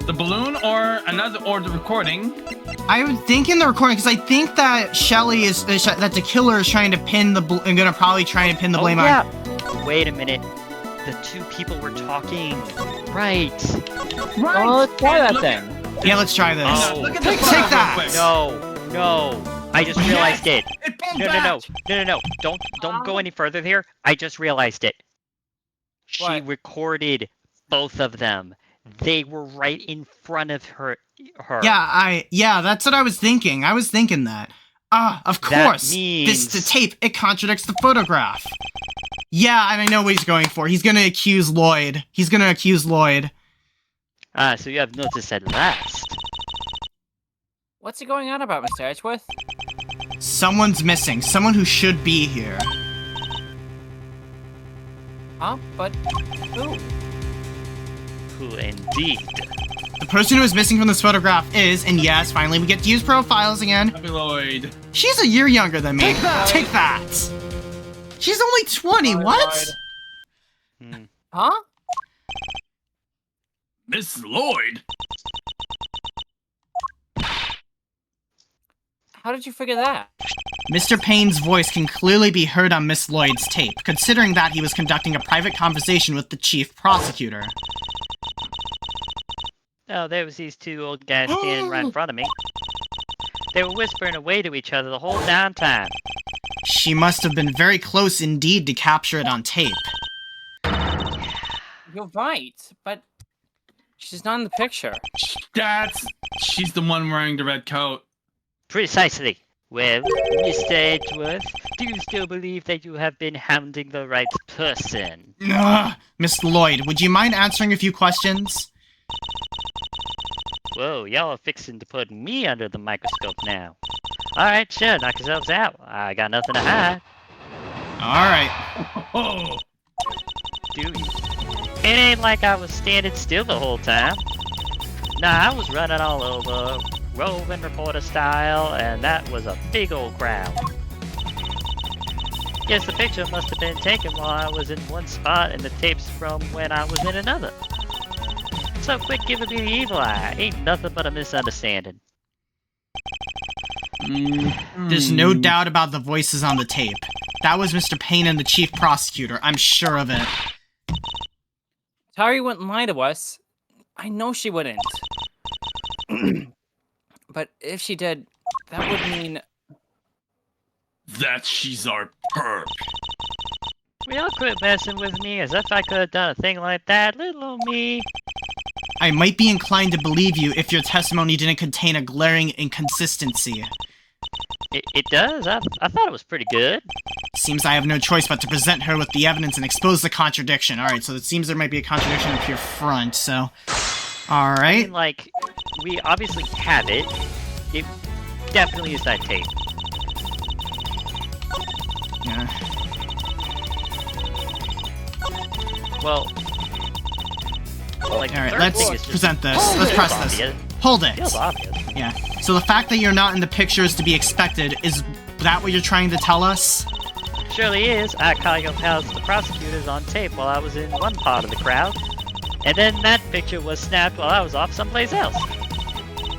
S5: The balloon or the recording.
S3: I'm thinking the recording because I think that Shelly is that the killer is trying to pin the and gonna probably try and pin the blame
S2: yeah.
S3: on.
S2: Wait a minute. The two people were talking. Right.
S5: Right.
S4: Oh, let's try that
S5: Look
S4: then.
S3: Yeah, let's try this.
S2: Oh.
S5: Look at the
S3: Take
S5: photo real
S3: that.
S5: quick.
S2: No. I just realized it.
S5: It pulled
S2: No.
S5: back.
S2: Don't go any further here. I just realized it. She
S4: What?
S2: recorded both of them. They were right in front of her.
S3: Yeah, that's what I was thinking. I was thinking that. Of
S2: That
S3: course. The
S2: means-
S3: tape, it contradicts the photograph. Yeah, and I know what he's going for. He's gonna accuse Lloyd.
S2: Ah, so you have noticed at last.
S4: What's he going on about, Mr. Edgeworth?
S3: Someone's missing. Someone who should be here.
S4: Huh? But who?
S2: Who indeed?
S3: The person who is missing from this photograph is, and yes, finally we get to use profiles again.
S1: Happy Lloyd.
S3: She's a year younger than me.
S4: Take that!
S3: She's only 20, what?
S2: Hmm.
S4: Huh?
S1: Miss Lloyd.
S4: How did you figure that?
S3: Mr. Payne's voice can clearly be heard on Miss Lloyd's tape, considering that he was conducting a private conversation with the chief prosecutor.
S2: Oh, there was these two old guys standing right in front of me. They were whispering away to each other the whole damn time.
S3: She must have been very close indeed to capture it on tape.
S4: You're right, but she's not in the picture.
S1: She's the one wearing the red coat.
S2: Precisely. Well, Mr. Edgeworth, do you still believe that you have been hounding the right person?
S3: Ugh. Miss Lloyd, would you mind answering a few questions?
S2: Whoa, y'all are fixing to put me under the microscope now. Alright, sure, knock yourselves out. I got nothing to hide.
S3: Alright.
S1: Oh,
S2: Do you? It ain't like I was standing still the whole time. Nah, I was running all over, roving reporter style, and that was a big old crowd. Guess the picture must have been taken while I was in one spot and the tapes from when I was in another. So quit giving me the evil eye. Ain't nothing but a misunderstanding.
S3: There's no doubt about the voices on the tape. That was Mr. Payne and the chief prosecutor, I'm sure of it.
S4: Tari wouldn't lie to us. I know she wouldn't. But if she did, that would mean...
S1: that she's our perp.
S2: Will y'all quit messing with me as if I could have done a thing like that? Little old me.
S3: I might be inclined to believe you if your testimony didn't contain a glaring inconsistency.
S2: It does? I thought it was pretty good.
S3: Seems I have no choice but to present her with the evidence and expose the contradiction. Alright, so it seems there might be a contradiction up here front, so...
S2: I
S3: Alright.
S2: mean, like, we obviously have it. It definitely is that tape.
S3: Yeah.
S2: Well, like,
S3: Alright,
S2: the third
S3: let's
S2: thing is just-
S3: present this. Let's press
S2: Feels
S3: this.
S2: obvious.
S3: Hold it!
S2: Feels obvious.
S3: Yeah. So the fact that you're not in the picture is to be expected. Is that what you're trying to tell us?
S2: Surely is. I caught your pals, the prosecutors, on tape while I was in one part of the crowd. And then that picture was snapped while I was off someplace else.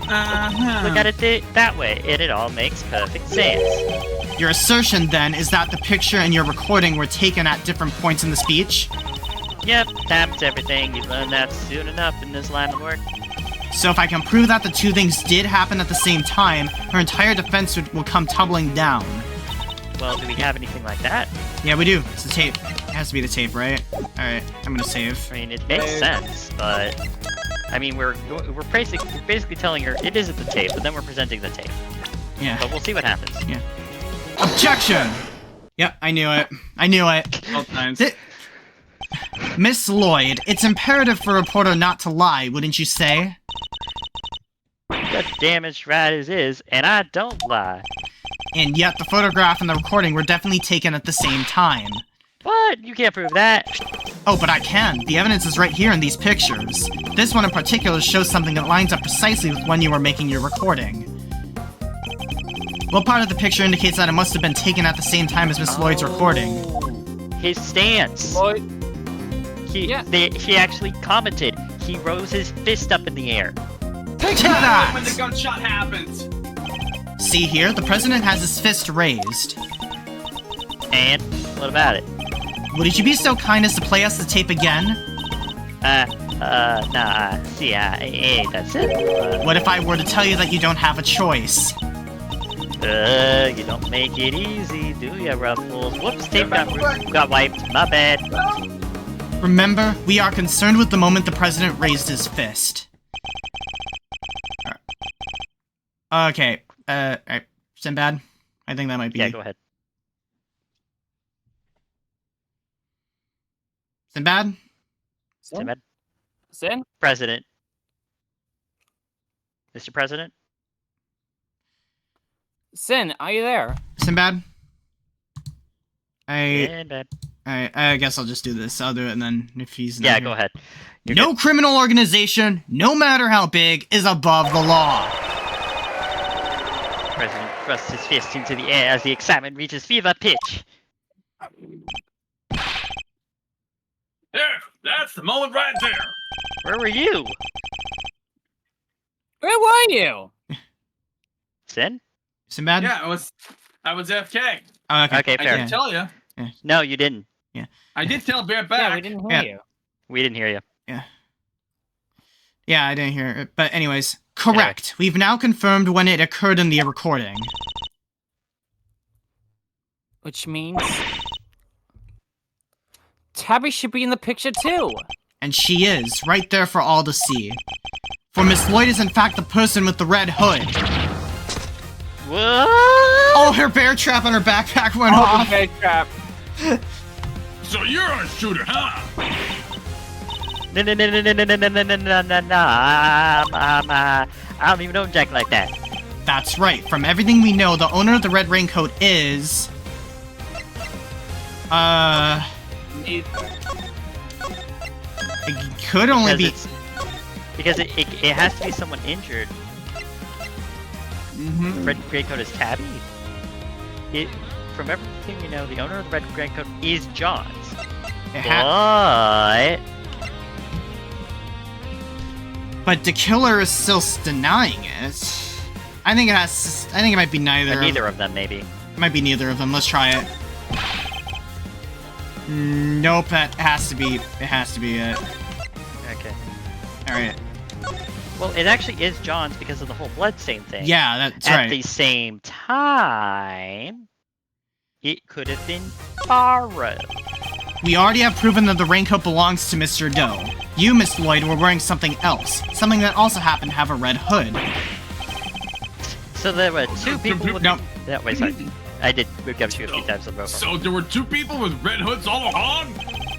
S2: Look at it that way, and it all makes perfect sense.
S3: Your assertion, then, is that the picture and your recording were taken at different points in the speech?
S2: Yep, happens everything. You learn that soon enough in this line of work.
S3: So if I can prove that the two things did happen at the same time, her entire defense will come tumbling down.
S2: Well, do we have anything like that?
S3: Yeah, we do. It's the tape. It has to be the tape, right? Alright, I'm gonna save.
S2: I mean, it makes sense, but I mean, we're basically telling her it isn't the tape, but then we're presenting the tape.
S3: Yeah.
S2: But we'll see what happens.
S3: Objection! Yep, I knew it. I knew it.
S1: All times.
S3: Th- Miss Lloyd, it's imperative for a reporter not to lie, wouldn't you say?
S2: Good damage right as is, and I don't lie.
S3: And yet, the photograph and the recording were definitely taken at the same time.
S2: What? You can't prove that.
S3: Oh, but I can. The evidence is right here in these pictures. This one in particular shows something that lines up precisely with when you were making your recording. What part of the picture indicates that it must have been taken at the same time as Miss Lloyd's recording?
S2: His stance.
S4: Lloyd,
S2: He actually commented. He rose his fist up in the air.
S1: Take
S3: that!
S1: when the gunshot happens.
S3: See here, the president has his fist raised.
S2: And what about it?
S3: Would you be so kind as to play us the tape again?
S2: Nah. See, that's it.
S3: What if I were to tell you that you don't have a choice?
S2: You don't make it easy, do ya, Ruffles? Whoops, tape got wiped. My bad.
S3: Remember, we are concerned with the moment the president raised his fist. Okay, Sinbad? I think that might be...
S2: Yeah, go ahead.
S3: Sinbad?
S2: Sinbad?
S4: Sin?
S2: President. Mr. President?
S4: Sin, are you there?
S3: Sinbad?
S2: Sinbad.
S3: I guess I'll just do this. I'll do it, and then if he's not
S2: Yeah,
S3: here.
S2: go ahead. You're
S3: No
S2: good.
S3: criminal organization, no matter how big, is above the law.
S2: President thrusts his fist into the air as the excitement reaches fever pitch.
S1: There, that's the moment right there.
S2: Where were you?
S4: Where were you?
S2: Sin?
S3: Sinbad?
S1: Yeah, I was AFK.
S3: Oh, okay.
S2: Okay,
S1: I
S2: fair.
S1: didn't tell you.
S2: No, you didn't.
S1: I did tell Bear back.
S4: Yeah, we didn't hear
S3: Yeah.
S4: you.
S2: We didn't hear you.
S3: Yeah, I didn't hear it. But anyways, correct. We've now confirmed when it occurred in the recording.
S4: Which means... Tabby should be in the picture too!
S3: And she is, right there for all to see. For Miss Lloyd is in fact the person with the red hood.
S2: What?
S3: Oh, her bear trap on her backpack went
S4: Oh,
S3: off.
S4: big trap.
S1: So you're a shooter, huh?
S2: No. I don't even know Jack like that.
S3: That's right. From everything we know, the owner of the red raincoat is...
S4: Need-
S3: It could only be...
S2: Because it has to be someone injured.
S3: Mhm.
S2: Red Greycoat is Tabby. From everything we know, the owner of the Red Greycoat is John's.
S3: But the killer is still denying it. I think it might be neither.
S2: Neither of them, maybe.
S3: It might be neither of them. Let's try it. Nope, that has to be. It has to be it.
S2: Okay.
S3: All right.
S2: Well, it actually is John's because of the whole bloodstain thing.
S3: Yeah, that's
S2: At
S3: right.
S2: the same time, it could have been borrowed.
S3: We already have proven that the raincoat belongs to Mr. Doe. You, Miss Lloyd, were wearing something else. Something that also happened to have a red hood.
S2: So there were two people with...
S3: No.
S2: Yeah, wait, sorry. I did move up to you a few times on both.
S1: So there were two people with red hoods all along?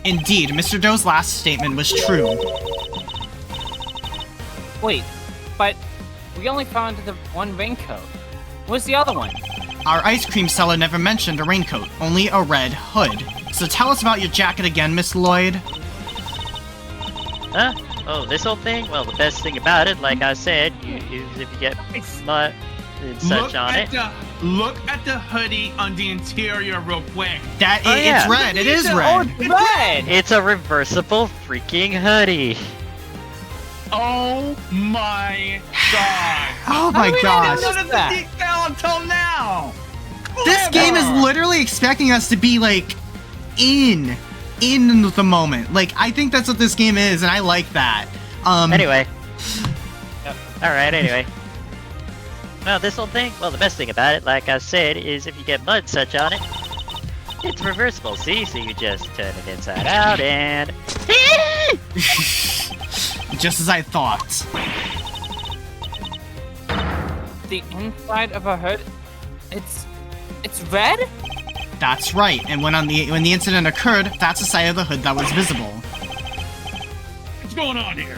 S3: Indeed, Mr. Doe's last statement was true.
S4: Wait, but we only found the one raincoat. Where's the other one?
S3: Our ice cream seller never mentioned a raincoat, only a red hood. So tell us about your jacket again, Miss Lloyd.
S2: Huh? Oh, this whole thing? Well, the best thing about it, like I said, is if you get mud and such on it.
S1: Look at the hoodie on the interior real quick.
S3: It's red. It is
S4: Oh,
S3: red.
S4: it's red!
S2: It's a reversible freaking hoodie.
S1: Oh my god.
S3: Oh my gosh.
S1: None of the detail until now.
S3: This game is literally expecting us to be like in the moment. Like, I think that's what this game is, and I like that.
S2: Anyway.
S4: Yep.
S2: Alright, anyway. Well, this whole thing, well, the best thing about it, like I said, is if you get mud such on it, it's reversible, see? So you just turn it inside out and...
S3: Just as I thought.
S4: The inside of a hood, it's red?
S3: That's right. And when the incident occurred, that's the side of the hood that was visible.
S1: What's going on here?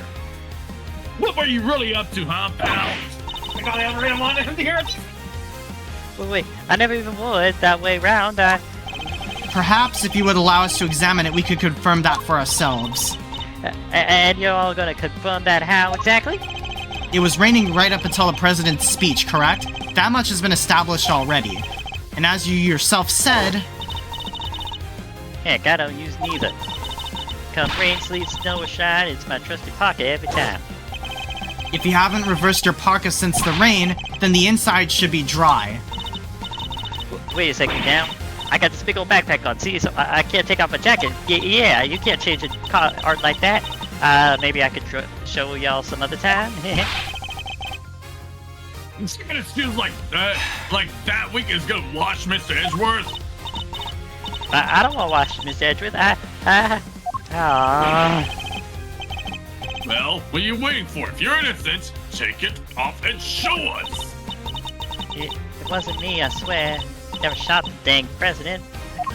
S1: What were you really up to, huh, pal? I got everyone in here.
S2: Wait, I never even wore it that way round.
S3: Perhaps if you would allow us to examine it, we could confirm that for ourselves.
S2: And you're all gonna confirm that how exactly?
S3: It was raining right up until the president's speech, correct? That much has been established already. And as you yourself said...
S2: Heck, I don't use neither. Come rain, sleet, snow, or shine, it's my trusty pocket every time.
S3: If you haven't reversed your parka since the rain, then the inside should be dry.
S2: Wait a second now. I got this big old backpack on, see, so I can't take off my jacket. Yeah, you can't change art like that. Maybe I could show y'all some other time.
S1: An excuse like that week is gonna wash Mr. Edgeworth.
S2: I don't want to watch Miss Edgeworth.
S1: Well, what are you waiting for? If you're innocent, take it off and show us.
S2: It wasn't me, I swear. Never shot the dang president.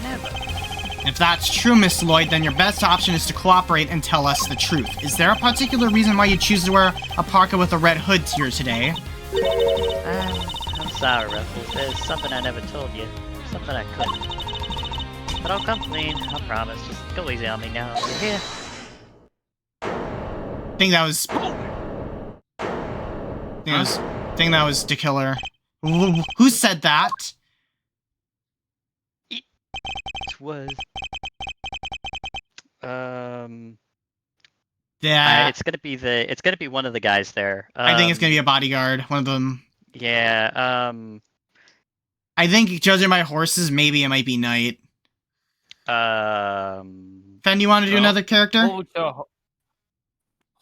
S2: Never.
S3: If that's true, Miss Lloyd, then your best option is to cooperate and tell us the truth. Is there a particular reason why you choose to wear a parka with a red hood here today?
S2: I'm sorry, Ruffles. There's something I never told you. Something I couldn't. But I'll come clean, I promise. Just go easy on me now. Over here.
S3: Think that was the killer. Who said that?
S2: It was...
S3: Yeah.
S2: It's gonna be one of the guys there.
S3: I think it's gonna be a bodyguard. One of them.
S2: Yeah,
S3: I think, judging by horses, maybe it might be Knight. Fen, you want to do another character?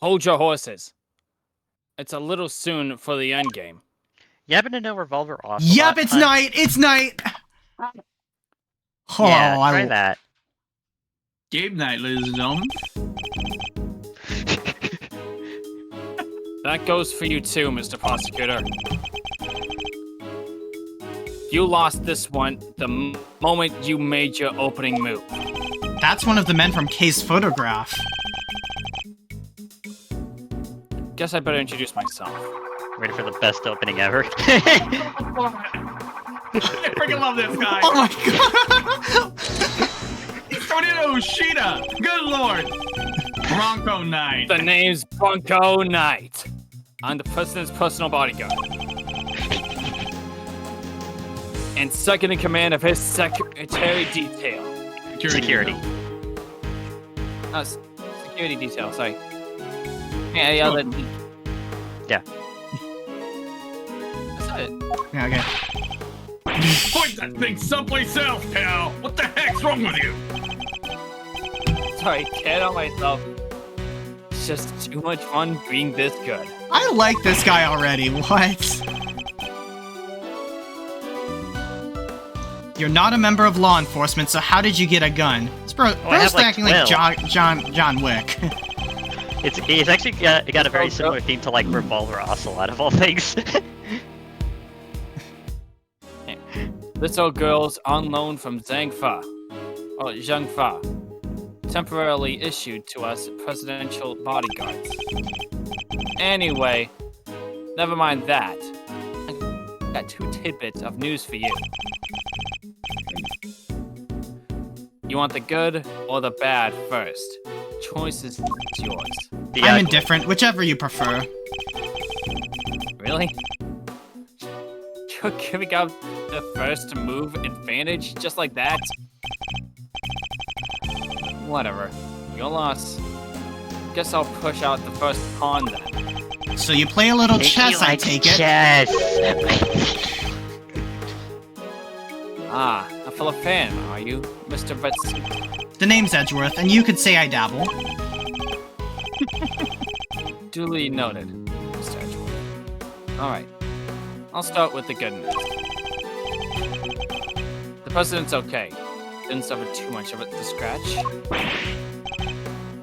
S4: Hold your horses. It's a little soon for the end game.
S2: you happen to know Revolver Off?
S3: Yep, it's Knight! It's Knight! Oh,
S2: Yeah, try that.
S1: Game night, ladies and gentlemen.
S4: That goes for you too, Mr. Prosecutor. You lost this one the moment you made your opening move.
S3: That's one of the men from Kay's photograph.
S4: Guess I better introduce myself.
S2: Ready for the best opening ever.
S1: I freaking love this guy.
S3: Oh my god!
S1: Tornado Ushida. Good lord. Bronco Knight.
S4: The name's Bronco Knight. I'm the president's personal bodyguard. And second in command of his secretary detail.
S2: Security.
S4: Security detail, sorry. Yeah.
S2: Yeah.
S4: That's it.
S3: Yeah, okay.
S1: Point that thing someplace else, pal. What the heck's wrong with you?
S4: Sorry, can't help myself. It's just too much fun being this good.
S3: I like this guy already. What? You're not a member of law enforcement, so how did you get a gun? This bro's
S2: have, like,
S3: acting like
S2: 12.
S3: John Wick.
S2: It's actually got a very similar theme to like Revolver Ocelot of all things.
S4: This old girl's on loan from Zhangfa, or Zhangfa, temporarily issued to us presidential bodyguards. Anyway, never mind that. I got 2 tidbits of news for you. You want the good or the bad first? Choice is yours.
S3: I'm indifferent, whichever you prefer.
S4: Really? You're giving up the first move advantage just like that? Whatever. Your loss. Guess I'll push out the first pawn then.
S3: So you play a little chess, I take it.
S2: Chess.
S4: A fellow fan, are you, Mr. Vetsuit?
S3: The name's Edgeworth, and you could say I dabble.
S4: Duly noted, Mr. Edgeworth. Alright. I'll start with the good news. The president's okay. Didn't suffer too much of it to scratch.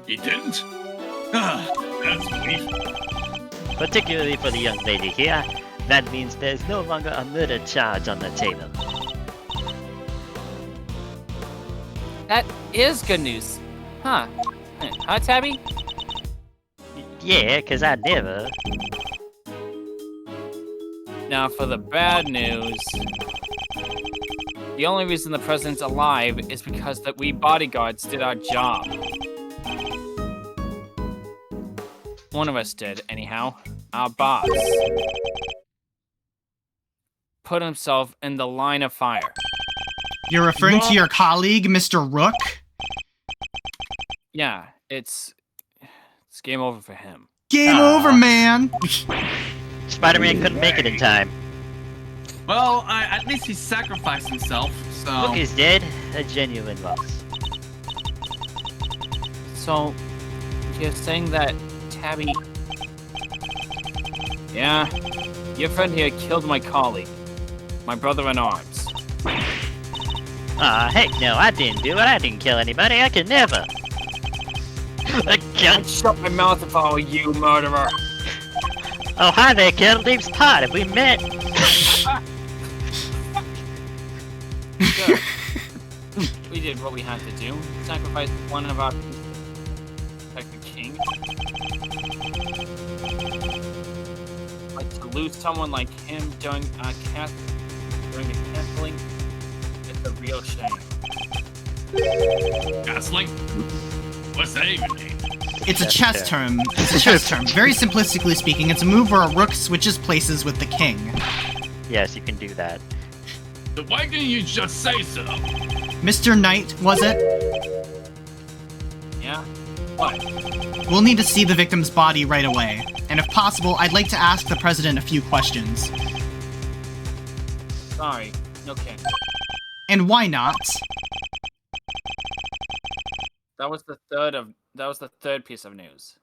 S1: He didn't? Ah, that's sweet.
S2: Particularly for the young lady here, that means there's no longer a murder charge on the table.
S4: That is good news. Huh? Huh, Tabby?
S2: Yeah, 'cause I never.
S4: Now for the bad news. The only reason the president's alive is because that we bodyguards did our job. One of us did, anyhow. Our boss put himself in the line of fire.
S3: You're referring to your colleague, Mr. Rook?
S4: Yeah, it's game over for him.
S3: Game over, man!
S2: Spider-Man couldn't make it in time.
S5: Well, at least he sacrificed himself, so...
S2: Look, he's dead. A genuine loss.
S4: So, you're saying that Tabby... Yeah, your friend here killed my colleague. My brother in arms.
S2: Aw, heck no, I didn't do it. I didn't kill anybody. I could never.
S4: I'd shut my mouth if I were you, murderer.
S2: Oh, hi there, Name's Pot. Have we met?
S4: Sure. We did what we had to do. Sacrificed one of our people to protect the king. Like, to lose someone like him during the castling, it's a real shame.
S1: Castling? What's that even mean?
S3: It's a chess term. It's a chess term. Very simplistically speaking, it's a move where a rook switches places with the king.
S2: Yes, you can do that.
S1: So why didn't you just say so?
S3: Mr. Knight, was it?
S4: Yeah? What?
S3: We'll need to see the victim's body right away. And if possible, I'd like to ask the president a few questions.
S4: Sorry, no kidding.
S3: And why not?
S4: That was the third piece of news.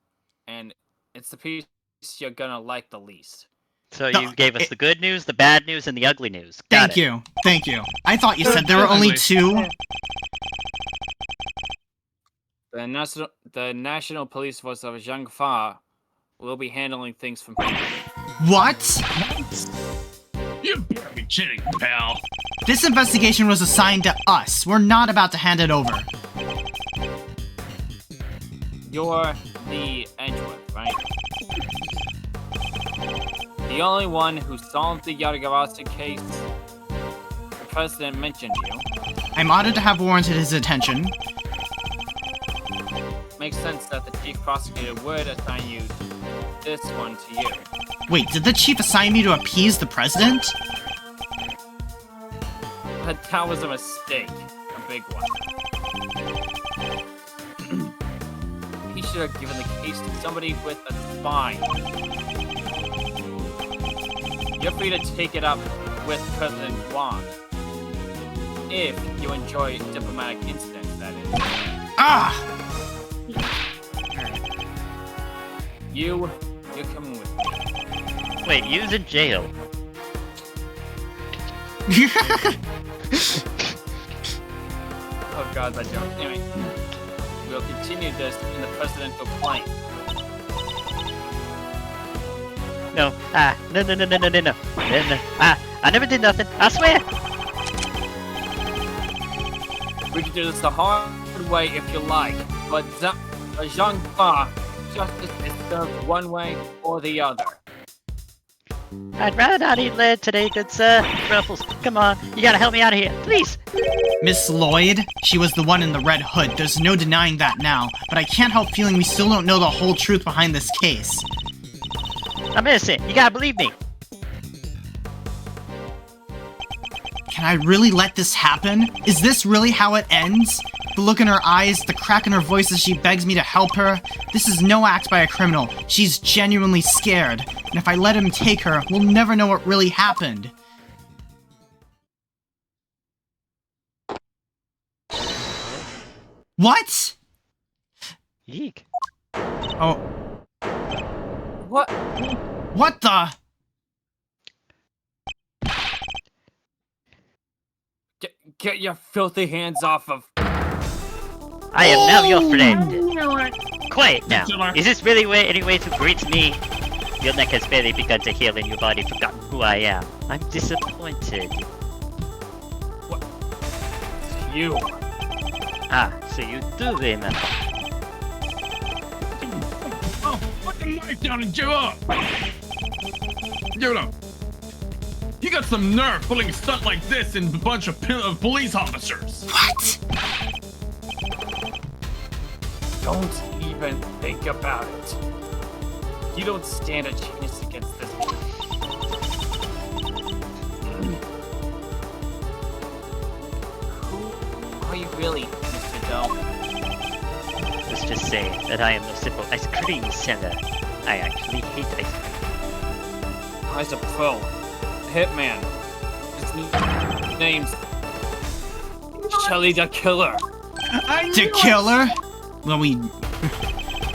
S4: And it's the piece you're gonna like the least.
S2: So you gave us the good news, the bad news, and the ugly news. Got it.
S3: Thank you. I thought you said there were only two.
S4: The National Police Force of Zhangfa will be handling things from here.
S3: What?
S1: You better be kidding, pal.
S3: This investigation was assigned to us. We're not about to hand it over.
S4: You're the Edgeworth, right? The only one who solved the Yadagawasa case. The president mentioned you.
S3: I'm honored to have warranted his attention.
S4: Makes sense that the chief prosecutor would assign you this one to you.
S3: Wait, did the chief assign me to appease the president?
S4: But that was a mistake. A big one. He should have given the case to somebody with a spine. You're free to take it up with President Wang. If you enjoy diplomatic incidents, that is.
S3: Ah!
S4: You're coming with me.
S2: Wait, you's in jail.
S4: Oh god, that joke. Anyway, we'll continue this in the presidential plane.
S2: No. No. I never did nothing. I swear.
S4: We can do this the hard way if you like, but Zhangfa, justice is served one way or the other.
S2: I'd rather not eat lead today, good sir. Ruffles, come on. You gotta help me out of here, please.
S3: Miss Lloyd? She was the one in the red hood. There's no denying that now, but I can't help feeling we still don't know the whole truth behind this case.
S2: I'm innocent. You gotta believe me.
S3: Can I really let this happen? Is this really how it ends? The look in her eyes, the crack in her voice as she begs me to help her. This is no act by a criminal. She's genuinely scared. And if I let him take her, we'll never know what really happened. What?
S2: Yeek.
S3: Oh.
S4: What?
S3: What the?
S4: Get your filthy hands off of...
S2: I am now your friend. Quiet now. Is this really any way to greet me? Your neck has barely begun to heal and your body forgotten who I am. I'm disappointed.
S4: What? You.
S2: Ah, so you do remember.
S1: Oh, put the knife down and give up! Give it up! You got some nerve pulling a stunt like this in a bunch of police officers.
S3: What?
S4: Don't even think about it. You don't stand a chance against this. Who are you really, Mr. Dome?
S2: Let's just say that I am no simple ice cream seller. I actually hate ice cream.
S4: I's a pro. Hitman. His name's Shelly the Killer.
S3: The killer? Well,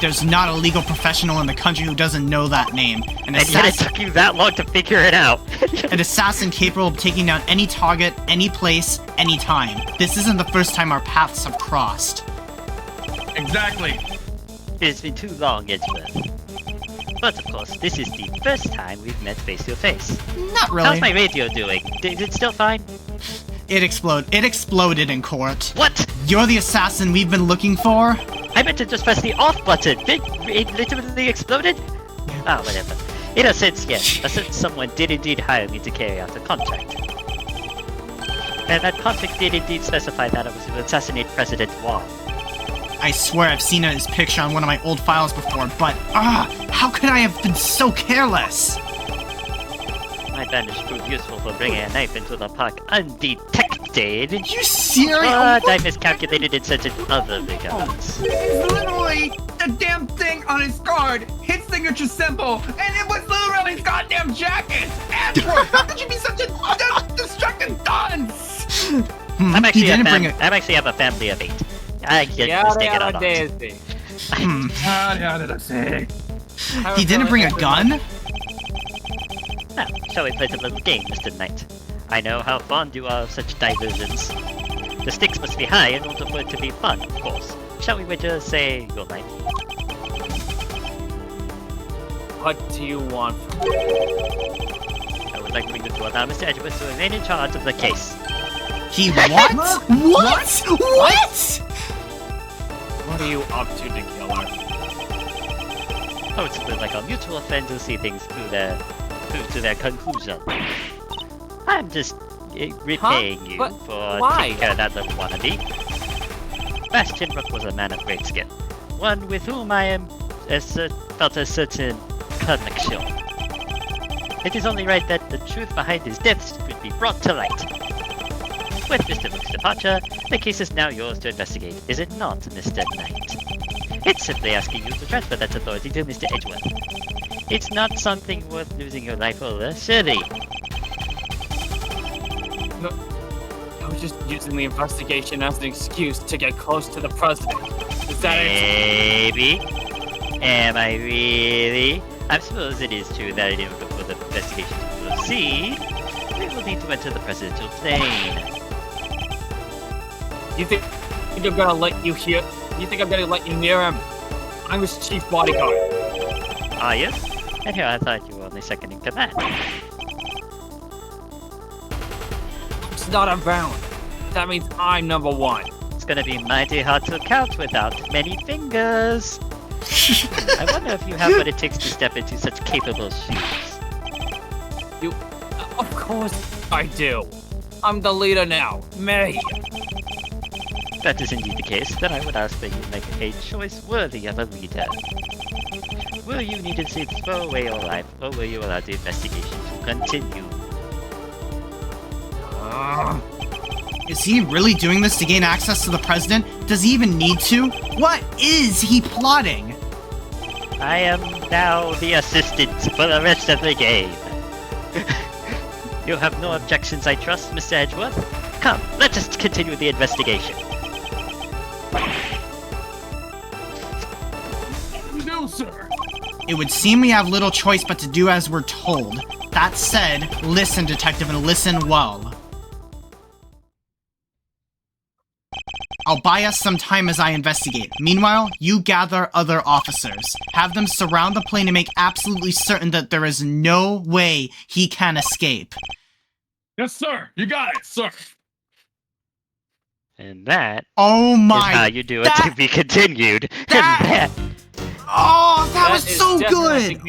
S3: there's not a legal professional in the country who doesn't know that name.
S2: And yet it took you that long to figure it out.
S3: An assassin capable of taking down any target, any place, any time. This isn't the first time our paths have crossed.
S1: Exactly.
S2: It's been too long, Edgeworth. But of course, this is the first time we've met face to face.
S3: Not really.
S2: How's my radio doing? Is it still fine?
S3: It exploded in court.
S2: What?
S3: You're the assassin we've been looking for?
S2: I meant to just press the off button. It literally exploded? Ah, whatever. In a sense, yes. A sense someone did indeed hire me to carry out a contract. And that contract did indeed specify that I was to assassinate President Wong.
S3: I swear I've seen his picture on one of my old files before, but how could I have been so careless?
S2: My bandage proved useful for bringing a knife into the park undetected.
S3: You serious?
S2: But I miscalculated in certain other regards.
S6: Literally, the damn thing on his card, his signature symbol, and it was literally his goddamn jacket! Edward, how could you be such a distracted dunce?
S2: I'm actually have a family of 8. I get mistake it out on.
S3: He didn't bring a gun?
S2: Now, shall we play a little game, Mr. Knight? I know how fond you are of such diversions. The stakes must be high in order for it to be fun, of course. Shall we wager, say, your life?
S4: What do you want from me?
S2: I would like for you to allow Mr. Edgeworth to remain in charge of the case.
S3: He what? What? What?
S4: What are you up to, the Killer?
S2: Oh, it's like a mutual friend who see things through to their conclusion. I'm just repaying you
S4: But
S2: for
S4: why?
S2: taking care of that little wannabe. Bastion Rook was a man of great skill, one with whom I felt a certain connection. It is only right that the truth behind his deaths should be brought to light. With Mr. Rook's departure, the case is now yours to investigate, is it not, Mr. Knight? It's simply asking you to transfer that authority to Mr. Edgeworth. It's not something worth losing your life over, surely.
S4: No, I was just using the investigation as an excuse to get close to the president. Is that it?
S2: Maybe. Am I really? I suppose it is true that in order for the investigation to proceed, we will need to enter the presidential plane.
S4: You think I'm gonna let you hear? You think I'm gonna let you near him? I'm his chief bodyguard.
S2: Are you? And here I thought you were only second in command.
S4: It's not around. That means I'm number 1.
S2: It's gonna be mighty hard to count without many fingers. I wonder if you have what it takes to step into such capable shoes.
S4: Of course I do. I'm the leader now. Me.
S2: If that is indeed the case, then I would ask that you make a choice worthy of a leader. Will you need to throw away your life, or will you allow the investigation to continue?
S3: Is he really doing this to gain access to the president? Does he even need to? What is he plotting?
S2: I am now the assistant for the rest of the game. You have no objections, I trust, Mr. Edgeworth? Come, let us continue the investigation.
S1: No, sir.
S3: It would seem we have little choice but to do as we're told. That said, listen, detective, and listen well. I'll buy us some time as I investigate. Meanwhile, you gather other officers. Have them surround the plane and make absolutely certain that there is no way he can escape.
S1: Yes, sir. You got it, sir.
S2: And that
S3: Oh
S2: is
S3: my...
S2: how you do it to be continued.
S3: that was so good!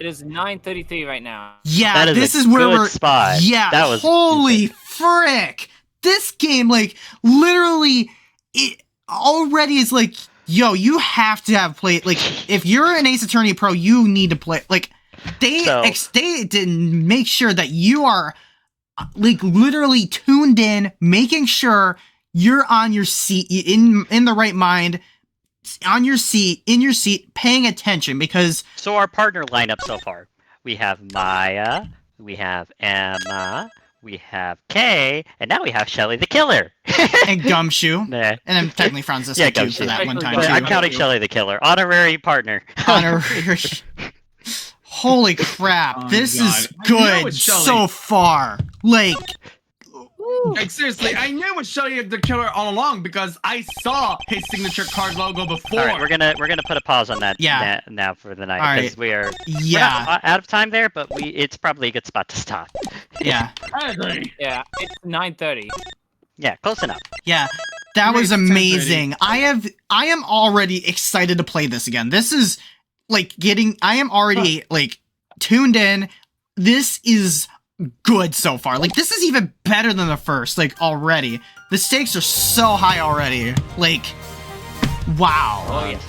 S4: It is 9:33 right now.
S3: Yeah,
S2: That is
S3: this
S2: a
S3: is where
S2: good
S3: we're.
S2: spot.
S3: Yeah,
S2: That was
S3: holy frick! This game, like, literally, it already is like, yo, you have to have played. Like, if you're an Ace Attorney Pro, you need to play. Like, they didn't make sure that you are, like, literally tuned in, making sure you're on your seat, in the right mind, on your seat, in your seat, paying attention, because
S2: So our partner lineup so far, we have Maya, we have Emma, we have Kay, and now we have Shelly the Killer.
S3: and Gumshoe,
S2: Nah.
S3: and then technically Francisco
S2: Yeah,
S3: too
S2: Gumshoe.
S3: for that one time
S2: But
S3: too.
S2: I'm counting Shelly the Killer, honorary partner.
S3: Honorary. Holy crap!
S6: Oh,
S3: this
S6: God.
S3: is
S6: I knew it
S3: good
S6: was Shelly.
S3: so far. Like,
S6: Like seriously, I knew it was Shelly the Killer all along because I saw his signature card logo before.
S2: All right, we're gonna put a pause on that.
S3: Yeah.
S2: Now for the night
S3: All right.
S2: because we're
S3: yeah,
S2: not out of time there, but it's probably a good spot to stop.
S3: yeah,
S6: I agree.
S4: Yeah, it's 9:30.
S2: Yeah, close enough.
S3: yeah. That was
S6: Maybe 10:30.
S3: amazing. I am already excited to play this again. This is like I am already like tuned in. This is good so far. Like, this is even better than the first, like, already. The stakes are so high already. Like, wow.
S2: Oh yes.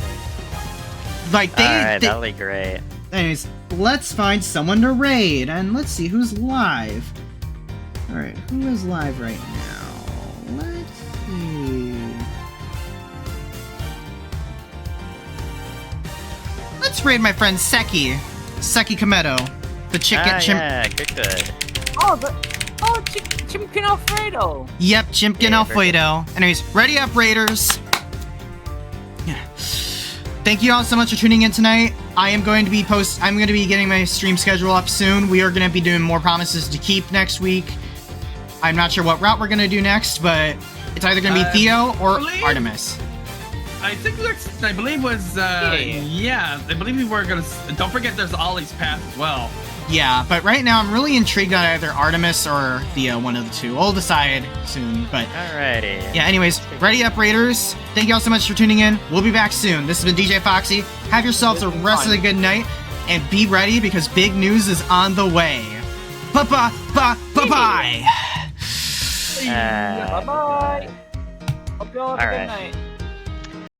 S3: Like,
S2: All right, that'll be great.
S3: Anyways, let's find someone to raid, and let's see who's live. Alright, who is live right now? Let's see. Let's raid my friend Seki. Seki Kometo. The chicken chimp.
S2: Yeah, good.
S4: Oh, Chimkin Alfredo.
S3: Yep, Chimpkin
S2: Yeah,
S3: Alfredo. Anyways, ready up, Raiders. Yeah. Thank you all so much for tuning in tonight. I'm going to be getting my stream schedule up soon. We are going to be doing more Promises to Keep next week. I'm not sure what route we're going to do next, but it's either going to be Theo or Artemis.
S6: I think I believe was yeah. I believe we were gonna. Don't forget, there's Ollie's Path as well.
S3: Yeah, but right now I'm really intrigued on either Artemis or Theo, one of the two. We'll decide soon, but
S2: Alrighty.
S3: yeah, anyways, ready up, Raiders. Thank you all so much for tuning in. We'll be back soon. This has been DJ Foxy. Have yourselves a rest of the good night, and be ready because big news is on the way. Bye-bye.
S4: Bye-bye. Hope you all have a
S2: All
S4: good
S2: right.
S4: night.